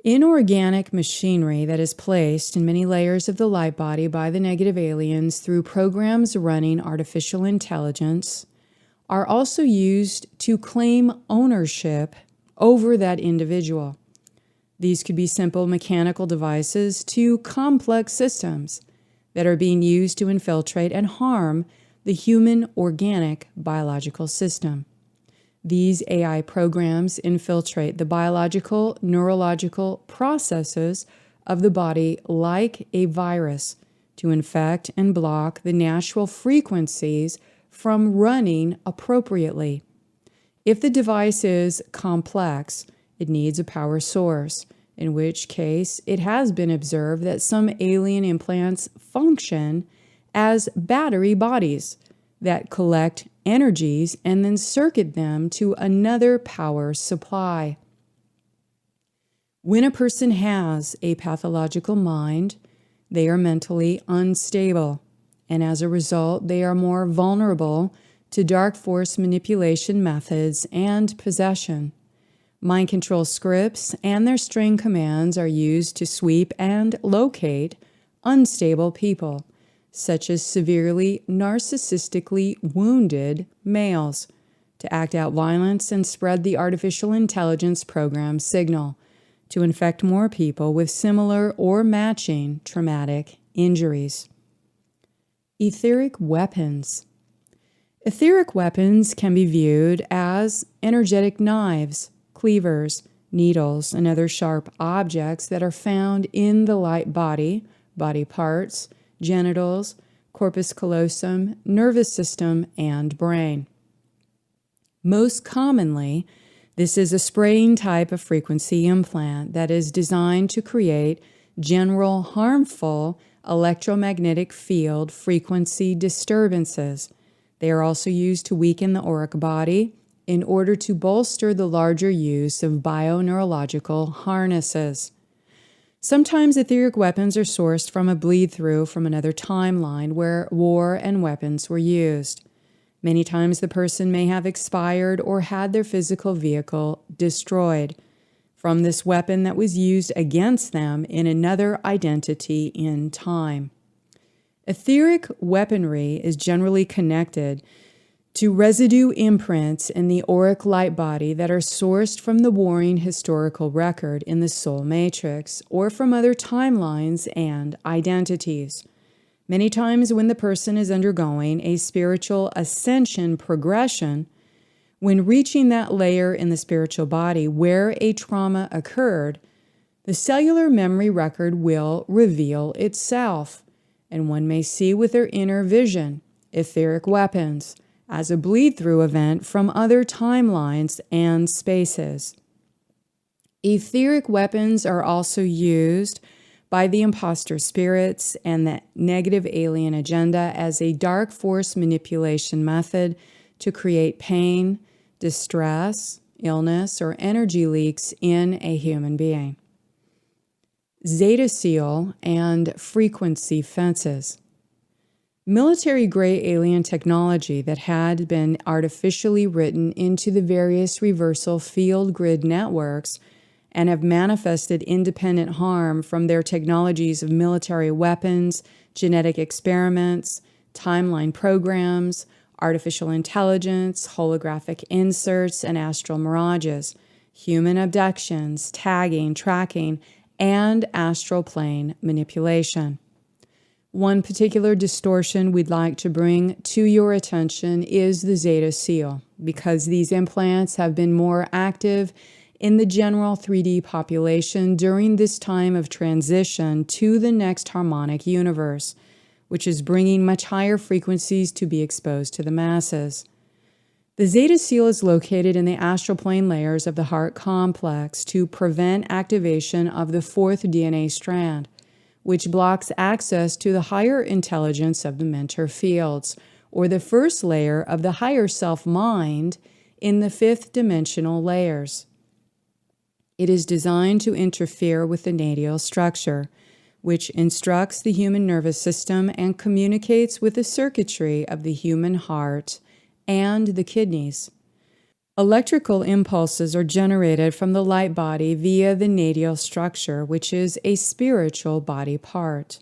Inorganic machinery that is placed in many layers of the light body by the negative aliens through programs running artificial intelligence are also used to claim ownership over that individual. These could be simple mechanical devices to complex systems that are being used to infiltrate and harm the human organic biological system. These AI programs infiltrate the biological, neurological processes of the body like a virus to infect and block the natural frequencies from running appropriately. If the device is complex, it needs a power source. in which case it has been observed that some alien implants function as battery bodies that collect energies and then circuit them to another power supply. When a person has a pathological mind, they are mentally unstable, and as a result, they are more vulnerable to dark force manipulation methods and possession. Mind control scripts and their string commands are used to sweep and locate unstable people, such as severely narcissistically wounded males, to act out violence and spread the artificial intelligence program signal to infect more people with similar or matching traumatic injuries. Etheric weapons. Etheric weapons can be viewed as energetic knives, cleavers, needles, and other sharp objects that are found in the light body, body parts, genitals, corpus callosum, nervous system, and brain. Most commonly, this is a spraying type of frequency implant that is designed to create general harmful electromagnetic field frequency disturbances. They are also used to weaken the auric body in order to bolster the larger use of bioneurological harnesses. Sometimes etheric weapons are sourced from a bleed-through from another timeline where war and weapons were used. Many times the person may have expired or had their physical vehicle destroyed from this weapon that was used against them in another identity in time. Etheric weaponry is generally connected to residue imprints in the auric light body that are sourced from the warring historical record in the soul matrix or from other timelines and identities. Many times when the person is undergoing a spiritual ascension progression, when reaching that layer in the spiritual body where a trauma occurred, the cellular memory record will reveal itself, and one may see with their inner vision etheric weapons as a bleed-through event from other timelines and spaces. Etheric weapons are also used by the imposter spirits and the negative alien agenda as a dark force manipulation method to create pain, distress, illness, or energy leaks in a human being. Zeta seal and frequency fences. Military-grade alien technology that had been artificially written into the various reversal field grid networks and have manifested independent harm from their technologies of military weapons, genetic experiments, timeline programs, artificial intelligence, holographic inserts, and astral mirages, human abductions, tagging, tracking, and astral plane manipulation. One particular distortion we'd like to bring to your attention is the Zeta seal, because these implants have been more active in the general 3D population during this time of transition to the next harmonic universe, which is bringing much higher frequencies to be exposed to the masses. The Zeta seal is located in the astral plane layers of the heart complex to prevent activation of the fourth DNA strand, which blocks access to the higher intelligence of the mentor fields, or the first layer of the higher self-mind in the fifth dimensional layers. It is designed to interfere with the natal structure, which instructs the human nervous system and communicates with the circuitry of the human heart and the kidneys. Electrical impulses are generated from the light body via the natal structure, which is a spiritual body part.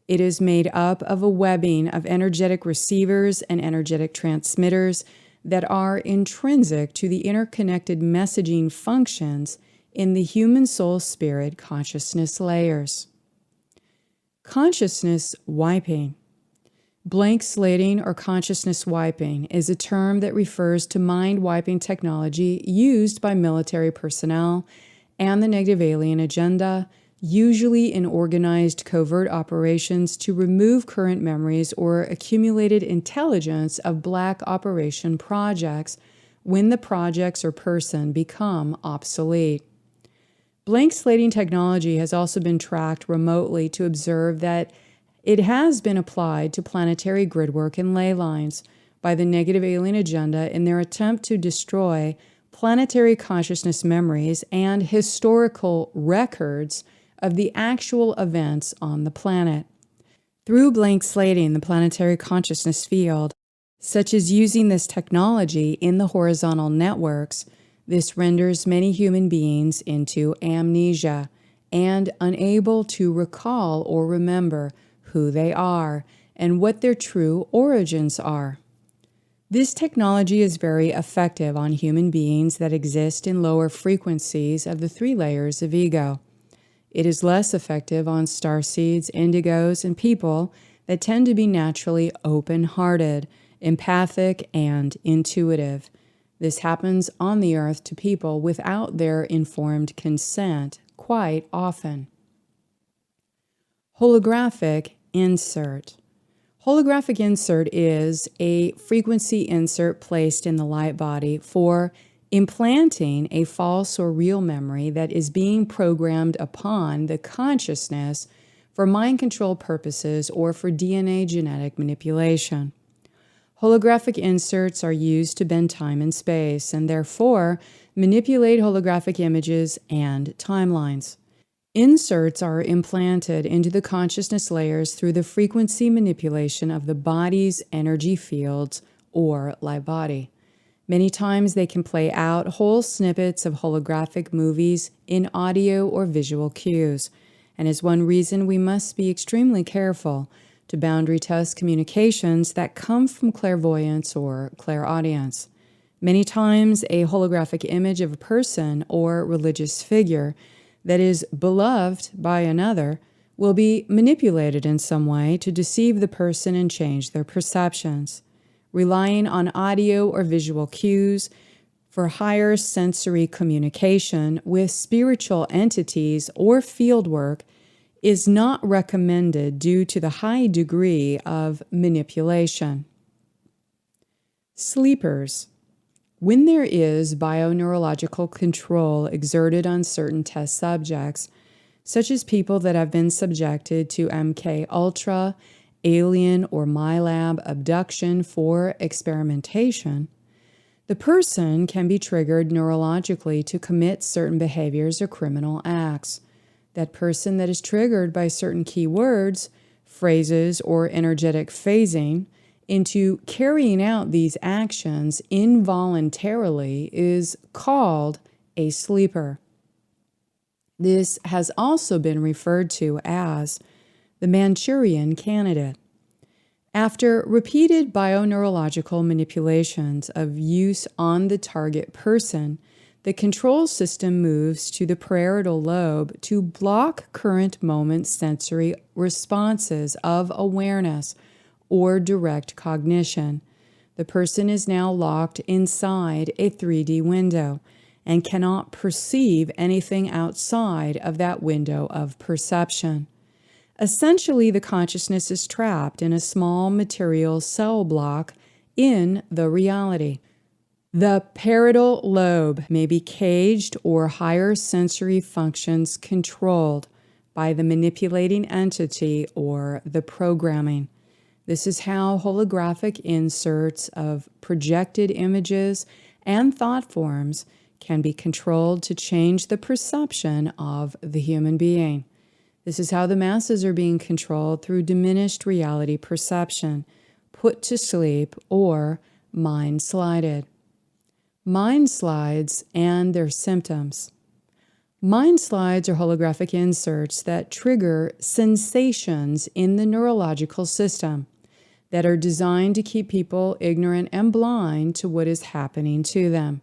It is made up of a webbing of energetic receivers and energetic transmitters that are intrinsic to the interconnected messaging functions in the human soul spirit consciousness layers. Consciousness wiping. Blank slating or consciousness wiping is a term that refers to mind-wiping technology used by military personnel and the negative alien agenda, usually in organized covert operations to remove current memories or accumulated intelligence of black operation projects when the projects or person become obsolete. Blank slating technology has also been tracked remotely to observe that it has been applied to planetary gridwork and ley lines by the negative alien agenda in their attempt to destroy planetary consciousness memories and historical records of the actual events on the planet. Through blank slating the planetary consciousness field, such as using this technology in the horizontal networks, this renders many human beings into amnesia and unable to recall or remember who they are and what their true origins are. This technology is very effective on human beings that exist in lower frequencies of the 3 layers of ego. It is less effective on starseeds, indigos, and people that tend to be naturally open-hearted, empathic, and intuitive. This happens on the earth to people without their informed consent quite often. Holographic insert. Holographic insert is a frequency insert placed in the light body for implanting a false or real memory that is being programmed upon the consciousness for mind control purposes or for DNA genetic manipulation. Holographic inserts are used to bend time and space and therefore manipulate holographic images and timelines. Inserts are implanted into the consciousness layers through the frequency manipulation of the body's energy fields or light body. Many times they can play out whole snippets of holographic movies in audio or visual cues, and is one reason we must be extremely careful to boundary test communications that come from clairvoyance or clairaudience. Many times a holographic image of a person or religious figure that is beloved by another will be manipulated in some way to deceive the person and change their perceptions. Relying on audio or visual cues for higher sensory communication with spiritual entities or fieldwork is not recommended due to the high degree of manipulation. Sleepers. When there is bioneurological control exerted on certain test subjects, such as people that have been subjected to MK Ultra, alien or MyLab abduction for experimentation, the person can be triggered neurologically to commit certain behaviors or criminal acts. That person that is triggered by certain key words, phrases, or energetic phasing into carrying out these actions involuntarily is called a sleeper. This has also been referred to as the Manchurian candidate. After repeated bioneurological manipulations of use on the target person, the control system moves to the parietal lobe to block current moment sensory responses of awareness or direct cognition. The person is now locked inside a 3D window and cannot perceive anything outside of that window of perception. Essentially, the consciousness is trapped in a small material cell block in the reality. The parietal lobe may be caged or higher sensory functions controlled by the manipulating entity or the programming. This is how holographic inserts of projected images and thought forms can be controlled to change the perception of the human being. This is how the masses are being controlled through diminished reality perception, put to sleep, or mind slided. Mind slides and their symptoms. Mind slides are holographic inserts that trigger sensations in the neurological system that are designed to keep people ignorant and blind to what is happening to them.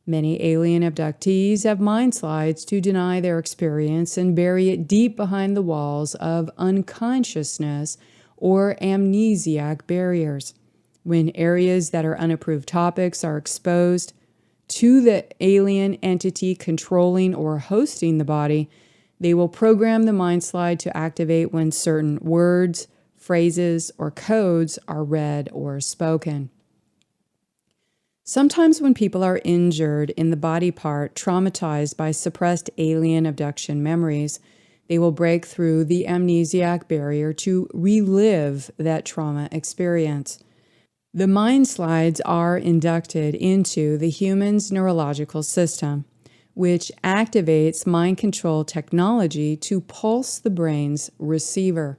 Many alien abductees have mind slides to deny their experience and bury it deep behind the walls of unconsciousness or amnesiac barriers. When areas that are unapproved topics are exposed to the alien entity controlling or hosting the body, they will program the mind slide to activate when certain words, phrases, or codes are read or spoken. Sometimes when people are injured in the body part, traumatized by suppressed alien abduction memories, they will break through the amnesiac barrier to relive that trauma experience. The mind slides are inducted into the human's neurological system, which activates mind control technology to pulse the brain's receiver.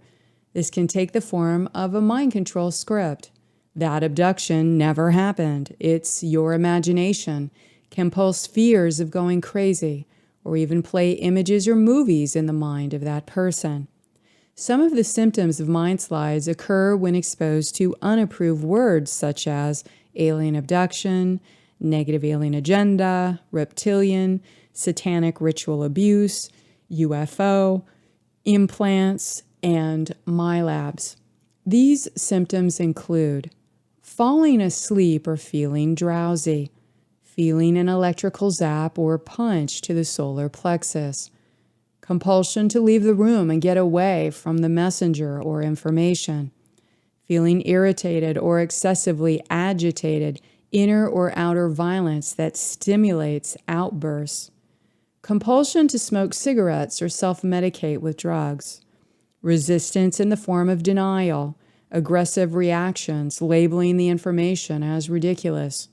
This can take the form of a mind control script. That abduction never happened. It's your imagination, can pulse fears of going crazy, or even play images or movies in the mind of that person. Some of the symptoms of mind slides occur when exposed to unapproved words such as alien abduction, negative alien agenda, reptilian, satanic ritual abuse, UFO, implants, and MyLabs. These symptoms include falling asleep or feeling drowsy, feeling an electrical zap or punch to the solar plexus, compulsion to leave the room and get away from the messenger or information, feeling irritated or excessively agitated, inner or outer violence that stimulates outbursts, compulsion to smoke cigarettes or self-medicate with drugs, resistance in the form of denial, aggressive reactions, labeling the information as ridiculous,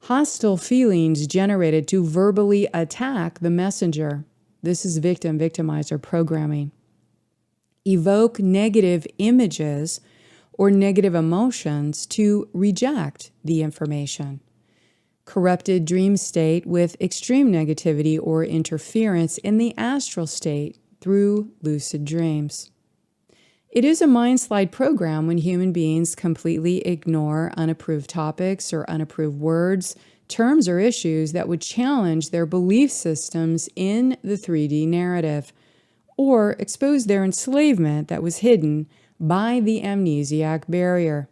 hostile feelings generated to verbally attack the messenger. This is victim-victimizer programming. Evoke negative images or negative emotions to reject the information. Corrupted dream state with extreme negativity or interference in the astral state through lucid dreams. It is a mind slide program when human beings completely ignore unapproved topics or unapproved words, terms, or issues that would challenge their belief systems in the 3D narrative, or expose their enslavement that was hidden by the amnesiac barrier.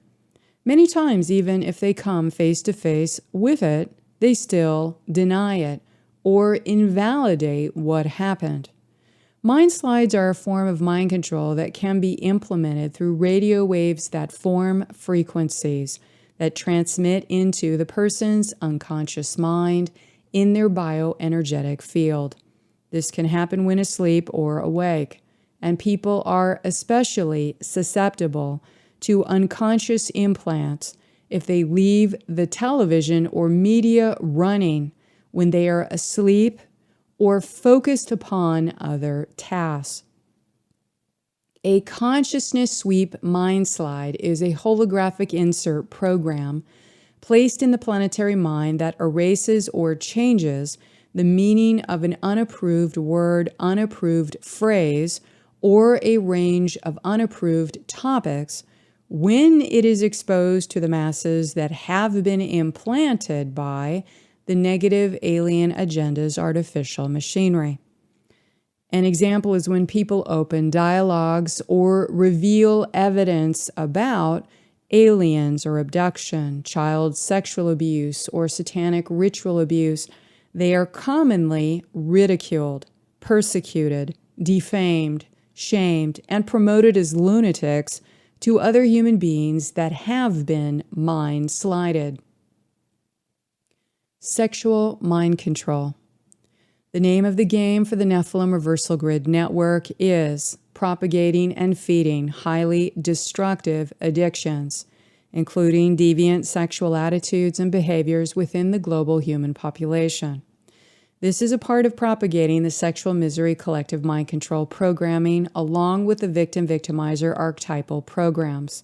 Many times, even if they come face to face with it, they still deny it or invalidate what happened. Mind slides are a form of mind control that can be implemented through radio waves that form frequencies that transmit into the person's unconscious mind in their bioenergetic field. This can happen when asleep or awake, and people are especially susceptible to unconscious implants if they leave the television or media running when they are asleep or focused upon other tasks. A consciousness sweep mind slide is a holographic insert program placed in the planetary mind that erases or changes the meaning of an unapproved word, unapproved phrase, or a range of unapproved topics when it is exposed to the masses that have been implanted by the negative alien agenda's artificial machinery. An example is when people open dialogues or reveal evidence about aliens or abduction, child sexual abuse, or satanic ritual abuse. They are commonly ridiculed, persecuted, defamed, shamed, and promoted as lunatics to other human beings that have been mind slided. Sexual mind control. The name of the game for the Nephilim Reversal Grid Network is propagating and feeding highly destructive addictions, including deviant sexual attitudes and behaviors within the global human population. This is a part of propagating the sexual misery collective mind control programming along with the victim-victimizer archetypal programs.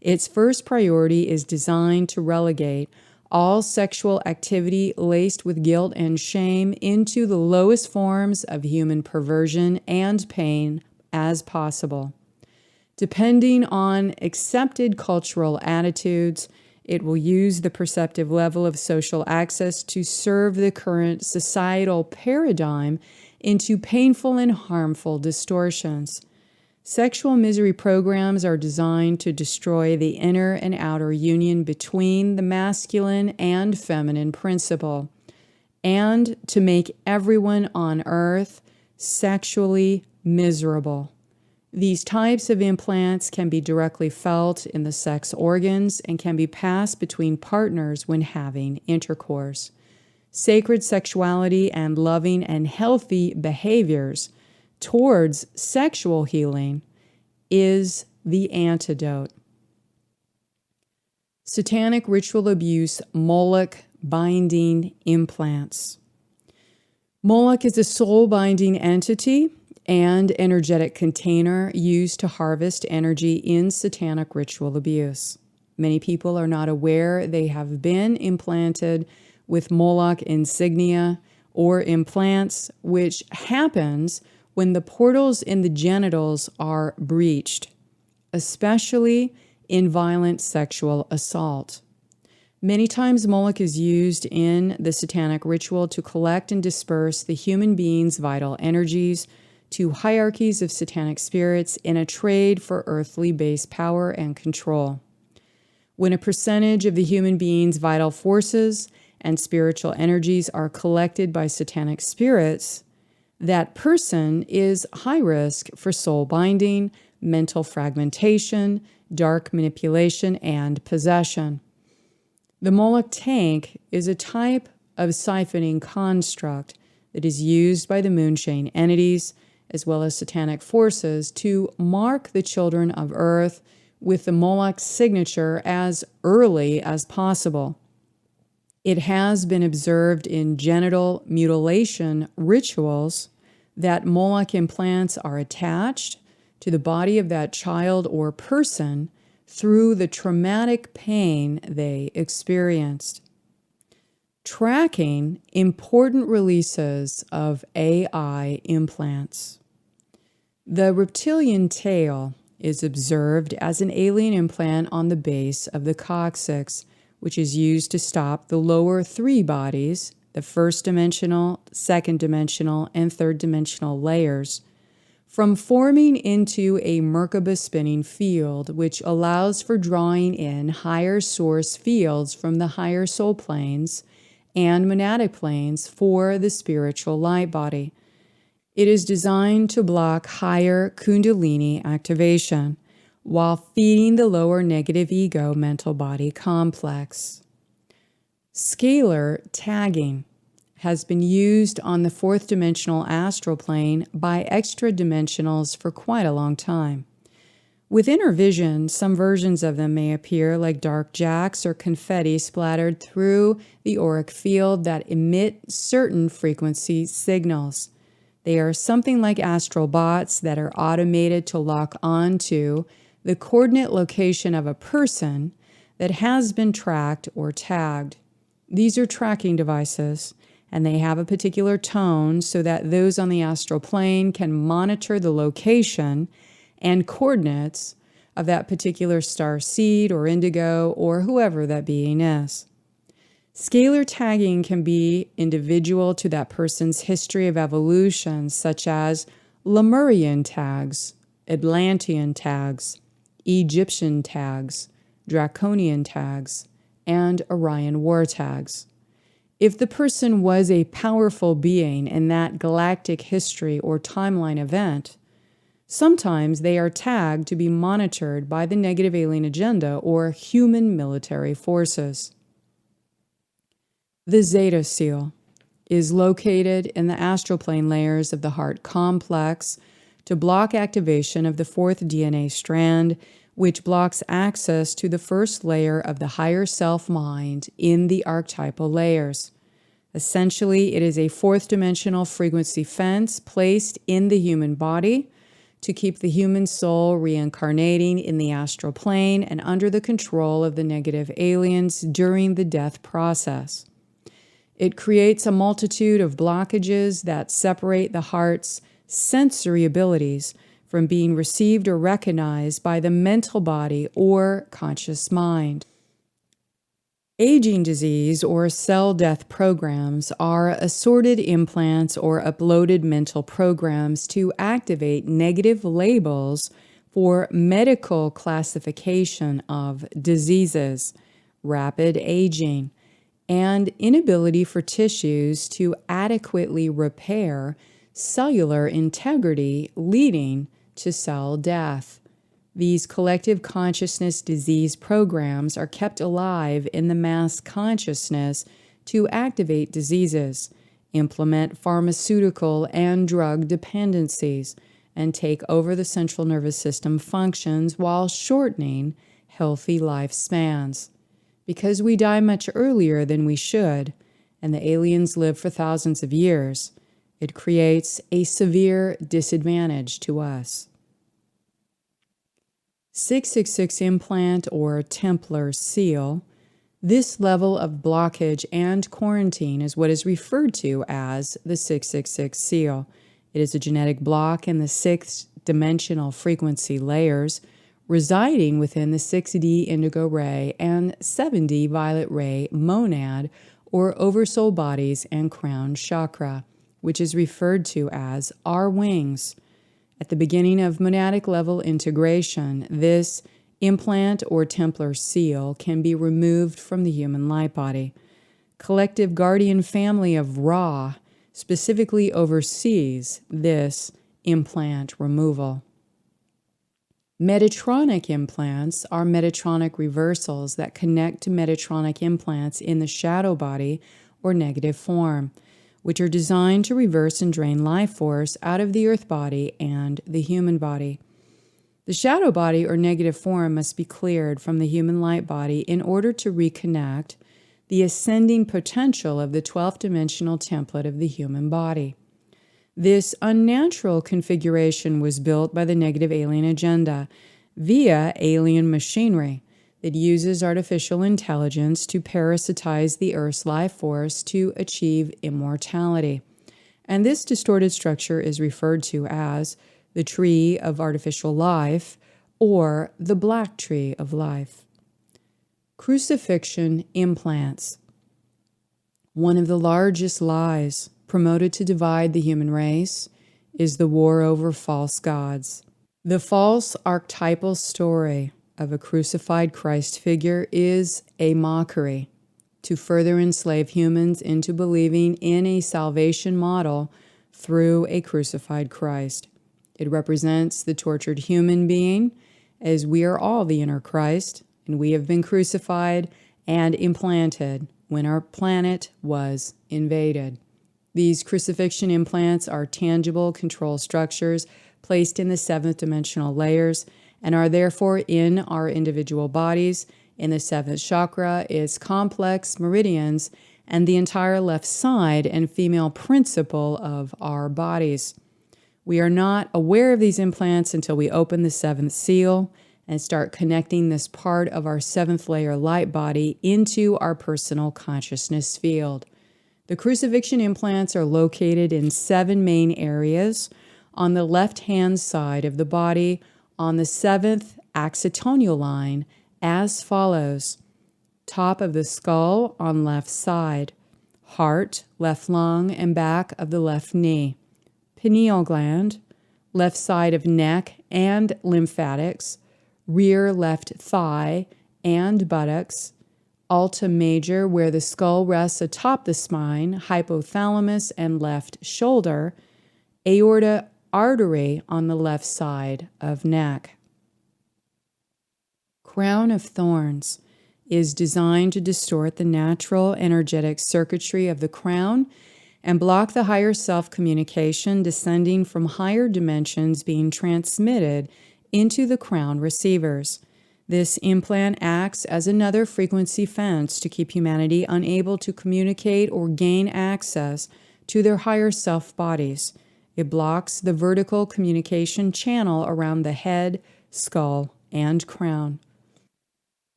Its first priority is designed to relegate all sexual activity laced with guilt and shame into the lowest forms of human perversion and pain as possible. Depending on accepted cultural attitudes, it will use the perceptive level of social access to serve the current societal paradigm into painful and harmful distortions. Sexual misery programs are designed to destroy the inner and outer union between the masculine and feminine principle, and to make everyone on earth sexually miserable. These types of implants can be directly felt in the sex organs and can be passed between partners when having intercourse. Sacred sexuality and loving and healthy behaviors towards sexual healing is the antidote. Satanic ritual abuse, Moloch binding implants. Moloch is a soul-binding entity and energetic container used to harvest energy in satanic ritual abuse. Many people are not aware they have been implanted with Moloch insignia or implants, which happens when the portals in the genitals are breached, especially in violent sexual assault. Many times Moloch is used in the satanic ritual to collect and disperse the human being's vital energies to hierarchies of satanic spirits in a trade for earthly base power and control. When a percentage of the human being's vital forces and spiritual energies are collected by satanic spirits, that person is high risk for soul binding, mental fragmentation, dark manipulation, and possession. The Moloch tank is a type of siphoning construct that is used by the moonchain entities as well as satanic forces to mark the children of Earth with the Moloch signature as early as possible. It has been observed in genital mutilation rituals that Moloch implants are attached to the body of that child or person through the traumatic pain they experienced. Tracking important releases of AI implants. The reptilian tail is observed as an alien implant on the base of the coccyx, which is used to stop the lower three bodies, the first dimensional, second dimensional, and third dimensional layers, from forming into a Merkaba spinning field, which allows for drawing in higher source fields from the higher soul planes and monadic planes for the spiritual light body. It is designed to block higher Kundalini activation while feeding the lower negative ego mental body complex. Scalar tagging has been used on the fourth dimensional astral plane by extra dimensionals for quite a long time. With inner vision, some versions of them may appear like dark jacks or confetti splattered through the auric field that emit certain frequency signals. They are something like astral bots that are automated to lock onto the coordinate location of a person that has been tracked or tagged. These are tracking devices, and they have a particular tone so that those on the astral plane can monitor the location and coordinates of that particular star seed or indigo or whoever that being is. Scalar tagging can be individual to that person's history of evolution, such as Lemurian tags, Atlantean tags, Egyptian tags, Draconian tags, and Orion war tags. If the person was a powerful being in that galactic history or timeline event, sometimes they are tagged to be monitored by the negative alien agenda or human military forces. The Zeta Seal is located in the astral plane layers of the heart complex to block activation of the fourth DNA strand, which blocks access to the first layer of the higher self-mind in the archetypal layers. Essentially, it is a fourth dimensional frequency fence placed in the human body to keep the human soul reincarnating in the astral plane and under the control of the negative aliens during the death process. It creates a multitude of blockages that separate the heart's sensory abilities from being received or recognized by the mental body or conscious mind. Aging disease or cell death programs are assorted implants or uploaded mental programs to activate negative labels for medical classification of diseases, rapid aging, and inability for tissues to adequately repair cellular integrity, leading to cell death. These collective consciousness disease programs are kept alive in the mass consciousness to activate diseases, implement pharmaceutical and drug dependencies, and take over the central nervous system functions while shortening healthy lifespans. Because we die much earlier than we should, and the aliens live for thousands of years, it creates a severe disadvantage to us. 666 implant or Templar seal. This level of blockage and quarantine is what is referred to as the 666 seal. It is a genetic block in the 6th dimensional frequency layers, residing within the 6D indigo ray and 7D violet ray monad or oversoul bodies and crown chakra, which is referred to as our wings. At the beginning of monadic level integration, this implant or Templar seal can be removed from the human light body. Collective guardian family of Ra specifically oversees this implant removal. Metatronic implants are Metatronic reversals that connect to Metatronic implants in the shadow body or negative form, which are designed to reverse and drain life force out of the earth body and the human body. The shadow body or negative form must be cleared from the human light body in order to reconnect the ascending potential of the 12th dimensional template of the human body. This unnatural configuration was built by the negative alien agenda via alien machinery that uses artificial intelligence to parasitize the Earth's life force to achieve immortality. And this distorted structure is referred to as the tree of artificial life or the black tree of life. Crucifixion implants. One of the largest lies promoted to divide the human race is the war over false gods. The false archetypal story of a crucified Christ figure is a mockery to further enslave humans into believing in a salvation model through a crucified Christ. It represents the tortured human being, as we are all the inner Christ, and we have been crucified and implanted when our planet was invaded. These crucifixion implants are tangible control structures placed in the 7th dimensional layers and are therefore in our individual bodies. In the 7th chakra is complex meridians and the entire left side and female principle of our bodies. We are not aware of these implants until we open the 7th seal and start connecting this part of our 7th layer light body into our personal consciousness field. The crucifixion implants are located in 7 main areas on the left-hand side of the body on the 7th accitonal line as follows. Top of the skull on left side, heart, left lung, and back of the left knee, pineal gland, left side of neck and lymphatics, rear left thigh and buttocks, Alta major, where the skull rests atop the spine, hypothalamus and left shoulder, aorta artery on the left side of neck. Crown of thorns is designed to distort the natural energetic circuitry of the crown and block the higher self communication descending from higher dimensions being transmitted into the crown receivers. This implant acts as another frequency fence to keep humanity unable to communicate or gain access to their higher self bodies. It blocks the vertical communication channel around the head, skull, and crown.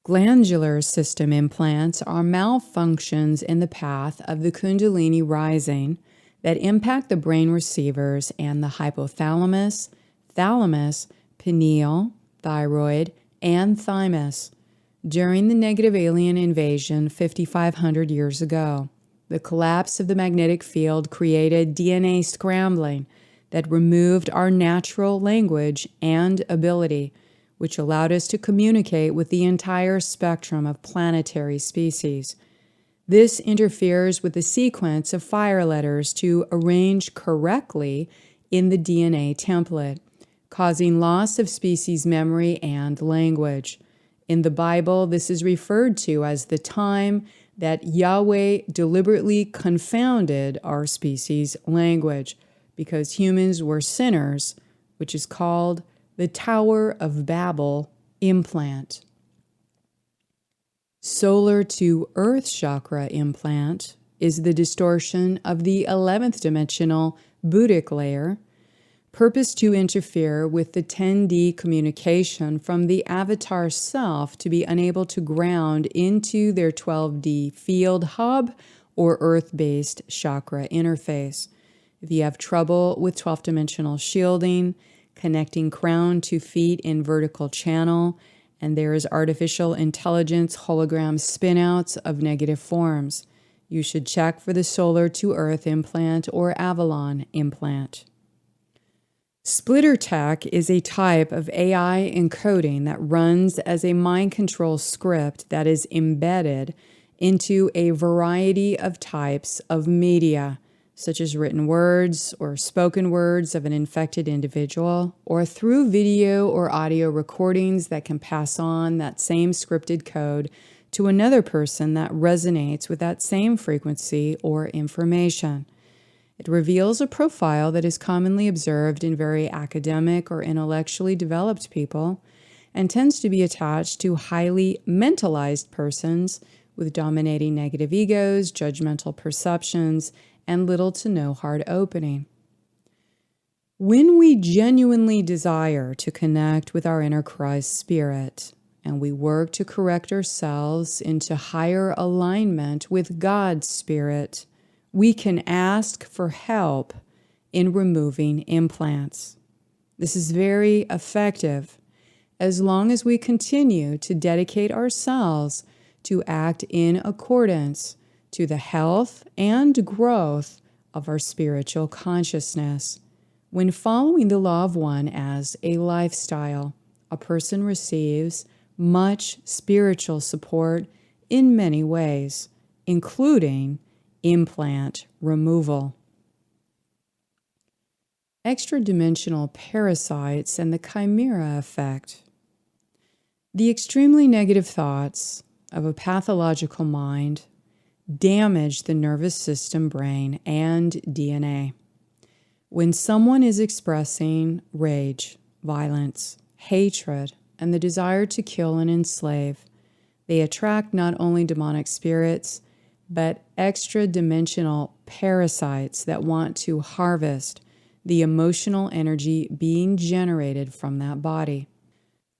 Glandular system implants are malfunctions in the path of the Kundalini rising that impact the brain receivers and the hypothalamus, thalamus, pineal, thyroid, and thymus. During the negative alien invasion 5,500 years ago, the collapse of the magnetic field created DNA scrambling that removed our natural language and ability, which allowed us to communicate with the entire spectrum of planetary species. This interferes with the sequence of fire letters to arrange correctly in the DNA template, causing loss of species memory and language. In the Bible, this is referred to as the time that Yahweh deliberately confounded our species' language because humans were sinners, which is called the Tower of Babel implant. Solar to Earth chakra implant is the distortion of the 11th dimensional Buddhic layer, purposed to interfere with the 10D communication from the avatar self to be unable to ground into their 12D field hub or earth-based chakra interface. If you have trouble with 12th dimensional shielding, connecting crown to feet in vertical channel, and there is artificial intelligence hologram spinouts of negative forms, you should check for the Solar to Earth implant or Avalon implant. Splitter tech is a type of AI encoding that runs as a mind control script that is embedded into a variety of types of media, such as written words or spoken words of an infected individual, or through video or audio recordings that can pass on that same scripted code to another person that resonates with that same frequency or information. It reveals a profile that is commonly observed in very academic or intellectually developed people and tends to be attached to highly mentalized persons with dominating negative egos, judgmental perceptions, and little to no hard opening. When we genuinely desire to connect with our inner Christ spirit and we work to correct ourselves into higher alignment with God's spirit, we can ask for help in removing implants. This is very effective as long as we continue to dedicate ourselves to act in accordance to the health and growth of our spiritual consciousness. When following the law of one as a lifestyle, a person receives much spiritual support in many ways, including implant removal. Extra-dimensional parasites and the chimera effect. The extremely negative thoughts of a pathological mind damage the nervous system, brain, and DNA. When someone is expressing rage, violence, hatred, and the desire to kill and enslave, they attract not only demonic spirits, but extra-dimensional parasites that want to harvest the emotional energy being generated from that body.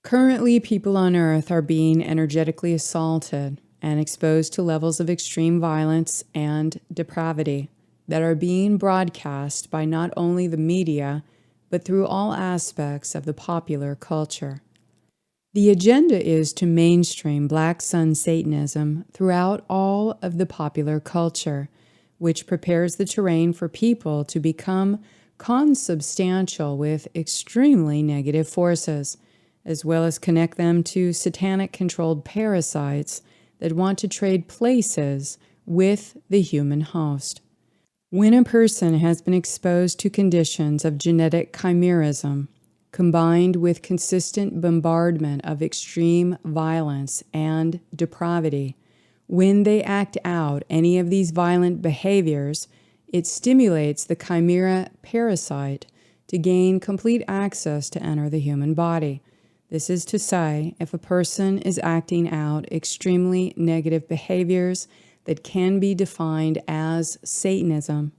Currently, people on Earth are being energetically assaulted and exposed to levels of extreme violence and depravity that are being broadcast by not only the media, but through all aspects of the popular culture. The agenda is to mainstream Black Sun Satanism throughout all of the popular culture, which prepares the terrain for people to become consubstantial with extremely negative forces, as well as connect them to satanic-controlled parasites that want to trade places with the human host. When a person has been exposed to conditions of genetic chimerism, combined with consistent bombardment of extreme violence and depravity, when they act out any of these violent behaviors, it stimulates the chimera parasite to gain complete access to enter the human body. This is to say, if a person is acting out extremely negative behaviors that can be defined as Satanism,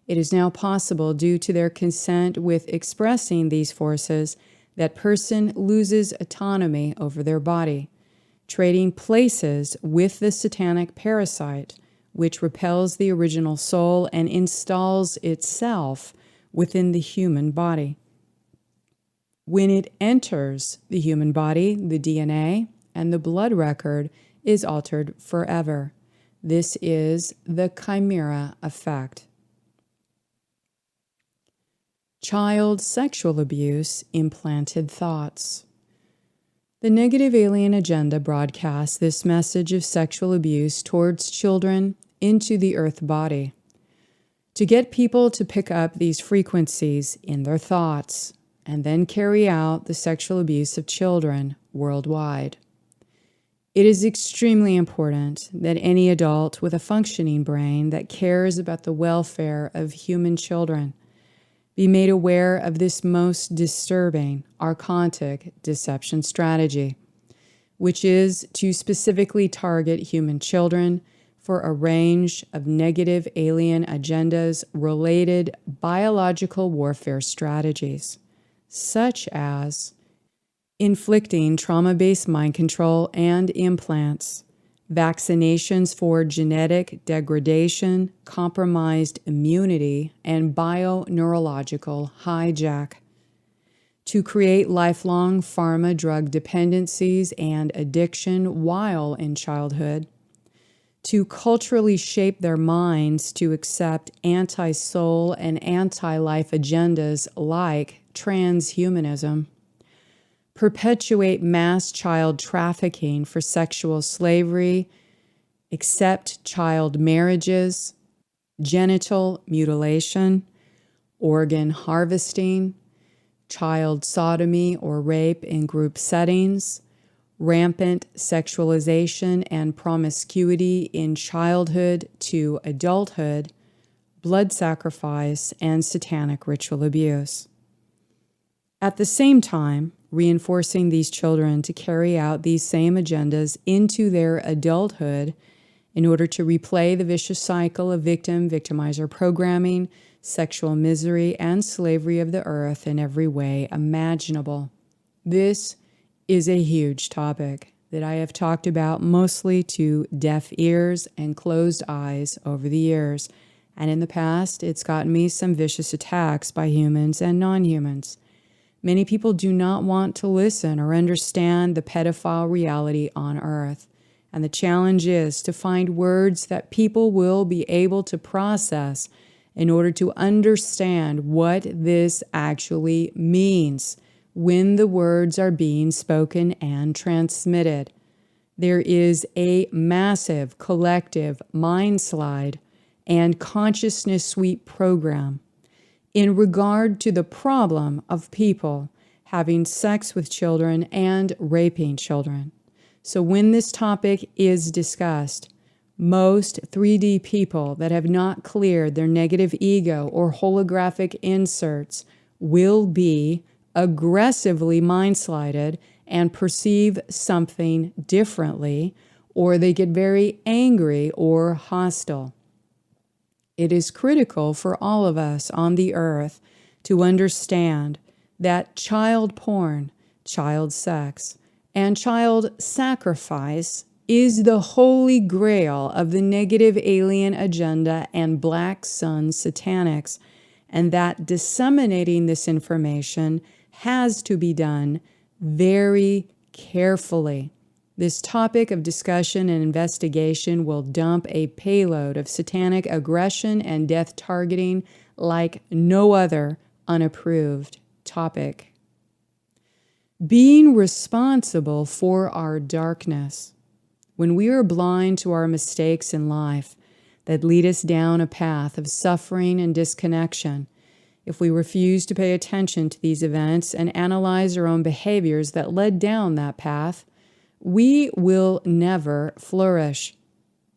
it is now possible, due to their consent with expressing these forces, that person loses autonomy over their body, trading places with the satanic parasite, which repels the original soul and installs itself within the human body. When it enters the human body, the DNA and the blood record is altered forever. This is the chimera effect. Child sexual abuse, implanted thoughts. The negative alien agenda broadcasts this message of sexual abuse towards children into the earth body. To get people to pick up these frequencies in their thoughts and then carry out the sexual abuse of children worldwide. It is extremely important that any adult with a functioning brain that cares about the welfare of human children be made aware of this most disturbing archontic deception strategy, which is to specifically target human children for a range of negative alien agendas related biological warfare strategies, such as inflicting trauma-based mind control and implants, vaccinations for genetic degradation, compromised immunity, and bioneurological hijack, to create lifelong pharma drug dependencies and addiction while in childhood, to culturally shape their minds to accept anti-soul and anti-life agendas like transhumanism, perpetuate mass child trafficking for sexual slavery, accept child marriages, genital mutilation, organ harvesting, child sodomy or rape in group settings, rampant sexualization and promiscuity in childhood to adulthood, blood sacrifice, and satanic ritual abuse. At the same time, reinforcing these children to carry out these same agendas into their adulthood in order to replay the vicious cycle of victim-victimizer programming, sexual misery, and slavery of the earth in every way imaginable. This is a huge topic that I have talked about mostly to deaf ears and closed eyes over the years, and in the past it's gotten me some vicious attacks by humans and non-humans. Many people do not want to listen or understand the pedophile reality on earth, and the challenge is to find words that people will be able to process in order to understand what this actually means when the words are being spoken and transmitted. There is a massive collective mind slide and consciousness sweep program in regard to the problem of people having sex with children and raping children. So when this topic is discussed, most 3D people that have not cleared their negative ego or holographic inserts will be aggressively mind-slided and perceive something differently, or they get very angry or hostile. It is critical for all of us on the earth to understand that child porn, child sex, and child sacrifice is the holy grail of the negative alien agenda and Black Sun satanics, and that disseminating this information has to be done very carefully. This topic of discussion and investigation will dump a payload of satanic aggression and death targeting like no other unapproved topic. Being responsible for our darkness. When we are blind to our mistakes in life that lead us down a path of suffering and disconnection, if we refuse to pay attention to these events and analyze our own behaviors that led down that path, we will never flourish.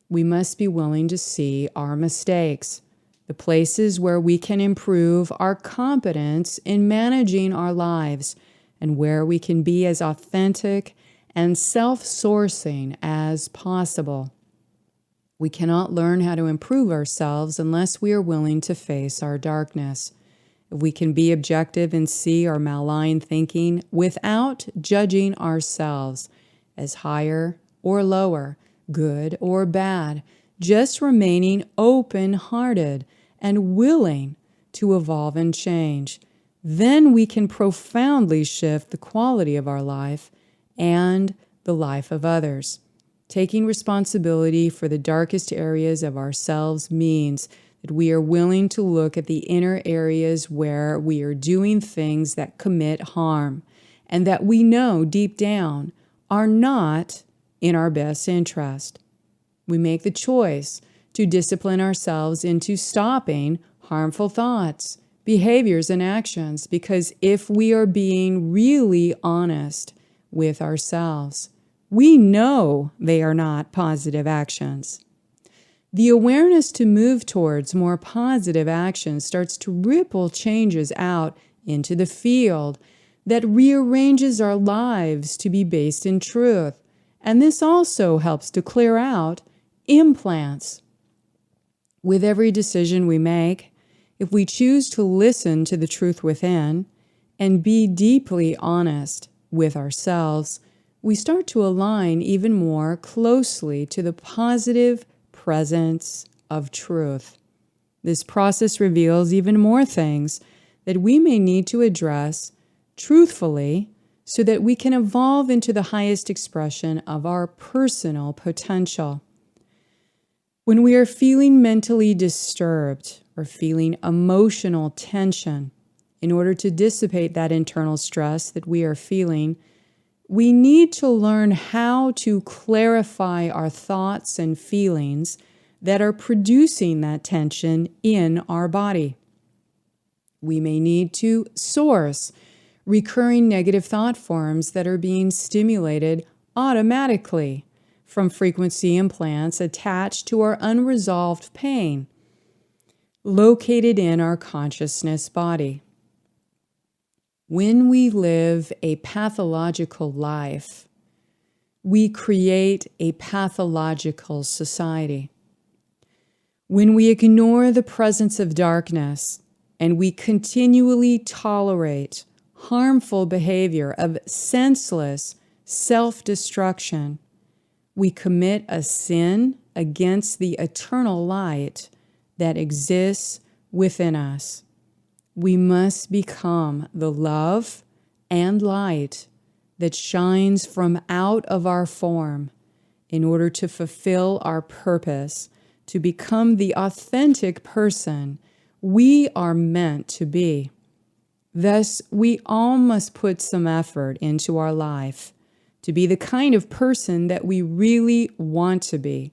We must be willing to see our mistakes, the places where we can improve our competence in managing our lives, and where we can be as authentic and self-sourcing as possible. We cannot learn how to improve ourselves unless we are willing to face our darkness. If we can be objective and see our malign thinking without judging ourselves as higher or lower, good or bad, just remaining open-hearted and willing to evolve and change, then we can profoundly shift the quality of our life and the life of others. Taking responsibility for the darkest areas of ourselves means that we are willing to look at the inner areas where we are doing things that commit harm and that we know deep down are not in our best interest. We make the choice to discipline ourselves into stopping harmful thoughts, behaviors and actions, because if we are being really honest with ourselves, we know they are not positive actions. The awareness to move towards more positive actions starts to ripple changes out into the field that rearranges our lives to be based in truth. And this also helps to clear out implants. With every decision we make, if we choose to listen to the truth within and be deeply honest with ourselves, we start to align even more closely to the positive presence of truth. This process reveals even more things that we may need to address truthfully so that we can evolve into the highest expression of our personal potential. When we are feeling mentally disturbed or feeling emotional tension, in order to dissipate that internal stress that we are feeling, we need to learn how to clarify our thoughts and feelings that are producing that tension in our body. We may need to source recurring negative thought forms that are being stimulated automatically from frequency implants attached to our unresolved pain, located in our consciousness body. When we live a pathological life, we create a pathological society. When we ignore the presence of darkness and we continually tolerate harmful behavior of senseless self-destruction, we commit a sin against the eternal light that exists within us. We must become the love and light that shines from out of our form in order to fulfill our purpose, to become the authentic person we are meant to be. Thus, we all must put some effort into our life to be the kind of person that we really want to be,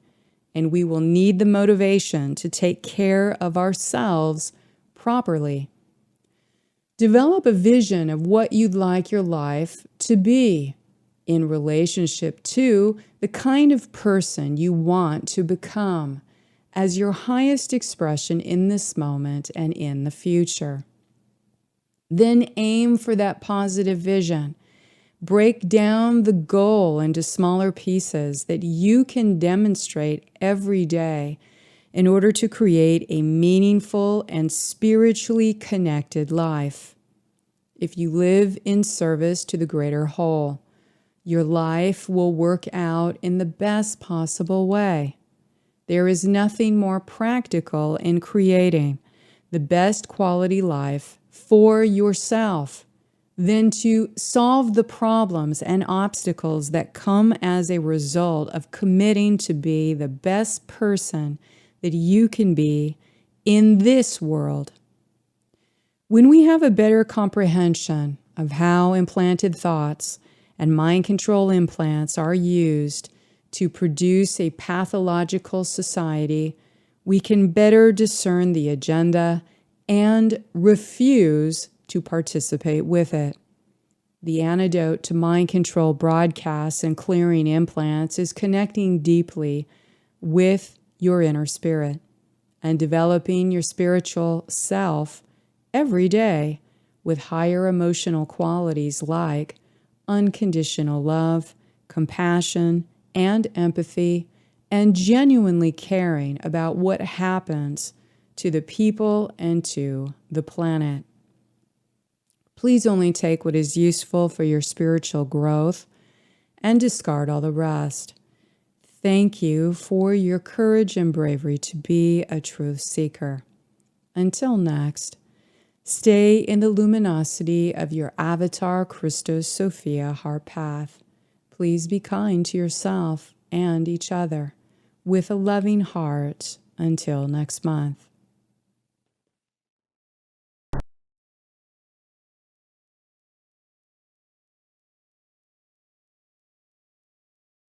and we will need the motivation to take care of ourselves properly. Develop a vision of what you'd like your life to be in relationship to the kind of person you want to become as your highest expression in this moment and in the future. Then aim for that positive vision. Break down the goal into smaller pieces that you can demonstrate every day in order to create a meaningful and spiritually connected life. If you live in service to the greater whole, your life will work out in the best possible way. There is nothing more practical in creating the best quality life for yourself than to solve the problems and obstacles that come as a result of committing to be the best person that you can be in this world. When we have a better comprehension of how implanted thoughts and mind control implants are used to produce a pathological society, we can better discern the agenda and refuse to participate with it. The antidote to mind control broadcasts and clearing implants is connecting deeply with your inner spirit and developing your spiritual self every day with higher emotional qualities like unconditional love, compassion, and empathy, and genuinely caring about what happens to the people and to the planet. Please only take what is useful for your spiritual growth and discard all the rest. Thank you for your courage and bravery to be a truth seeker. Until next, stay in the luminosity of your avatar Christos Sophia heart path. Please be kind to yourself and each other with a loving heart. Until next month.